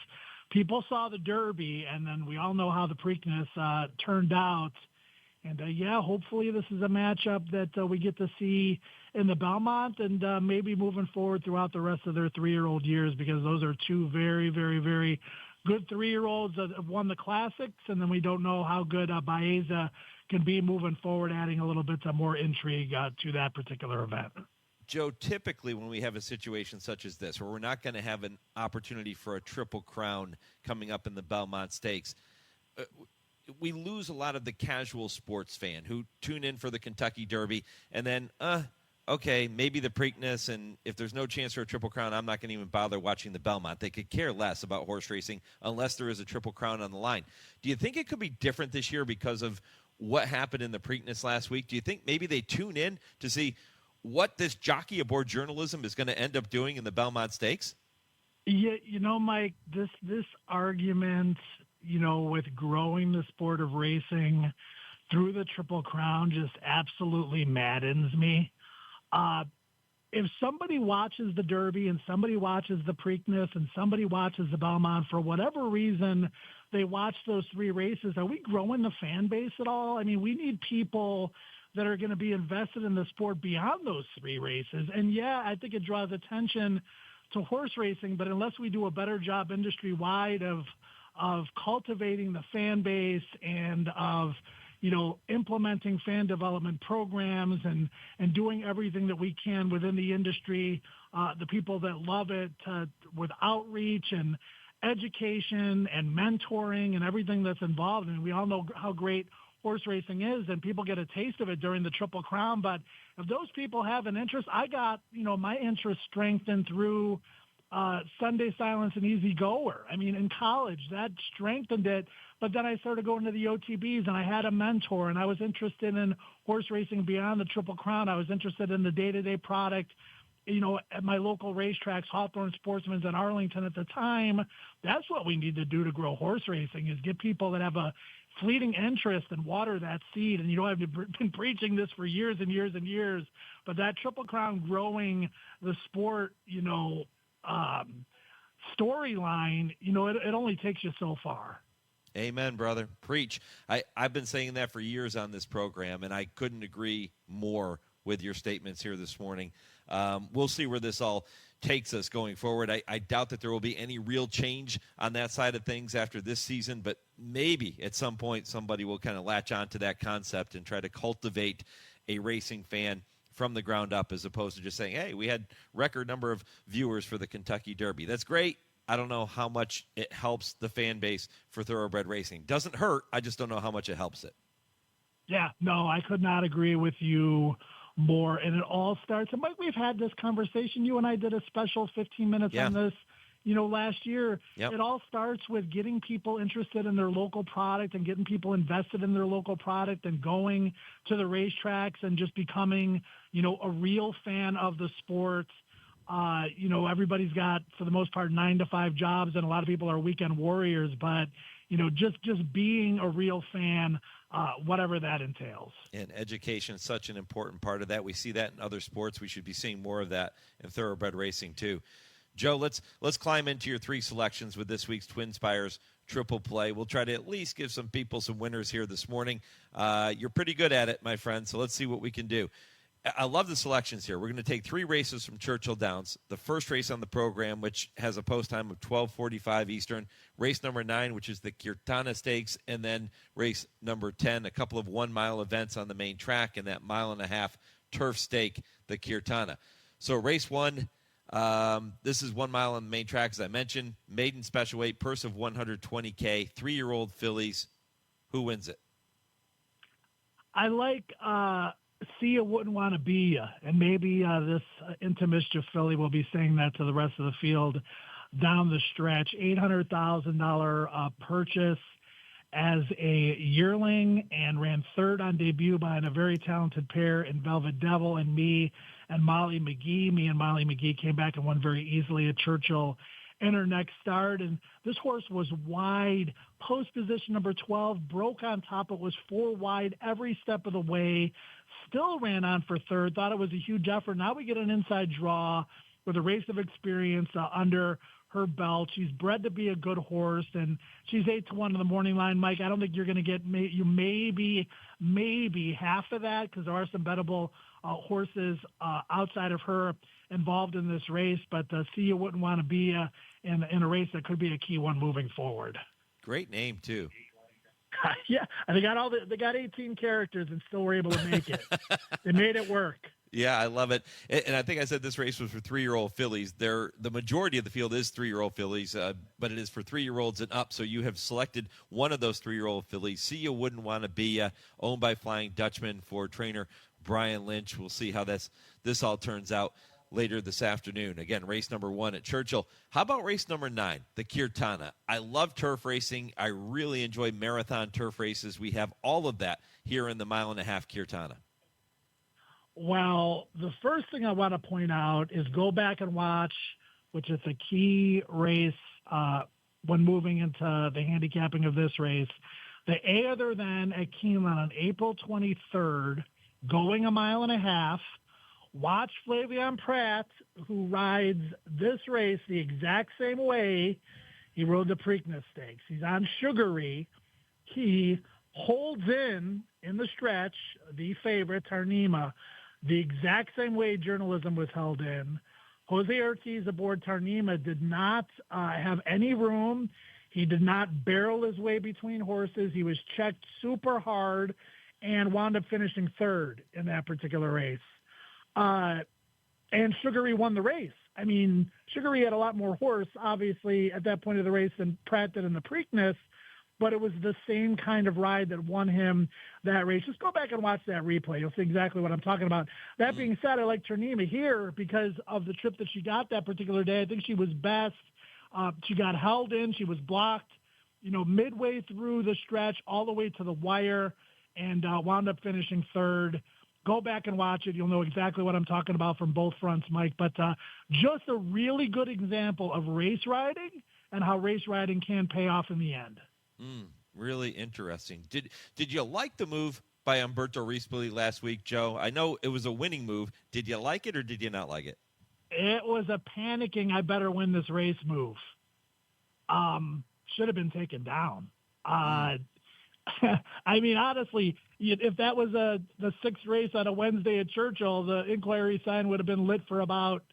people saw the Derby, and then we all know how the Preakness turned out. And, hopefully this is a matchup that we get to see in the Belmont and maybe moving forward throughout the rest of their 3-year-old years, because those are two very, very, very good 3-year-olds that have won the classics, and then we don't know how good Baeza can be moving forward, adding a little bit of more intrigue to that particular event. Joe, typically when we have a situation such as this, where we're not going to have an opportunity for a Triple Crown coming up in the Belmont Stakes, we lose a lot of the casual sports fan who tune in for the Kentucky Derby and then, okay, maybe the Preakness, and if there's no chance for a Triple Crown, I'm not going to even bother watching the Belmont. They could care less about horse racing unless there is a Triple Crown on the line. Do you think it could be different this year because of what happened in the Preakness last week? Do you think maybe they tune in to see what this jockey aboard Journalism is going to end up doing in the Belmont Stakes? Yeah, Mike, this argument, with growing the sport of racing through the Triple Crown just absolutely maddens me. If somebody watches the Derby and somebody watches the Preakness and somebody watches the Belmont, for whatever reason they watch those 3 races, are we growing the fan base at all? I mean, we need people that are going to be invested in the sport beyond those 3 races. And yeah, I think it draws attention to horse racing, but unless we do a better job industry-wide of cultivating the fan base and of implementing fan development programs and doing everything that we can within the industry, the people that love it, with outreach and education and mentoring and everything that's involved. And we all know how great horse racing is, and people get a taste of it during the Triple Crown. But if those people have an interest, I got, my interest strengthened through Sunday Silence and Easy Goer. I mean, in college, that strengthened it. But then I started going to the OTBs, and I had a mentor, and I was interested in horse racing beyond the Triple Crown. I was interested in the day-to-day product, at my local racetracks, Hawthorne Sportsman's in Arlington at the time. That's what we need to do to grow horse racing, is get people that have a fleeting interest and water that seed. And, I've been preaching this for years and years and years, but that Triple Crown growing the sport, storyline, it only takes you so far. Amen, brother. Preach. I've been saying that for years on this program, and I couldn't agree more with your statements here this morning. We'll see where this all takes us going forward. I doubt that there will be any real change on that side of things after this season, but maybe at some point somebody will kind of latch on to that concept and try to cultivate a racing fan from the ground up, as opposed to just saying, hey, we had record number of viewers for the Kentucky Derby. That's great. I don't know how much it helps the fan base for thoroughbred racing. Doesn't hurt. I just don't know how much it helps it. Yeah, no, I could not agree with you more. And it all starts, and Mike, we've had this conversation. You and I did a special 15 minutes on this, last year. Yep. It all starts with getting people interested in their local product and getting people invested in their local product and going to the racetracks and just becoming, a real fan of the sport. Everybody's got, for the most part, 9-to-5 jobs, and a lot of people are weekend warriors, but, just being a real fan, whatever that entails. And education is such an important part of that. We see that in other sports. We should be seeing more of that in thoroughbred racing too. Joe, let's climb into your 3 selections with this week's TwinSpires triple play. We'll try to at least give some people some winners here this morning. You're pretty good at it, my friend, so let's see what we can do. I love the selections here. We're going to take 3 races from Churchill Downs. The first race on the program, which has a post time of 12:45 Eastern. Race number 9, which is the Kirtana Stakes. And then race number 10, a couple of 1-mile events on the main track, and that 1.5-mile turf stake, the Kirtana. So race 1, this is 1 mile on the main track, as I mentioned. Maiden special weight, purse of $120K, 3-year-old fillies. Who wins it? I like See You Wouldn't Want to Be Ya, and maybe this Into Mischief filly will be saying that to the rest of the field down the stretch. $800,000 purchase as a yearling, and ran 3rd on debut behind a very talented pair in Velvet Devil and Me and Molly McGee. Me and Molly McGee came back and won very easily at Churchill in her next start. And this horse was wide, post position number 12, broke on top. It was 4 wide every step of the way, still ran on for 3rd, thought it was a huge effort. Now we get an inside draw with a race of experience under her belt. She's bred to be a good horse, and she's 8-1 in the morning line. Mike, I don't think you're going to get maybe half of that, because there are some bettable horses outside of her involved in this race, but See You Wouldn't Want to Be in a race that could be a key one moving forward. Great name too. Yeah, and they got 18 characters and still were able to make it. They made it work. Yeah, I love it. And I think I said this race was for 3-year-old fillies. The majority of the field is 3-year-old fillies, but it is for 3-year-olds and up. So you have selected one of those 3-year-old fillies. See You Wouldn't Want to Be owned by Flying Dutchman for trainer Brian Lynch. We'll see how this all turns out later this afternoon. Again, race number 1 at Churchill. How about race number 9, the Kirtana? I love turf racing. I really enjoy marathon turf races. We have all of that here in the 1.5-mile Kirtana. Well, the first thing I want to point out is go back and watch, which is a key race when moving into the handicapping of this race. The Other Than at Keeneland on April 23rd, going 1.5 miles. Watch Flavian Pratt, who rides this race the exact same way he rode the Preakness Stakes. He's on Sugary. He holds in the stretch, the favorite, Tarnima, the exact same way journalism was held in. Jose Ortiz aboard Tarnima did not have any room. He did not barrel his way between horses. He was checked super hard and wound up finishing 3rd in that particular race. And Sugary won the race. I mean, Sugary had a lot more horse, obviously, at that point of the race than Pratt did in the Preakness, but it was the same kind of ride that won him that race. Just go back and watch that replay. You'll see exactly what I'm talking about. That being said, I like Tarnima here because of the trip that she got that particular day. I think she was best. She got held in. She was blocked, midway through the stretch all the way to the wire, and wound up finishing 3rd. Go back and watch it. You'll know exactly what I'm talking about from both fronts, Mike. But just a really good example of race riding and how race riding can pay off in the end. Really interesting. Did you like the move by Umberto Rispoli last week, Joe? I know it was a winning move. Did you like it or did you not like it? It was a panicking, I better win this race move. Should have been taken down. I mean, honestly, if that was the sixth race on a Wednesday at Churchill, the inquiry sign would have been lit for about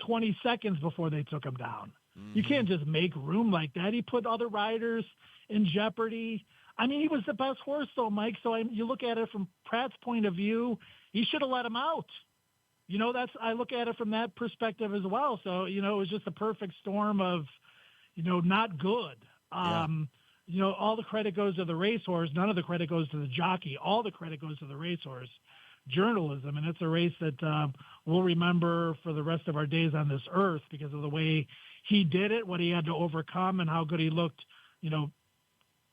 20 seconds before they took him down. You can't just make room like that. He put other riders in jeopardy. I mean, he was the best horse, though, Mike. So you look at it from Pratt's point of view, he should have let him out. I look at it from that perspective as well. So, it was just a perfect storm of, not good. All the credit goes to the racehorse. None of the credit goes to the jockey. All the credit goes to the racehorse. Journalism, and it's a race that we'll remember for the rest of our days on this earth because of the way he did it, what he had to overcome, and how good he looked,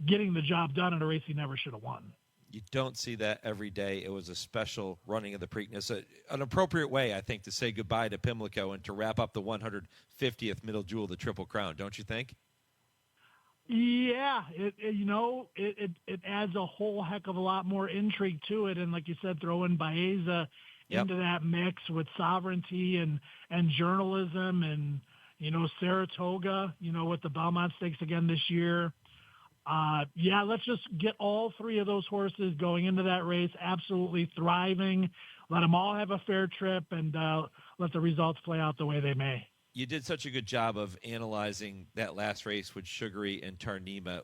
getting the job done in a race he never should have won. You don't see that every day. It was a special running of the Preakness, an appropriate way, I think, to say goodbye to Pimlico and to wrap up the 150th Middle Jewel, the Triple Crown, don't you think? Yeah, it adds a whole heck of a lot more intrigue to it. And like you said, throw in Baeza into that mix with sovereignty and journalism and, Saratoga, with the Belmont Stakes again this year. Let's just get all three of those horses going into that race absolutely thriving. Let them all have a fair trip and let the results play out the way they may. You did such a good job of analyzing that last race with Sugary and Tarnima.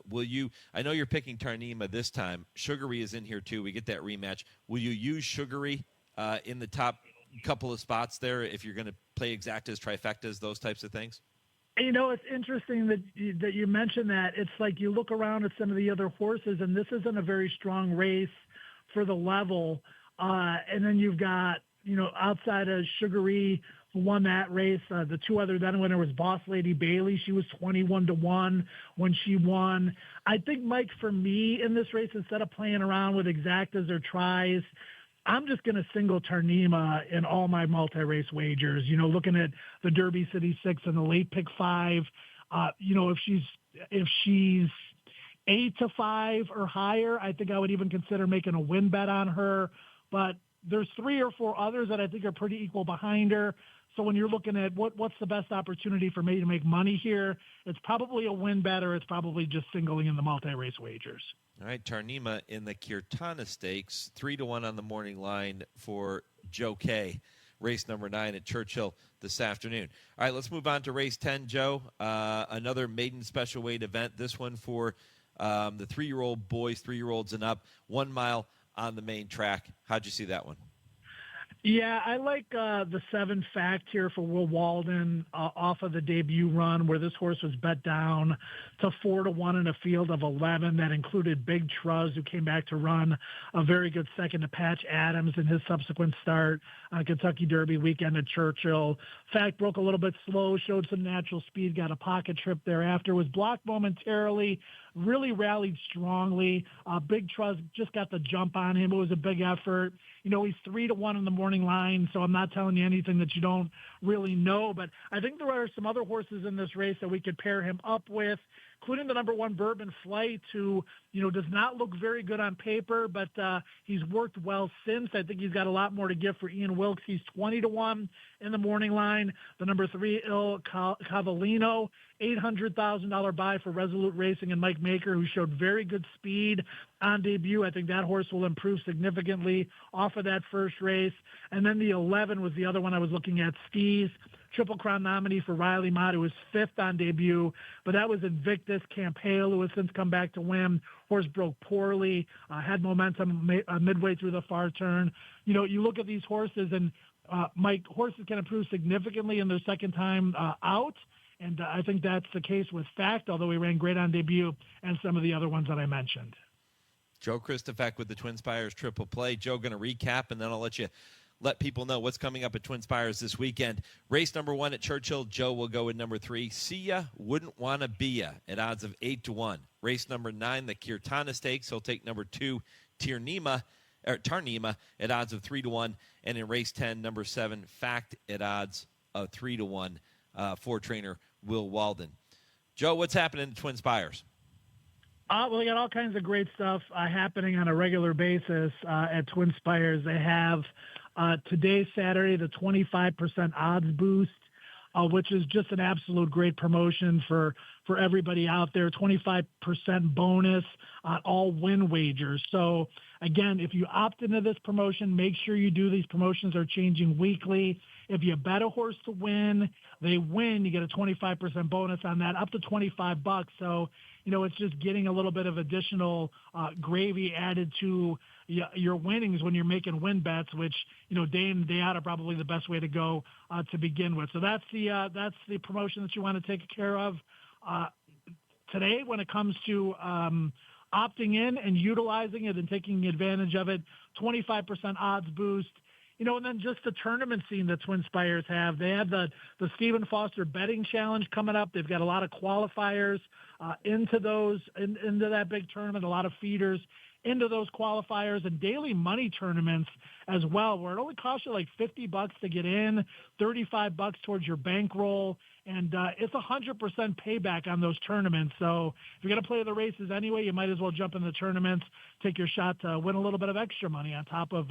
I know you're picking Tarnima this time. Sugary is in here too. We get that rematch. Will you use Sugary in the top couple of spots there if you're going to play exactas, trifectas, those types of things? It's interesting that you mentioned that. It's like you look around at some of the other horses, and this isn't a very strong race for the level. And then you've got, outside of Sugary, who won that race, the two other then winner was Boss Lady Bailey. She was 21-1 when she won. I think, Mike, for me in this race, instead of playing around with exactas or tries, I'm just going to single Tarnima in all my multi-race wagers. Looking at the Derby City 6 and the late pick 5, if she's 8-5 or higher, I think I would even consider making a win bet on her. But there's 3 or 4 others that I think are pretty equal behind her. So when you're looking at what's the best opportunity for me to make money here, it's probably a win bet or it's probably just singling in the multi-race wagers. All right, Tarnima in the Kirtana Stakes, 3-1 on the morning line for Joe K. Race number 9 at Churchill this afternoon. All right, let's move on to race 10, Joe. Another maiden special weight event. This one for the 3-year-old boys, 3-year-olds and up, 1 mile on the main track. How'd you see that one? Yeah, I like the 7 fact here for Will Walden off of the debut run where this horse was bet down to 4-1 in a field of 11. That included Big Truz, who came back to run a very good second to Patch Adams in his subsequent start on Kentucky Derby weekend at Churchill. Fact broke a little bit slow, showed some natural speed, got a pocket trip thereafter, was blocked momentarily, really rallied strongly. Big Truz just got the jump on him. It was a big effort. He's 3-1 in the morning line, so I'm not telling you anything that you don't really know. But I think there are some other horses in this race that we could pair him up with, including the number 1 Bourbon Flight, who, does not look very good on paper, but he's worked well since. I think he's got a lot more to give for Ian Wilkes. He's 20-1 in the morning line. The number 3 Il Cavallino, $800,000 buy for Resolute Racing and Mike Maker, who showed very good speed on debut. I think that horse will improve significantly off of that first race. And then the 11 was the other one I was looking at, Skis. Triple Crown nominee for Riley Mott, who was 5th on debut, but that was Invictus Campale, who has since come back to win. Horse broke poorly, had momentum midway through the far turn. You look at these horses, and Mike, horses can improve significantly in their second time out, and I think that's the case with Fact, although he ran great on debut, and some of the other ones that I mentioned. Joe Kristufek with the TwinSpires Triple Play. Joe, going to recap, and then I'll let people know what's coming up at TwinSpires this weekend. Race number 1 at Churchill, Joe will go with number 3, See Ya, Wouldn't Wanna Be Ya, at odds of 8-1. Race number 9, the Kirtana Stakes, he'll take number 2, Tarnima, at odds of 3-1. And in race 10, number 7, Fact, at odds of 3-1 for trainer Will Walden. Joe, what's happening at TwinSpires? Well, they got all kinds of great stuff happening on a regular basis at TwinSpires. They have today, Saturday, the 25% odds boost, which is just an absolute great promotion for everybody out there. 25% bonus on all win wagers. So, again, if you opt into this promotion, make sure you do. These promotions are changing weekly. If you bet a horse to win, they win, you get a 25% bonus on that, up to $25. So, it's just getting a little bit of additional gravy added to your winnings when you're making win bets, which, day in and day out are probably the best way to go to begin with. So that's the promotion that you want to take care of today when it comes to opting in and utilizing it and taking advantage of it. 25% odds boost. And then just the tournament scene that TwinSpires have. They have the Stephen Foster Betting Challenge coming up. They've got a lot of qualifiers into that big tournament, a lot of feeders into those qualifiers, and daily money tournaments as well, where it only costs you like $50 to get in, $35 towards your bankroll, and it's 100% payback on those tournaments. So if you're going to play the races anyway, you might as well jump in the tournaments, take your shot to win a little bit of extra money on top of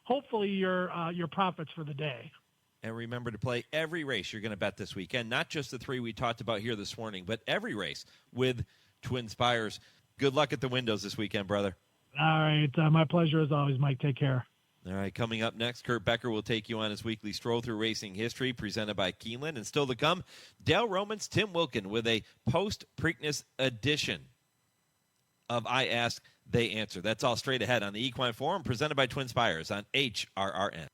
hopefully your profits for the day. And remember to play every race you're going to bet this weekend, not just the 3 we talked about here this morning, but every race with TwinSpires. Good luck at the windows this weekend, brother. All right. My pleasure as always, Mike. Take care. All right. Coming up next, Kurt Becker will take you on his weekly Stroll Through Racing History presented by Keeneland. And still to come, Dale Roman's Tim Wilkin with a post-Preakness edition of I Ask, They Answer. That's all straight ahead on the Equine Forum presented by TwinSpires on HRRN.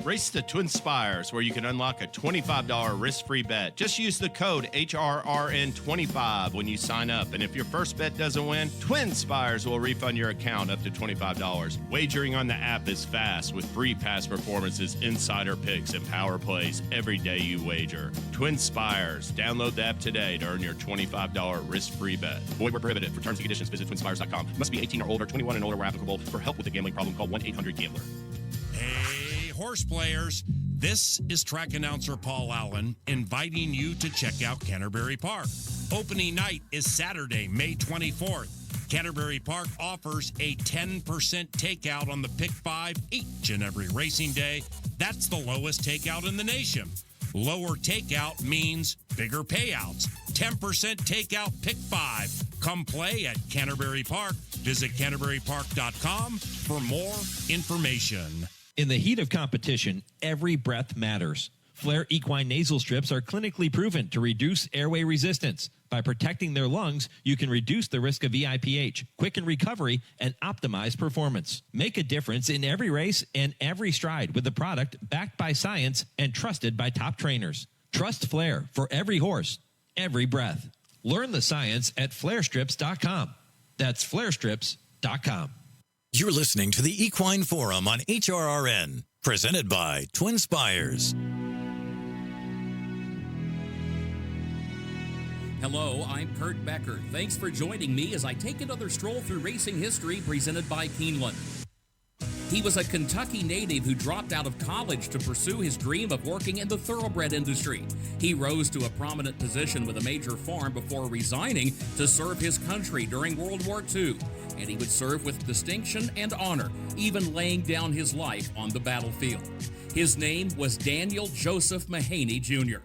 Race to TwinSpires, where you can unlock a $25 risk-free bet. Just use the code HRRN25 when you sign up. And if your first bet doesn't win, TwinSpires will refund your account up to $25. Wagering on the app is fast with free past performances, insider picks, and power plays every day you wager. TwinSpires. Download the app today to earn your $25 risk-free bet. Void where prohibited. For terms and conditions, visit TwinSpires.com. Must be 18 or older, 21 and older where applicable. For help with a gambling problem, call 1-800-GAMBLER. Hey, horse players. This is track announcer Paul Allen inviting you to check out Canterbury Park. Opening night is Saturday, May 24th. Canterbury Park offers a 10% takeout on the Pick 5 each and every racing day. That's the lowest takeout in the nation. Lower takeout means bigger payouts. 10% takeout Pick 5. Come play at Canterbury Park. Visit CanterburyPark.com for more information. In the heat of competition, every breath matters. Flair Equine nasal strips are clinically proven to reduce airway resistance. By protecting their lungs, you can reduce the risk of VIPH, quicken recovery, and optimize performance. Make a difference in every race and every stride with the product backed by science and trusted by top trainers. Trust Flair for every horse, every breath. Learn the science at FlairStrips.com. That's FlairStrips.com. You're listening to the Equine Forum on HRRN, presented by TwinSpires. Hello, I'm Kurt Becker. Thanks for joining me as I take another stroll through racing history presented by Keeneland. He was a Kentucky native who dropped out of college to pursue his dream of working in the thoroughbred industry. He rose to a prominent position with a major farm before resigning to serve his country during World War II. And he would serve with distinction and honor, even laying down his life on the battlefield. His name was Daniel Joseph Mahaney, Jr.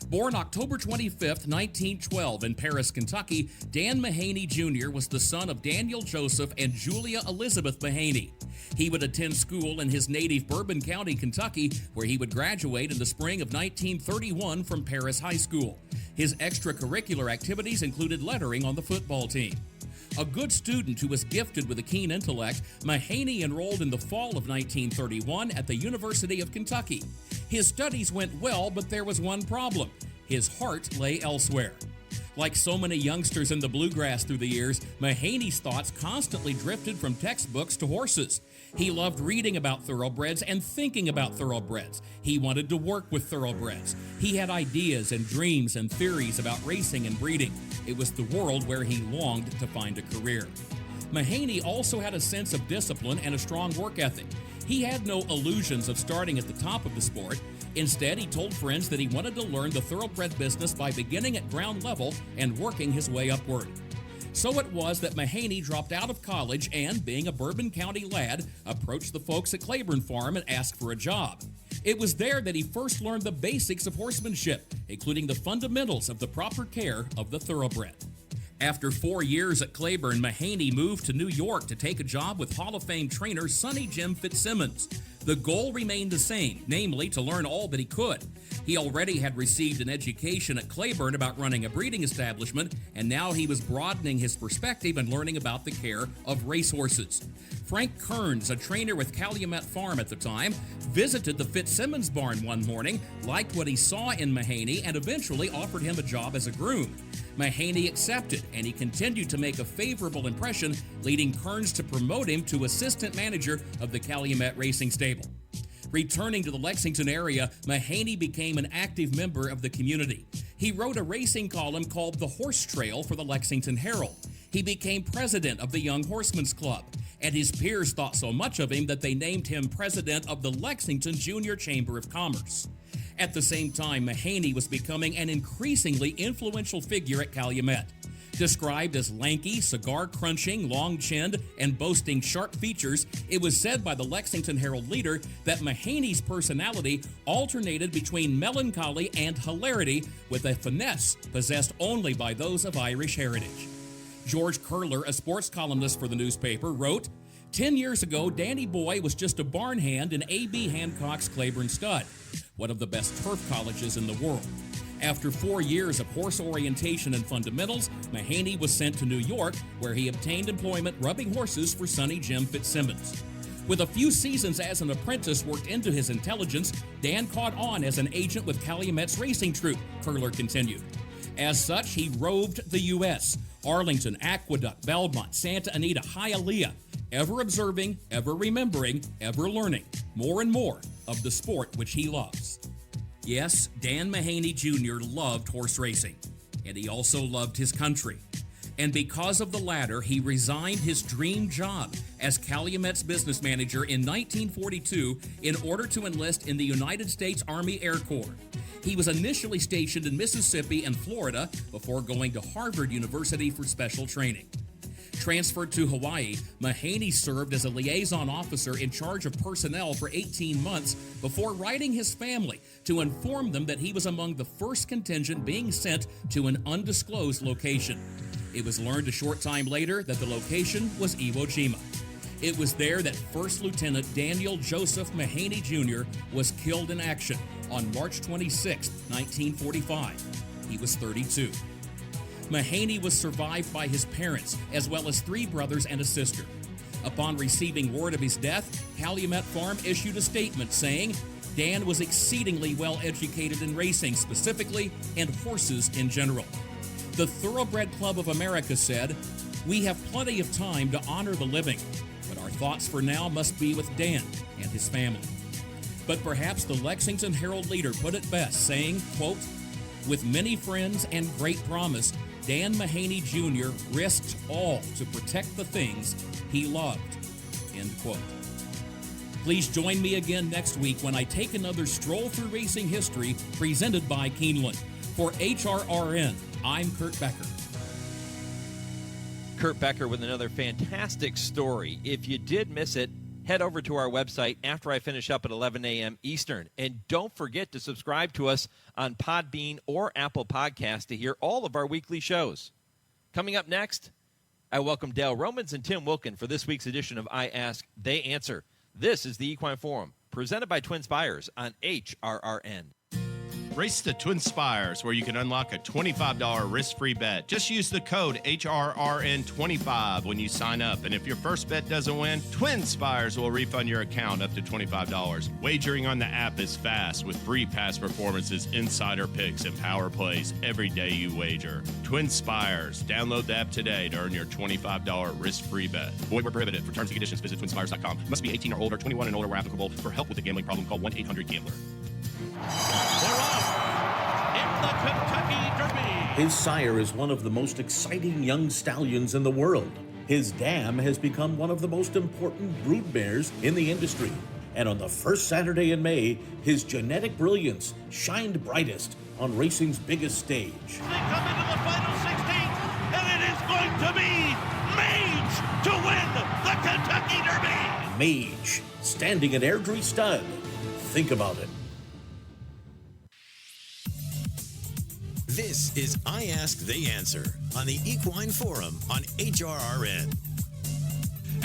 Born October 25, 1912 in Paris, Kentucky, Dan Mahaney Jr. was the son of Daniel Joseph and Julia Elizabeth Mahaney. He would attend school in his native Bourbon County, Kentucky, where he would graduate in the spring of 1931 from Paris High School. His extracurricular activities included lettering on the football team. A good student who was gifted with a keen intellect, Mahaney enrolled in the fall of 1931 at the University of Kentucky. His studies went well, but there was one problem. His heart lay elsewhere. Like so many youngsters in the bluegrass through the years, Mahaney's thoughts constantly drifted from textbooks to horses. He loved reading about thoroughbreds and thinking about thoroughbreds. He wanted to work with thoroughbreds. He had ideas and dreams and theories about racing and breeding. It was the world where he longed to find a career. Mahaney also had a sense of discipline and a strong work ethic. He had no illusions of starting at the top of the sport. Instead, he told friends that he wanted to learn the thoroughbred business by beginning at ground level and working his way upward. So it was that Mahaney dropped out of college and, being a Bourbon County lad, approached the folks at Claiborne Farm and asked for a job. It was there that he first learned the basics of horsemanship, including the fundamentals of the proper care of the thoroughbred. After 4 years at Claiborne, Mahaney moved to New York to take a job with Hall of Fame trainer Sonny Jim Fitzsimmons. The goal remained the same, namely to learn all that he could. He already had received an education at Claiborne about running a breeding establishment, and now he was broadening his perspective and learning about the care of racehorses. Frank Kearns, a trainer with Calumet Farm at the time, visited the Fitzsimmons barn one morning, liked what he saw in Mahaney, and eventually offered him a job as a groom. Mahaney accepted, and he continued to make a favorable impression, leading Kearns to promote him to assistant manager of the Calumet Racing Stable. Returning to the Lexington area, Mahaney became an active member of the community. He wrote a racing column called The Horse Trail for the Lexington Herald. He became president of the Young Horsemen's Club, and his peers thought so much of him that they named him president of the Lexington Junior Chamber of Commerce. At the same time, Mahaney was becoming an increasingly influential figure at Calumet. Described as lanky, cigar-crunching, long-chinned, and boasting sharp features, it was said by the Lexington Herald leader that Mahaney's personality alternated between melancholy and hilarity, with a finesse possessed only by those of Irish heritage. George Curler, a sports columnist for the newspaper, wrote, 10 years ago, Danny Boy was just a barn hand in A.B. Hancock's Claiborne Stud, one of the best turf colleges in the world. After 4 years of horse orientation and fundamentals, Mahaney was sent to New York, where he obtained employment rubbing horses for Sonny Jim Fitzsimmons. With a few seasons as an apprentice worked into his intelligence, Dan caught on as an agent with Calumet's racing troupe, Curler continued. As such, he roved the U.S., Arlington, Aqueduct, Belmont, Santa Anita, Hialeah, ever observing, ever remembering, ever learning more and more of the sport which he loves. Yes, Dan Mahaney Jr. loved horse racing, and he also loved his country. And because of the latter, he resigned his dream job as Calumet's business manager in 1942 in order to enlist in the United States Army Air Corps. He was initially stationed in Mississippi and Florida before going to Harvard University for special training. Transferred to Hawaii, Mahaney served as a liaison officer in charge of personnel for 18 months before writing his family to inform them that he was among the first contingent being sent to an undisclosed location. It was learned a short time later that the location was Iwo Jima. It was there that First Lieutenant Daniel Joseph Mahaney Jr. was killed in action on March 26, 1945. He was 32. Mahaney was survived by his parents, as well as 3 brothers and a sister. Upon receiving word of his death, Calumet Farm issued a statement saying, Dan was exceedingly well educated in racing specifically and horses in general. The Thoroughbred Club of America said, we have plenty of time to honor the living, but our thoughts for now must be with Dan and his family. But perhaps the Lexington Herald leader put it best, saying, quote, with many friends and great promise, Dan Mahaney Jr. risked all to protect the things he loved, end quote. Please join me again next week when I take another stroll through racing history presented by Keeneland. For HRRN, I'm Kurt Becker. Kurt Becker with another fantastic story. If you did miss it, head over to our website after I finish up at 11 a.m. Eastern. And don't forget to subscribe to us on Podbean or Apple Podcasts to hear all of our weekly shows. Coming up next, I welcome Dale Romans and Tim Wilkin for this week's edition of I Ask, They Answer. This is the Equine Forum, presented by TwinSpires on HRRN. Race to TwinSpires, where you can unlock a $25 risk-free bet. Just use the code HRRN25 when you sign up. And if your first bet doesn't win, TwinSpires will refund your account up to $25. Wagering on the app is fast with free past performances, insider picks, and power plays every day you wager. TwinSpires. Download the app today to earn your $25 risk-free bet. Void where prohibited. For terms and conditions, visit TwinSpires.com. Must be 18 or older, 21 and older where applicable. For help with a gambling problem, call 1-800-GAMBLER. They're off in the Kentucky Derby. His sire is one of the most exciting young stallions in the world. His dam has become one of the most important broodmares in the industry. And on the first Saturday in May, his genetic brilliance shined brightest on racing's biggest stage. They come into the final 16, and it is going to be Mage to win the Kentucky Derby. Mage, standing at Airdrie Stud. Think about it. This is I Ask, They Answer on the Equine Forum on HRRN.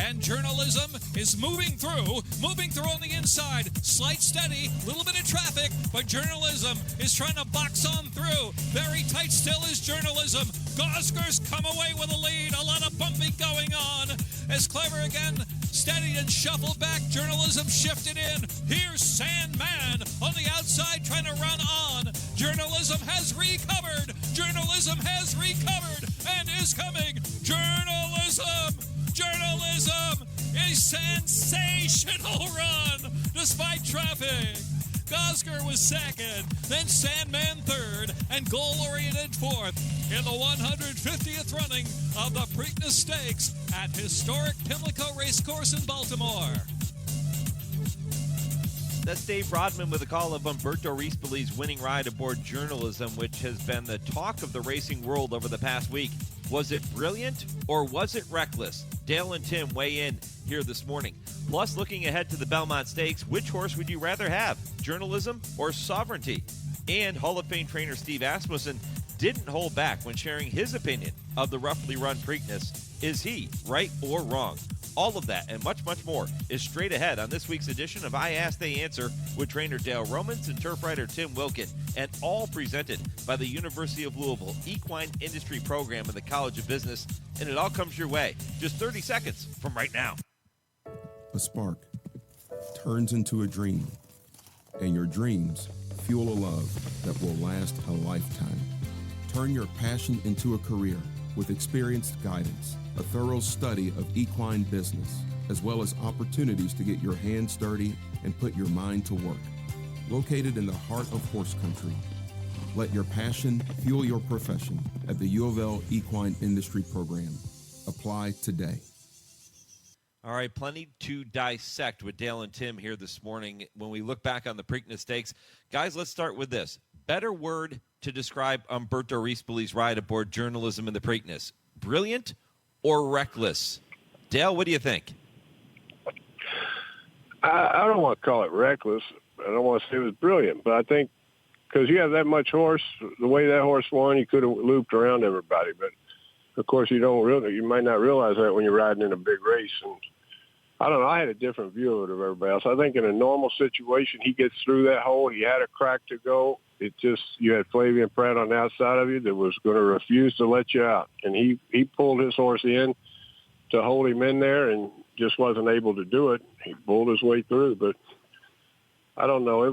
And journalism is moving through on the inside. Slight steady, little bit of traffic, but journalism is trying to box on through. Very tight still is journalism. Gosger's come away with a lead. A lot of bumping going on. As Clever again steadied and shuffled back. Journalism shifted in. Here's Sandman on the outside trying to run on. Journalism has recovered. Journalism has recovered and is coming. Journalism a sensational run despite traffic. Gosger was second, then Sandman third, and goal-oriented fourth in the 150th running of the Preakness Stakes at historic Pimlico Racecourse in Baltimore. That's Dave Rodman with a call of Umberto Rispoli's winning ride aboard Journalism, which has been the talk of the racing world over the past week. Was it brilliant or was it reckless? Dale and Tim weigh in here this morning. Plus, looking ahead to the Belmont Stakes, which horse would you rather have, Journalism or Sovereignty? And Hall of Fame trainer Steve Asmussen didn't hold back when sharing his opinion of the roughly run Preakness. Is he right or wrong? All of that and much, much more is straight ahead on this week's edition of I Ask, They Answer with trainer Dale Romans and turf writer Tim Wilkin, and all presented by the University of Louisville Equine Industry Program of the College of Business, and it all comes your way just 30 seconds from right now. A spark turns into a dream, and your dreams fuel a love that will last a lifetime. Turn your passion into a career with experienced guidance, a thorough study of equine business, as well as opportunities to get your hands dirty and put your mind to work. Located in the heart of horse country, let your passion fuel your profession at the U of L Equine Industry Program. Apply today. All right, plenty to dissect with Dale and Tim here this morning when we look back on the Preakness Stakes. Guys, let's start with this. Better word to describe Umberto Rispoli's ride aboard Journalism in the Preakness. Brilliant or reckless? Dale, what do you think? I don't want to call it reckless. I don't want to say it was brilliant, but I think because you have that much horse, the way that horse won, you could have looped around everybody. But of course, you might not realize that when you're riding in a big race. And I don't know. I had a different view of it of everybody else. I think in a normal situation, he gets through that hole. He had a crack to go. It just, you had Flavian Pratt on the outside of you that was going to refuse to let you out. And he pulled his horse in to hold him in there and just wasn't able to do it. He pulled his way through. But I don't know.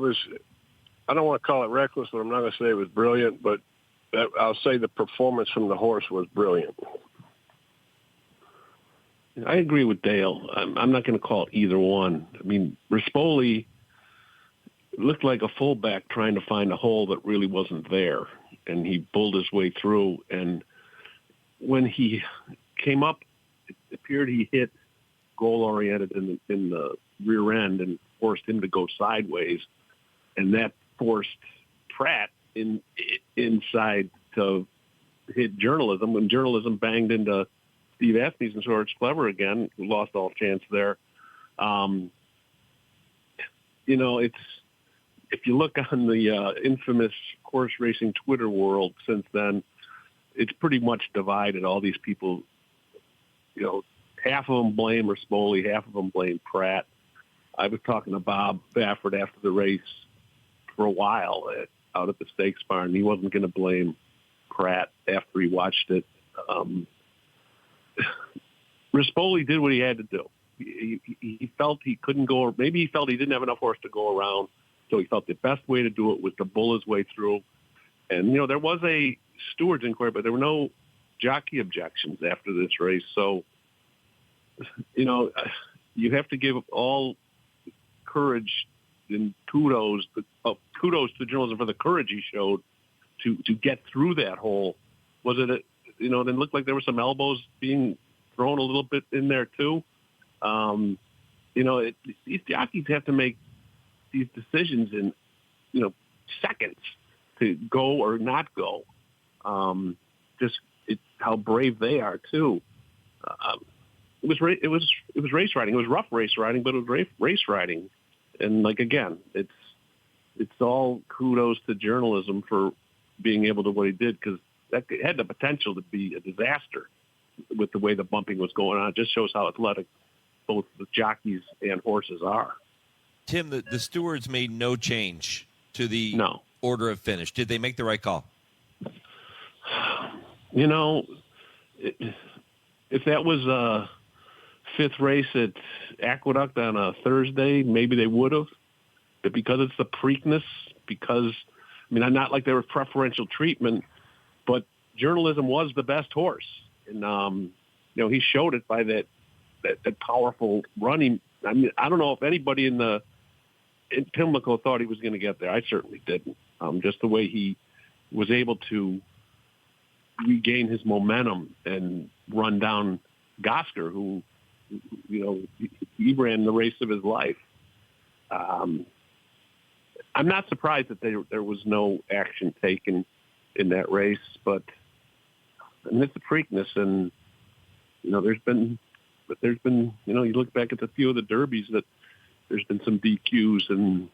I don't want to call it reckless, but I'm not going to say it was brilliant. But I'll say the performance from the horse was brilliant. I agree with Dale. I'm not going to call it either one. I mean, Rispoli looked like a fullback trying to find a hole that really wasn't there, and he pulled his way through. And when he came up, it appeared he hit goal-oriented in the rear end and forced him to go sideways, and that forced Pratt inside to hit Journalism. When Journalism banged into Steve Asmussen's horse Clever again, who lost all chance there. It's if you look on the infamous horse racing Twitter world since then, it's pretty much divided. All these people, half of them blame Rispoli, half of them blame Pratt. I was talking to Bob Baffert after the race for a while out at the stakes barn. He wasn't going to blame Pratt after he watched it. Rispoli did what he had to do. He felt he couldn't go, or maybe he felt he didn't have enough horse to go around, so he felt the best way to do it was to bull his way through. And, there was a steward's inquiry, but there were no jockey objections after this race. So, you have to give all courage and kudos to Journalism for the courage he showed to get through that hole. Was it, then looked like there were some elbows being thrown a little bit in there too. These jockeys have to make these decisions in, seconds to go or not go. how brave they are too. It was race riding. It was rough race riding, but it was race riding. And like again, it's all kudos to journalism for being able to what he did, because that had the potential to be a disaster with the way the bumping was going on. It just shows how athletic both the jockeys and horses are. Tim, the stewards made no change to the order of finish. Did they make the right call? You know, if that was a fifth race at Aqueduct on a Thursday, maybe they would have. But because it's the Preakness, not like there was preferential treatment, but journalism was the best horse. And, he showed it by that powerful running. I mean, I don't know if anybody in Pimlico thought he was going to get there. I certainly didn't. Just the way he was able to regain his momentum and run down Gosger, who, he ran the race of his life. I'm not surprised that there was no action taken in that race, but it's the Preakness, and there's been you look back at a few of the derbies that there's been some DQs, and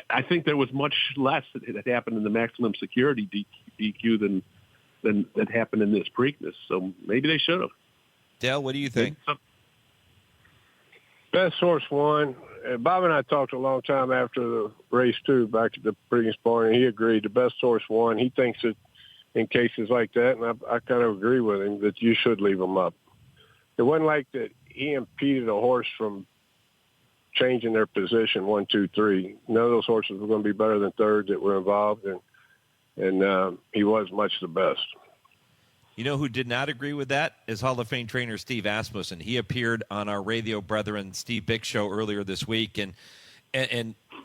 I think there was much less that happened in the maximum security DQ than that happened in this Preakness. So maybe they should have. Dale, what do you think? Best horse won. Bob and I talked a long time after the race, too, back at the Preakness barn, and he agreed the best horse won. He thinks that in cases like that, and I kind of agree with him, that you should leave them up. It wasn't like that he impeded a horse from changing their position 1, 2, 3. None of those horses were going to be better than third that were involved, and he was much the best. You know who did not agree with that is Hall of Fame trainer Steve Asmussen. He appeared on our radio brethren Steve Bick show earlier this week, and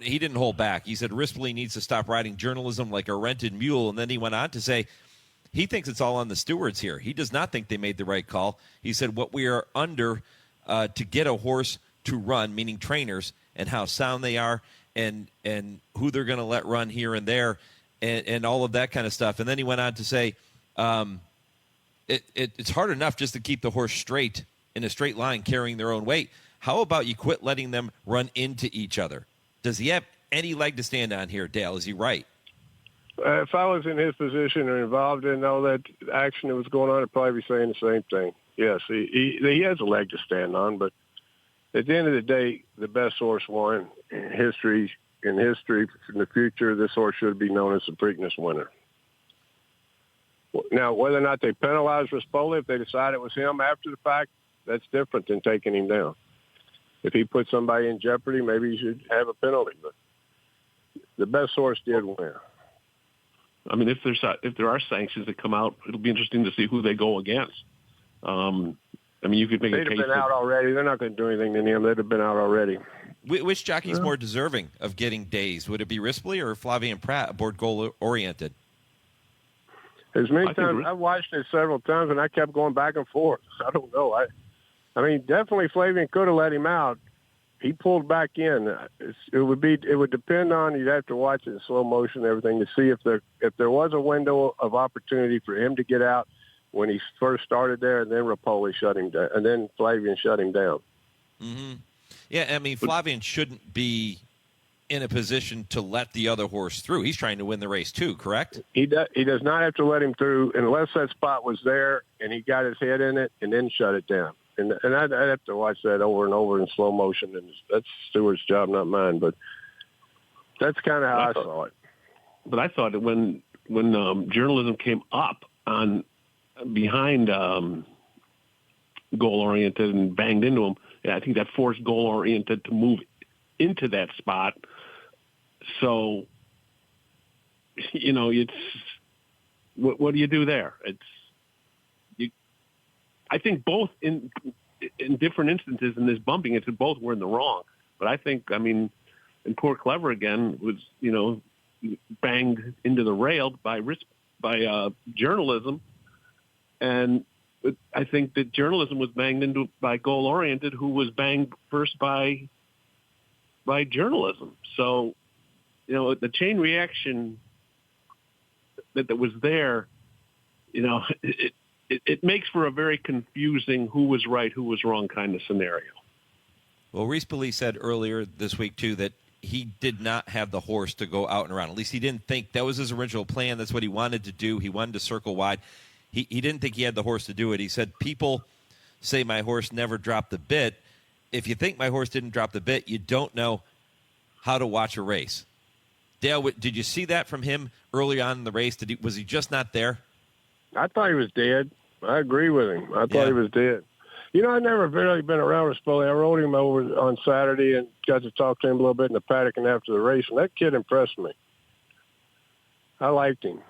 he didn't hold back. He said Rispoli needs to stop riding journalism like a rented mule, and then he went on to say he thinks it's all on the stewards here. He does not think they made the right call. He said what we are under to get a horse to run, meaning trainers, and how sound they are, and who they're going to let run here and there, and all of that kind of stuff. And then he went on to say it's hard enough just to keep the horse straight in a straight line carrying their own weight. How about you quit letting them run into each other? Does he have any leg to stand on here, Dale? Is he right? If I was in his position or involved in all that action that was going on, I'd probably be saying the same thing. Yes, he has a leg to stand on, but at the end of the day, the best horse won. In history, in the future, this horse should be known as the Preakness winner. Now, whether or not they penalized Rispoli, if they decide it was him after the fact, that's different than taking him down. If he put somebody in jeopardy, maybe he should have a penalty. But the best horse did win. I mean, if there are sanctions that come out, it'll be interesting to see who they go against. You could make a case. They'd have been out already. They're not going to do anything to him. They'd have been out already. Which jockey is more deserving of getting days? Would it be Rispoli or Flavien Prat aboard goal-oriented? As many times I've watched it several times, and I kept going back and forth. I don't know. I mean, definitely Flavien could have let him out. He pulled back in. It would depend on. You'd have to watch it in slow motion, and everything, to see if there was a window of opportunity for him to get out when he first started there, and then Rispoli shut him down, and then Flavien shut him down. Mm-hmm. Yeah, I mean, Flavien shouldn't be in a position to let the other horse through. He's trying to win the race too, correct? He does not have to let him through unless that spot was there and he got his head in it and then shut it down. And I'd have to watch that over and over in slow motion, and that's Stewart's job, not mine. But that's kind of how I saw it. But I thought that when journalism came up on behind goal-oriented and banged into him, I think that forced goal-oriented to move into that spot. So, it's what do you do there? I think both in different instances in this bumping, both were in the wrong. But I think, and poor Clever again was, banged into the rail by journalism, and I think that journalism was banged into by goal-oriented, who was banged first by journalism. So, the chain reaction that was there it makes for a very confusing who was right, who was wrong kind of scenario. Well, Reese Belize said earlier this week, too, that he did not have the horse to go out and around. At least he didn't think that was his original plan. That's what he wanted to do. He wanted to circle wide. He didn't think he had the horse to do it. He said, people say my horse never dropped the bit. If you think my horse didn't drop the bit, you don't know how to watch a race. Dale, did you see that from him early on in the race? Was he just not there? I thought he was dead. I agree with him. I thought he was dead. I never really been around Rispoli. I rode him over on Saturday and got to talk to him a little bit in the paddock and after the race, and that kid impressed me. I liked him.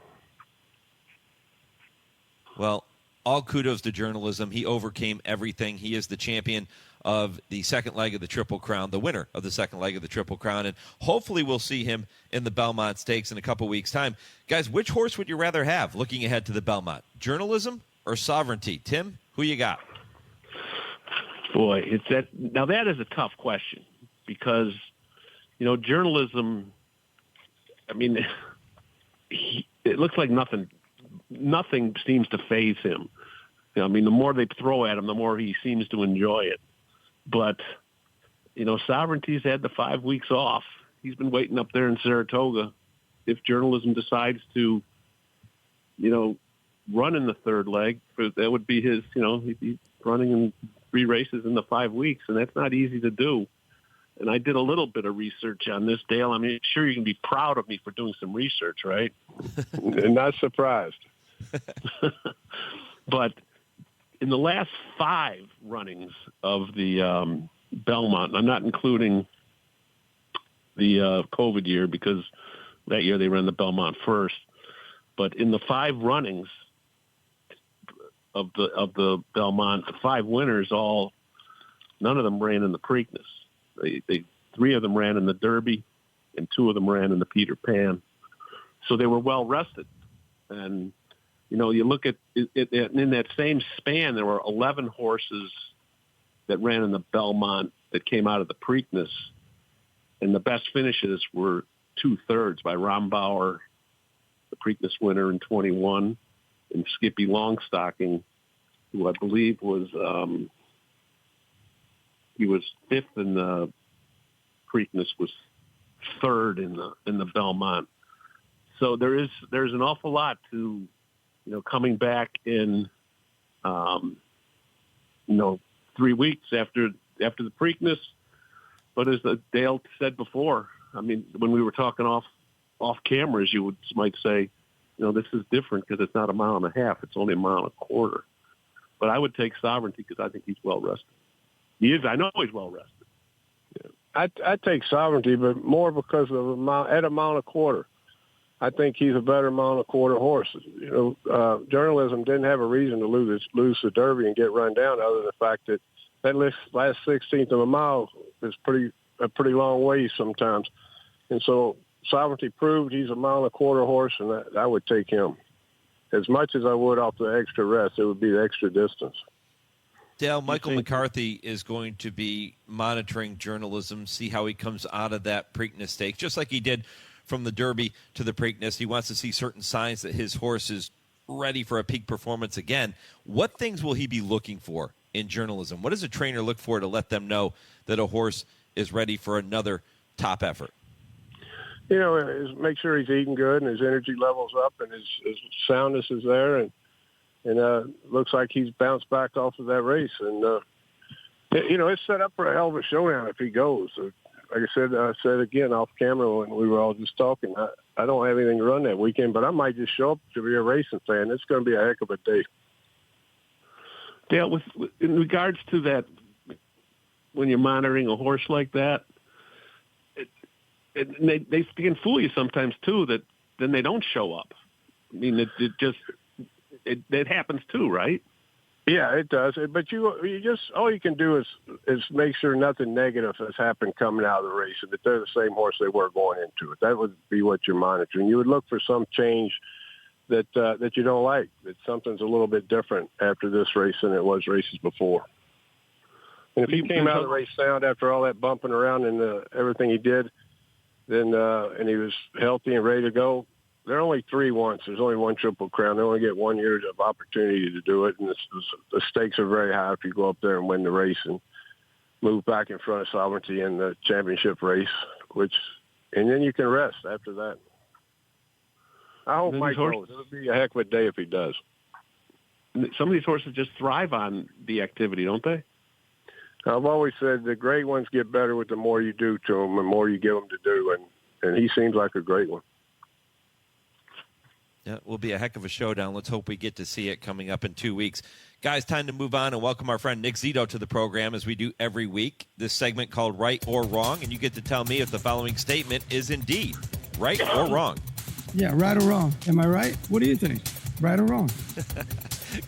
Well, all kudos to journalism. He overcame everything. He is the champion of the second leg of the Triple Crown, the winner of the second leg of the Triple Crown, and hopefully we'll see him in the Belmont Stakes in a couple weeks' time. Guys, which horse would you rather have looking ahead to the Belmont? Journalism or sovereignty? Tim, who you got? Boy, now that is a tough question because, journalism, I mean, it looks like nothing seems to faze him. I mean, the more they throw at him, the more he seems to enjoy it. But, sovereignty's had the 5 weeks off. He's been waiting up there in Saratoga. If journalism decides to, run in the third leg, that would be his, he'd be running in 3 races in the 5 weeks, and that's not easy to do. And I did a little bit of research on this, Dale. I mean, sure, you can be proud of me for doing some research, right? Not surprised. But in the last 5 runnings of the Belmont, I'm not including the COVID year because that year they ran the Belmont first, but in the 5 runnings of the Belmont, the 5 winners, none of them ran in the Preakness. 3 of them ran in the Derby, and 2 of them ran in the Peter Pan. So they were well rested. And you look at it, in that same span, there were 11 horses that ran in the Belmont that came out of the Preakness, and the best finishes were 2/3 by Rombauer, the Preakness winner in 21. And Skippy Longstocking, who I believe was he was 5th in the Preakness, was 3rd in the Belmont. So there's an awful lot to coming back in 3 weeks after the Preakness. But as Dale said before, I mean, when we were talking off cameras, you might say, this is different because it's not a mile and a half. It's only a mile and a quarter. But I would take sovereignty because I think he's well rested. He is. I know he's well rested. Yeah. I'd take sovereignty, but more because of at a mile and a quarter. I think he's a better mile and a quarter horse. Journalism didn't have a reason to lose the Derby and get run down, other than the fact that last 16th of a mile is a pretty long way sometimes, and so. Sovereignty proved he's a mile and a quarter horse, and I would take him. As much as I would off the extra rest, it would be the extra distance. Dale, Michael McCarthy is going to be monitoring journalism, see how he comes out of that Preakness Stakes, just like he did from the Derby to the Preakness. He wants to see certain signs that his horse is ready for a peak performance again. What things will he be looking for in journalism? What does a trainer look for to let them know that a horse is ready for another top effort? Is make sure he's eating good and his energy level's up and his soundness is there, and looks like he's bounced back off of that race. And it's set up for a hell of a showdown if he goes. So, like I said again off camera when we were all just talking, I don't have anything to run that weekend, but I might just show up to be a racing fan. It's going to be a heck of a day. Dale, in regards to that, when you're monitoring a horse like that, they can fool you sometimes too. That then they don't show up. I mean, it happens too, right? Yeah, it does. But you just all you can do is make sure nothing negative has happened coming out of the race, and that they're the same horse they were going into it. That would be what you're monitoring. You would look for some change that you don't like. That something's a little bit different after this race than it was races before. And if he came out of the race sound after all that bumping around and everything he did, then and he was healthy and ready to go, they're only 3 once. There's only one Triple Crown. They only get 1 year of opportunity to do it, and the stakes are very high if you go up there and win the race and move back in front of Sovereignty in the championship race, and then you can rest after that. I hope Mike goes. It'll be a heck of a day if he does. Some of these horses just thrive on the activity, don't they? I've always said the great ones get better with the more you do to them and more you give them to do, and he seems like a great one. Yeah, it will be a heck of a showdown. Let's hope we get to see it coming up in 2 weeks. Guys, time to move on and welcome our friend Nick Zito to the program as we do every week. This segment called Right or Wrong, and you get to tell me if the following statement is indeed right or wrong. Yeah, right or wrong. Am I right? What do you think? Right or wrong?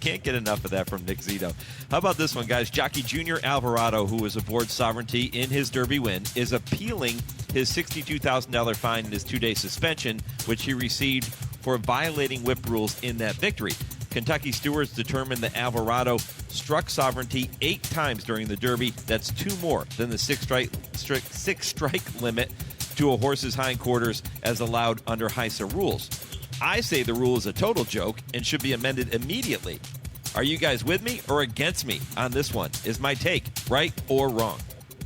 Can't get enough of that from Nick Zito. How about this one, guys? Jockey Junior Alvarado, who was aboard Sovereignty in his Derby win, is appealing his $62,000 fine and his 2-day suspension, which he received for violating whip rules in that victory. Kentucky stewards determined that Alvarado struck Sovereignty 8 times during the Derby. That's 2 more than the six strike limit to a horse's hindquarters as allowed under HISA rules. I say the rule is a total joke and should be amended immediately. Are you guys with me or against me on this one? Is my take right or wrong?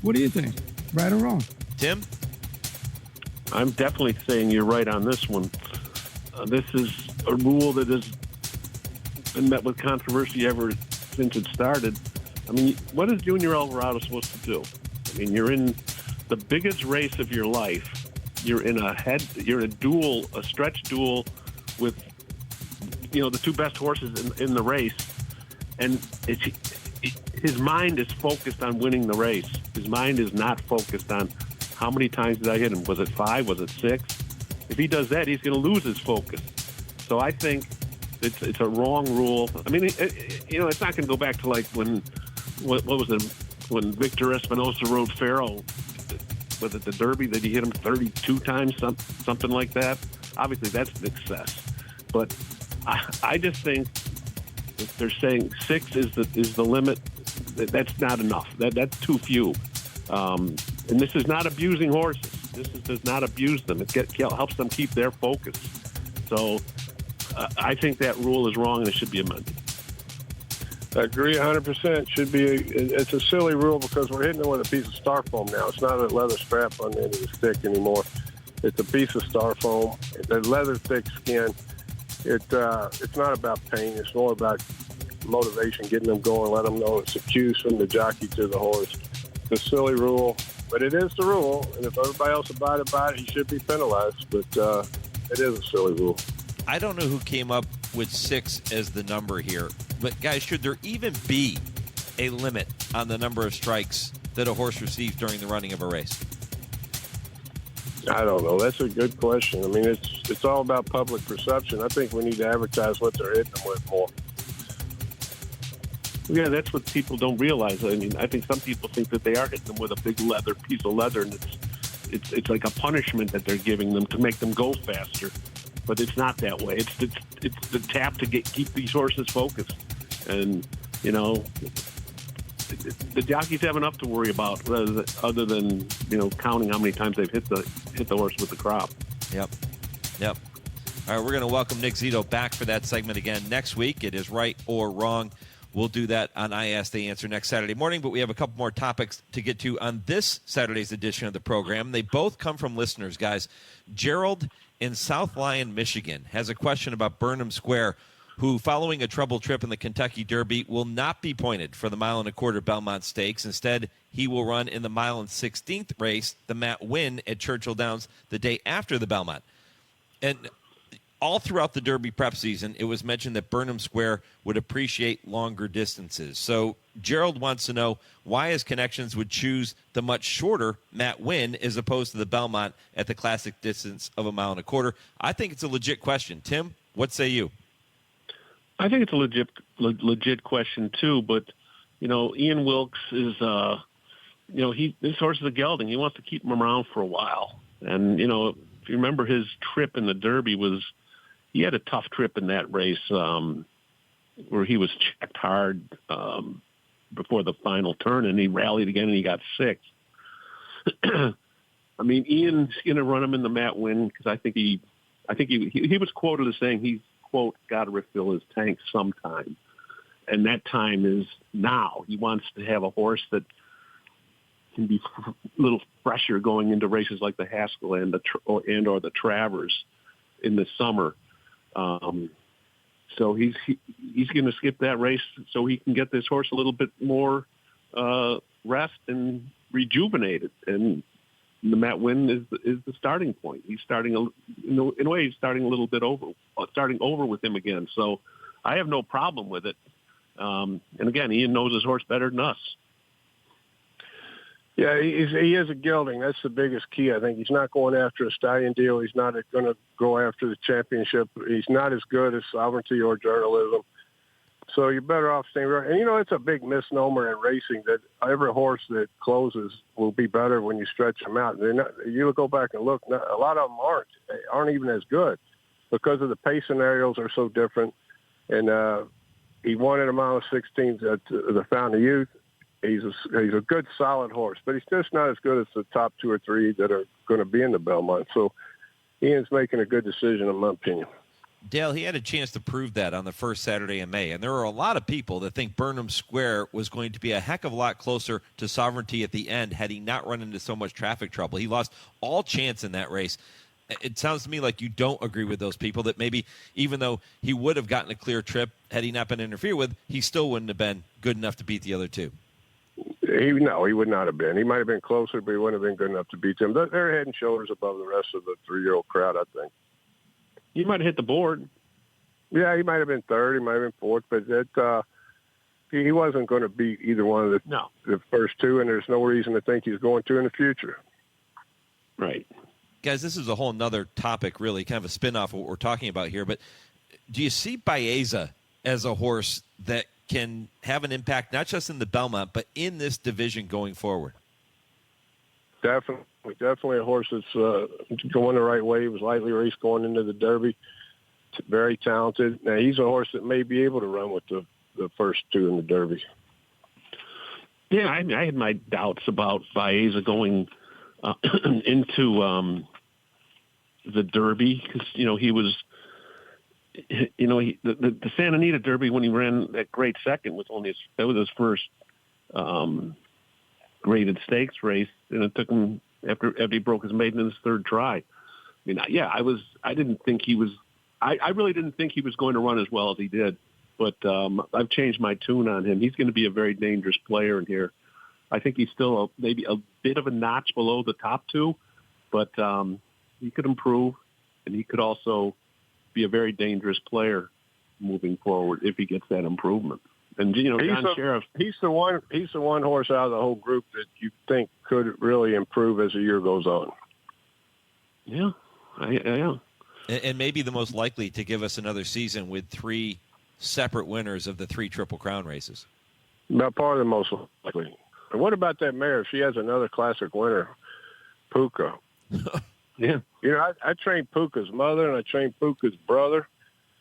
What do you think? Right or wrong? Tim? I'm definitely saying you're right on this one. This is a rule that has been met with controversy ever since it started. I mean, what is Junior Alvarado supposed to do? I mean, you're in the biggest race of your life. You're in a stretch duel with, the 2 best horses in the race, and his mind is focused on winning the race. His mind is not focused on how many times did I hit him. Was it 5? Was it 6? If he does that, he's going to lose his focus. So I think it's a wrong rule. I mean, it's not going to go back to like when Victor Espinosa rode Pharaoh. Was it the Derby that he hit him 32 times, something like that? Obviously, that's an excess. But I just think if they're saying 6 is the limit, that's not enough. That's too few. And this is not abusing horses. This does not abuse them. It helps them keep their focus. So I think that rule is wrong and it should be amended. I agree 100%. It's a silly rule because we're hitting it with a piece of styrofoam now. It's not a leather strap on the end of the stick anymore. It's a piece of styrofoam. The leather thick skin. It's not about pain. It's more about motivation, getting them going, let them know it's a cue from the jockey to the horse. It's a silly rule, but it is the rule. And if everybody else abided by it, he should be penalized. But it is a silly rule. I don't know who came up with 6 as the number here, but guys, should there even be a limit on the number of strikes that a horse receives during the running of a race? I don't know. That's a good question. I mean, it's all about public perception. I think we need to advertise what they're hitting them with more. Yeah, that's what people don't realize. I mean, I think some people think that they are hitting them with a big piece of leather, and it's like a punishment that they're giving them to make them go faster. But it's not that way. It's the tap to keep these horses focused, and the jockeys have enough to worry about other than counting how many times they've hit the horse with the crop. Yep. All right, we're going to welcome Nick Zito back for that segment again next week. It is right or wrong. We'll do that on I Ask They Answer next Saturday morning, but we have a couple more topics to get to on this Saturday's edition of the program. They both come from listeners, guys. Gerald in South Lyon, Michigan, has a question about Burnham Square, who, following a troubled trip in the Kentucky Derby, will not be pointed for the 1 1/4 Belmont Stakes. Instead, he will run in the 1 16th race, the Matt Winn at Churchill Downs, the day after the Belmont. And all throughout the Derby prep season, it was mentioned that Burnham Square would appreciate longer distances. So Gerald wants to know why his connections would choose the much shorter Matt Winn as opposed to the Belmont at the classic distance of 1 1/4. I think it's a legit question. Tim, what say you? I think it's a legit question too. But Ian Wilkes is this horse is a gelding. He wants to keep him around for a while. And if you remember, his trip in the Derby he had a tough trip in that race where he was checked hard before the final turn, and he rallied again and he got 6th. I mean, Ian's going to run him in the Matt Winn because I think he I think he was quoted as saying he's, quote, got to refill his tank sometime. And that time is now. He wants to have a horse that can be a little fresher going into races like the Haskell and or the Travers in the summer. So he's going to skip that race so he can get this horse a little bit more rest and rejuvenated. And the Matt Winn is the starting point. He's starting in a way. He's starting a little bit starting over with him again. So I have no problem with it. And again, Ian knows his horse better than us. Yeah, he is a gelding. That's the biggest key. I think he's not going after a stallion deal. He's not going to go after the championship. He's not as good as Sovereignty or Journalism. So you're better off staying right. And, it's a big misnomer in racing that every horse that closes will be better when you stretch them out. You go back and look, a lot of them aren't even as good because of the pace scenarios are so different. And he won at a mile 16 at the Fountain of Youth. He's a good, solid horse, but he's just not as good as the top 2 or 3 that are going to be in the Belmont. So Ian's making a good decision, in my opinion. Dale, he had a chance to prove that on the first Saturday in May, and there are a lot of people that think Burnham Square was going to be a heck of a lot closer to Sovereignty at the end had he not run into so much traffic trouble. He lost all chance in that race. It sounds to me like you don't agree with those people, that maybe even though he would have gotten a clear trip had he not been interfered with, he still wouldn't have been good enough to beat the other two. He would not have been. He might have been closer, but he wouldn't have been good enough to beat them. They're head and shoulders above the rest of the 3-year-old crowd, I think. He might have hit the board. Yeah, he might have been third. He might have been fourth, but he wasn't going to beat either one of the first two, and there's no reason to think he's going to in the future. Right. Guys, this is a whole nother topic, really, kind of a spin-off of what we're talking about here, but do you see Baeza as a horse that can have an impact not just in the Belmont, but in this division going forward? Definitely a horse that's going the right way. He was lightly raced going into the Derby. Very talented. Now, he's a horse that may be able to run with the first two in the Derby. Yeah, I had my doubts about Baeza going into the Derby because, he was – the Santa Anita Derby, when he ran that great second, was his first graded stakes race, and it took him after he broke his maiden in his third try. I mean, I didn't think he was. I really didn't think he was going to run as well as he did, but I've changed my tune on him. He's going to be a very dangerous player in here. I think he's still maybe a bit of a notch below the top two, but he could improve, and he could also be a very dangerous player moving forward if he gets that improvement. And John Sheriff, he's the one horse out of the whole group that you think could really improve as the year goes on. Yeah, yeah. And maybe the most likely to give us another season with 3 separate winners of the 3 Triple Crown races. About part of the most likely. And what about that mare? If she has another classic winner, Puka. Yeah. I trained Puka's mother and I trained Puka's brother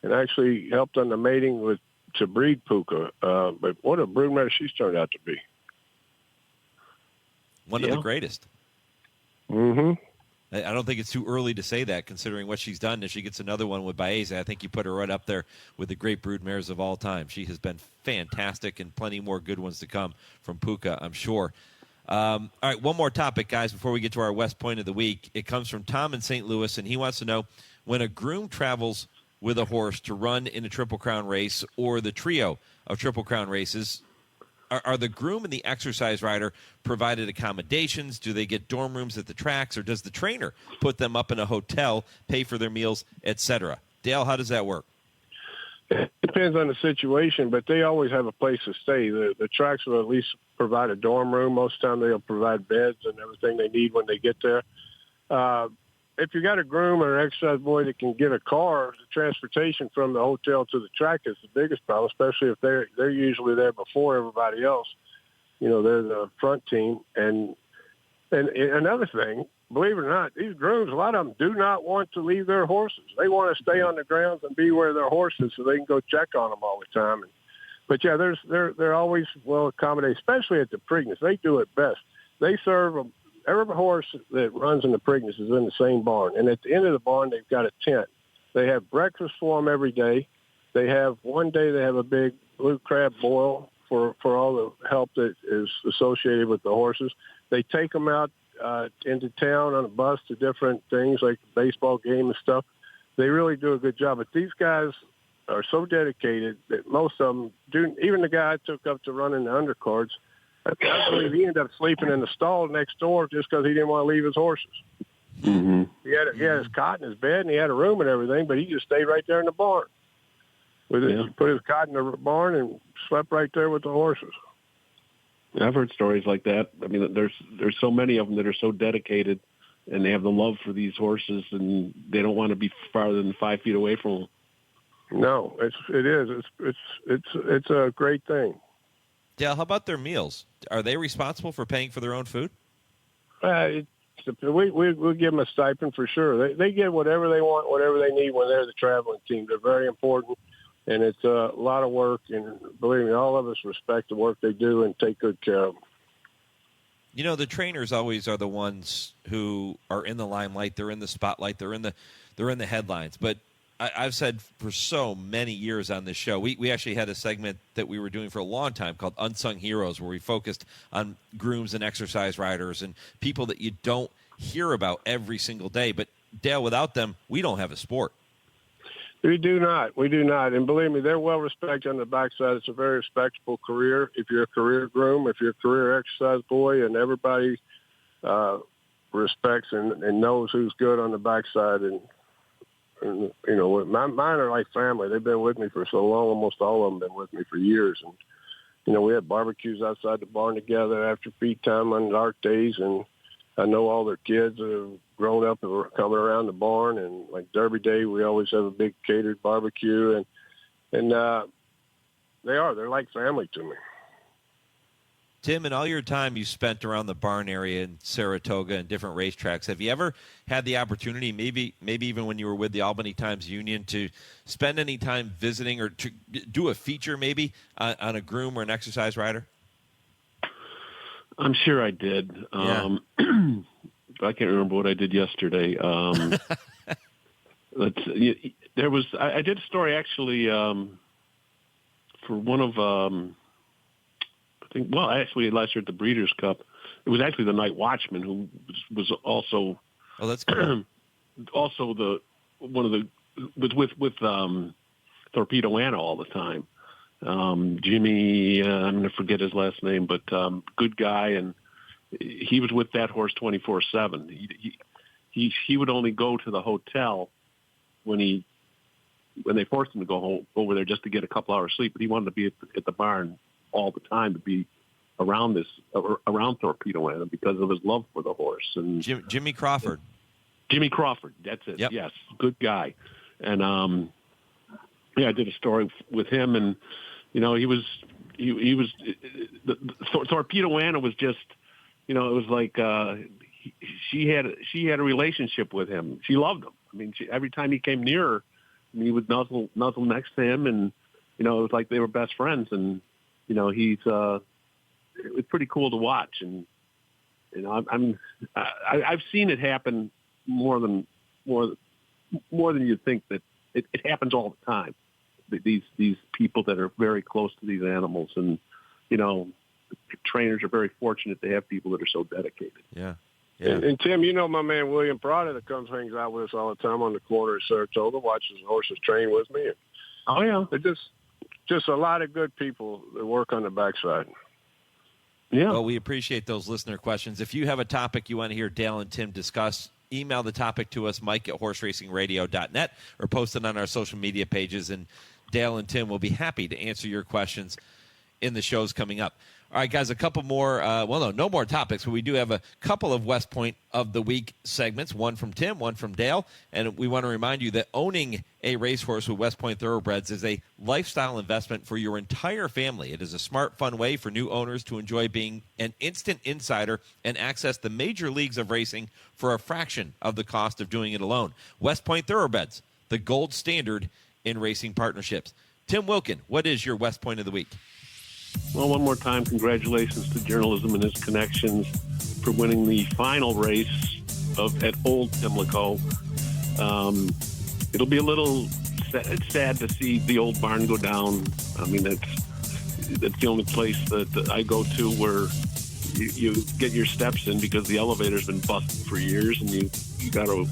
and actually helped on the mating to breed Puka. But what a broodmare she's turned out to be. One of the greatest. Mm-hmm. I don't think it's too early to say that, considering what she's done. If she gets another one with Baeza, I think you put her right up there with the great broodmares of all time. She has been fantastic, and plenty more good ones to come from Puka, I'm sure. All right, one more topic, guys, before we get to our West Point of the Week. It comes from Tom in St. Louis, and he wants to know, when a groom travels with a horse to run in a Triple Crown race or the trio of Triple Crown races, are the groom and the exercise rider provided accommodations? Do they get dorm rooms at the tracks, or does the trainer put them up in a hotel, pay for their meals, etc.? Dale, how does that work? It depends on the situation, but they always have a place to stay. The tracks will at least provide a dorm room. Most of the time they'll provide beds and everything they need when they get there. If you got a groom or an exercise boy that can get a car, the transportation from the hotel to the track is the biggest problem, especially if they're usually there before everybody else. They're the front team. And another thing, believe it or not, these grooms, a lot of them do not want to leave their horses. They want to stay on the grounds and be where their horses so they can go check on them all the time. But, yeah, they're always well accommodated, especially at the Preakness. They do it best. They serve every horse that runs in the Preakness is in the same barn. And at the end of the barn, they've got a tent. They have breakfast for them every day. They have one day they have a big blue crab boil for all the help that is associated with the horses. They take them out into town on a bus to different things like the baseball game and stuff. They really do a good job. But these guys are so dedicated that most of them do. Even the guy I took up to run in the undercards, I believe he ended up sleeping in the stall next door just because he didn't want to leave his horses. Mm-hmm. He had his cot in his bed, and he had a room and everything, but he just stayed right there in the barn. Put his cot in the barn and slept right there with the horses. I've heard stories like that. I mean, there's so many of them that are so dedicated, and they have the love for these horses, and they don't want to be farther than 5 feet away from them. No, it is. It's a great thing. Dale, how about their meals? Are they responsible for paying for their own food? We give them a stipend for sure. They get whatever they want, whatever they need when they're the traveling team. They're very important, and it's a lot of work. And believe me, all of us respect the work they do and take good care of them. You know, the trainers always are the ones who are in the limelight. They're in the spotlight. They're in the headlines. But I've said for so many years on this show, we actually had a segment that we were doing for a long time called Unsung Heroes, where we focused on grooms and exercise riders and people that you don't hear about every single day. But, Dale, without them, we don't have a sport. We do not. And believe me, they're well respected on the backside. It's a very respectable career. If you're a career groom, if you're a career exercise boy, and everybody respects and knows who's good on the backside. And you know, mine are like family. They've been with me for so long. Almost all of them been with me for years. And, you know, we had barbecues outside the barn together after feed time on dark days. And I know all their kids that have grown up and were coming around the barn. And like Derby Day, we always have a big catered barbecue. And they're like family to me. Tim, in all your time you spent around the barn area in Saratoga and different racetracks, have you ever had the opportunity, maybe even when you were with the Albany Times Union, to spend any time visiting or to do a feature maybe on a groom or an exercise rider? I'm sure I did. Yeah. I can't remember what I did yesterday. I did a story actually for one of actually last year at the Breeders' Cup, it was actually the Night Watchman who was also. Oh, that's cool. Also with Torpedo Anna all the time. Jimmy, I'm going to forget his last name, but good guy, and he was with that horse 24/7. He would only go to the hotel when they forced him to go home, over there just to get a couple hours sleep, but he wanted to be at the barn all the time, to be around Torpedo Anna because of his love for the horse. And Jimmy Crawford. Jimmy Crawford, that's it. Yep. Yes, good guy. And I did a story with him, and you know, he was Torpedo Anna was just, you know, it was like she had a relationship with him. She loved him. I mean, every time he came near her, he would nuzzle next to him, and you know, it was like they were best friends. And you know, it was pretty cool to watch. And you know, I've seen it happen more than you'd think. That it happens all the time. These people that are very close to these animals, and you know, trainers are very fortunate to have people that are so dedicated. Yeah. And Tim, you know my man William Prada that comes hangs out with us all the time on the corner of Saratoga, watches the horses train with me. Oh yeah, they're just a lot of good people that work on the backside. Yeah. Well, we appreciate those listener questions. If you have a topic you want to hear Dale and Tim discuss, email the topic to us, Mike@horseracingradio.net, or post it on our social media pages, and Dale and Tim will be happy to answer your questions in the shows coming up. All right, guys, a couple more. No more topics, but we do have a couple of West Point of the Week segments, one from Tim, one from Dale. And we want to remind you that owning a racehorse with West Point Thoroughbreds is a lifestyle investment for your entire family. It is a smart, fun way for new owners to enjoy being an instant insider and access the major leagues of racing for a fraction of the cost of doing it alone. West Point Thoroughbreds, the gold standard in racing partnerships. Tim Wilkin, what is your West Point of the Week? Well, one more time, congratulations to journalism and its connections. for winning the final race at Old Pimlico. It'll be a little sad to see the old barn go down. I mean, that's the only place that I go to where you get your steps in, because the elevator's been busted for years, and you gotta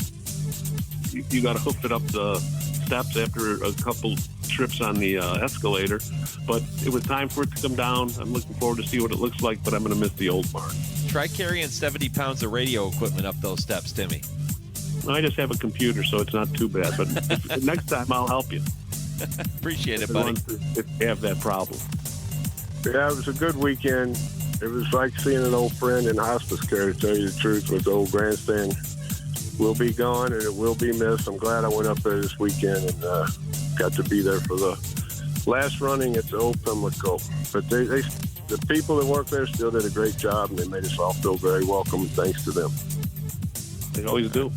hoof it up the steps after a couple trips on the escalator. But it was time for it to come down. I'm looking forward to see what it looks like, but I'm going to miss the old barn. Try carrying 70 pounds of radio equipment up those steps, Timmy. I just have a computer, so it's not too bad. But next time, I'll help you. Appreciate it, buddy. If you have that problem. Yeah, it was a good weekend. It was like seeing an old friend in hospice care, to tell you the truth, with the old grandstand. We'll be gone, and it will be missed. I'm glad I went up there this weekend and got to be there for the last running at the Old Pimlico. But the people that work there still did a great job, and they made us all feel very welcome, thanks to them. They always do.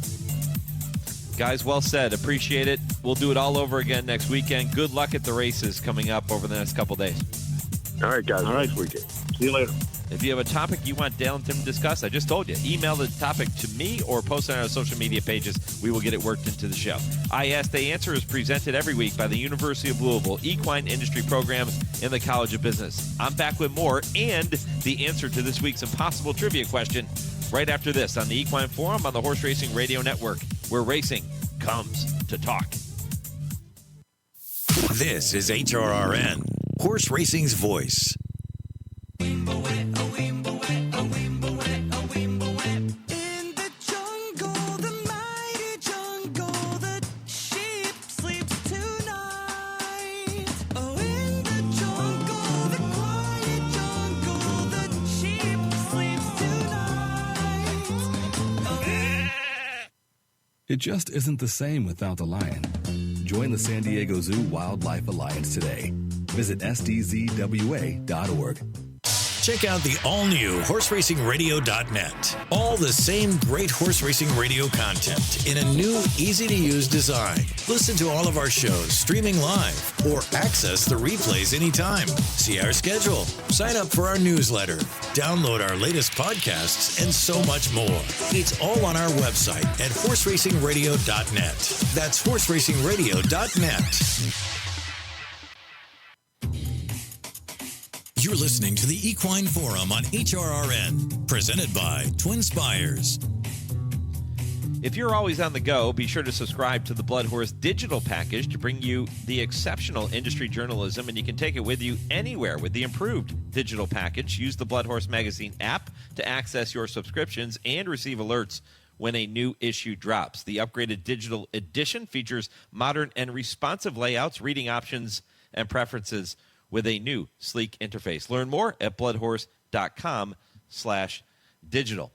Guys, well said. Appreciate it. We'll do it all over again next weekend. Good luck at the races coming up over the next couple days. All right, guys. All right. Next weekend. See you later. If you have a topic you want Dale and Tim to discuss, I just told you, email the topic to me or post it on our social media pages. We will get it worked into the show. I Ask, They Answer is presented every week by the University of Louisville Equine Industry Program in the College of Business. I'm back with more and the answer to this week's impossible trivia question right after this on the Equine Forum on the Horse Racing Radio Network, where racing comes to talk. This is HRRN, Horse Racing's voice. It just isn't the same without the lion. Join the San Diego Zoo Wildlife Alliance today. Visit sdzwa.org. Check out the all-new horseracingradio.net. All the same great horse racing radio content in a new, easy-to-use design. Listen to all of our shows streaming live or access the replays anytime. See our schedule, sign up for our newsletter, download our latest podcasts, and so much more. It's all on our website at horseracingradio.net. That's horseracingradio.net. You're listening to the Equine Forum on HRRN, presented by TwinSpires. If you're always on the go, be sure to subscribe to the Blood Horse digital package to bring you the exceptional industry journalism, and you can take it with you anywhere with the improved digital package. Use the Blood Horse Magazine app to access your subscriptions and receive alerts when a new issue drops. The upgraded digital edition features modern and responsive layouts, reading options, and preferences with a new, sleek interface. Learn more at bloodhorse.com/digital.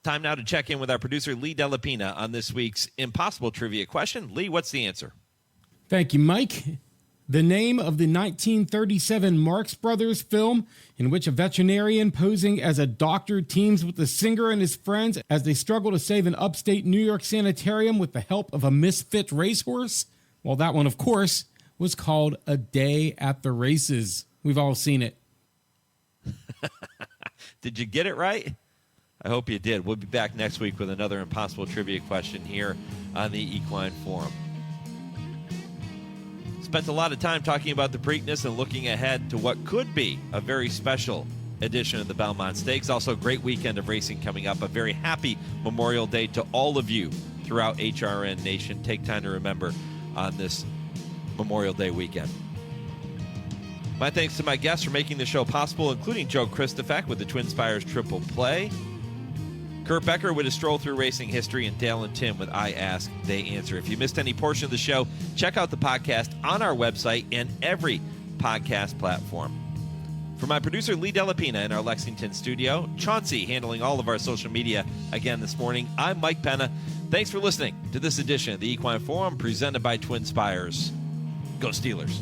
Time now to check in with our producer, Lee Delapina, on this week's Impossible Trivia question. Lee, what's the answer? Thank you, Mike. The name of the 1937 Marx Brothers film in which a veterinarian posing as a doctor teams with the singer and his friends as they struggle to save an upstate New York sanitarium with the help of a misfit racehorse? Well, that one, of course, was called A Day at the Races. We've all seen it. Did you get it right? I hope you did. We'll be back next week with another Impossible Trivia question here on the Equine Forum. Spent a lot of time talking about the Preakness and looking ahead to what could be a very special edition of the Belmont Stakes. Also, a great weekend of racing coming up. A very happy Memorial Day to all of you throughout HRN Nation. Take time to remember on this Memorial Day weekend. My thanks to my guests for making the show possible, including Joe Kristufek with the TwinSpires Triple Play, Kurt Becker with his Stroll Through Racing History, and Dale and Tim with I Ask, They Answer. If you missed any portion of the show, check out the podcast on our website and every podcast platform. For my producer, Lee Delapina, in our Lexington studio, Chauncey handling all of our social media again this morning, I'm Mike Penna. Thanks for listening to this edition of the Equine Forum presented by TwinSpires. Go Steelers.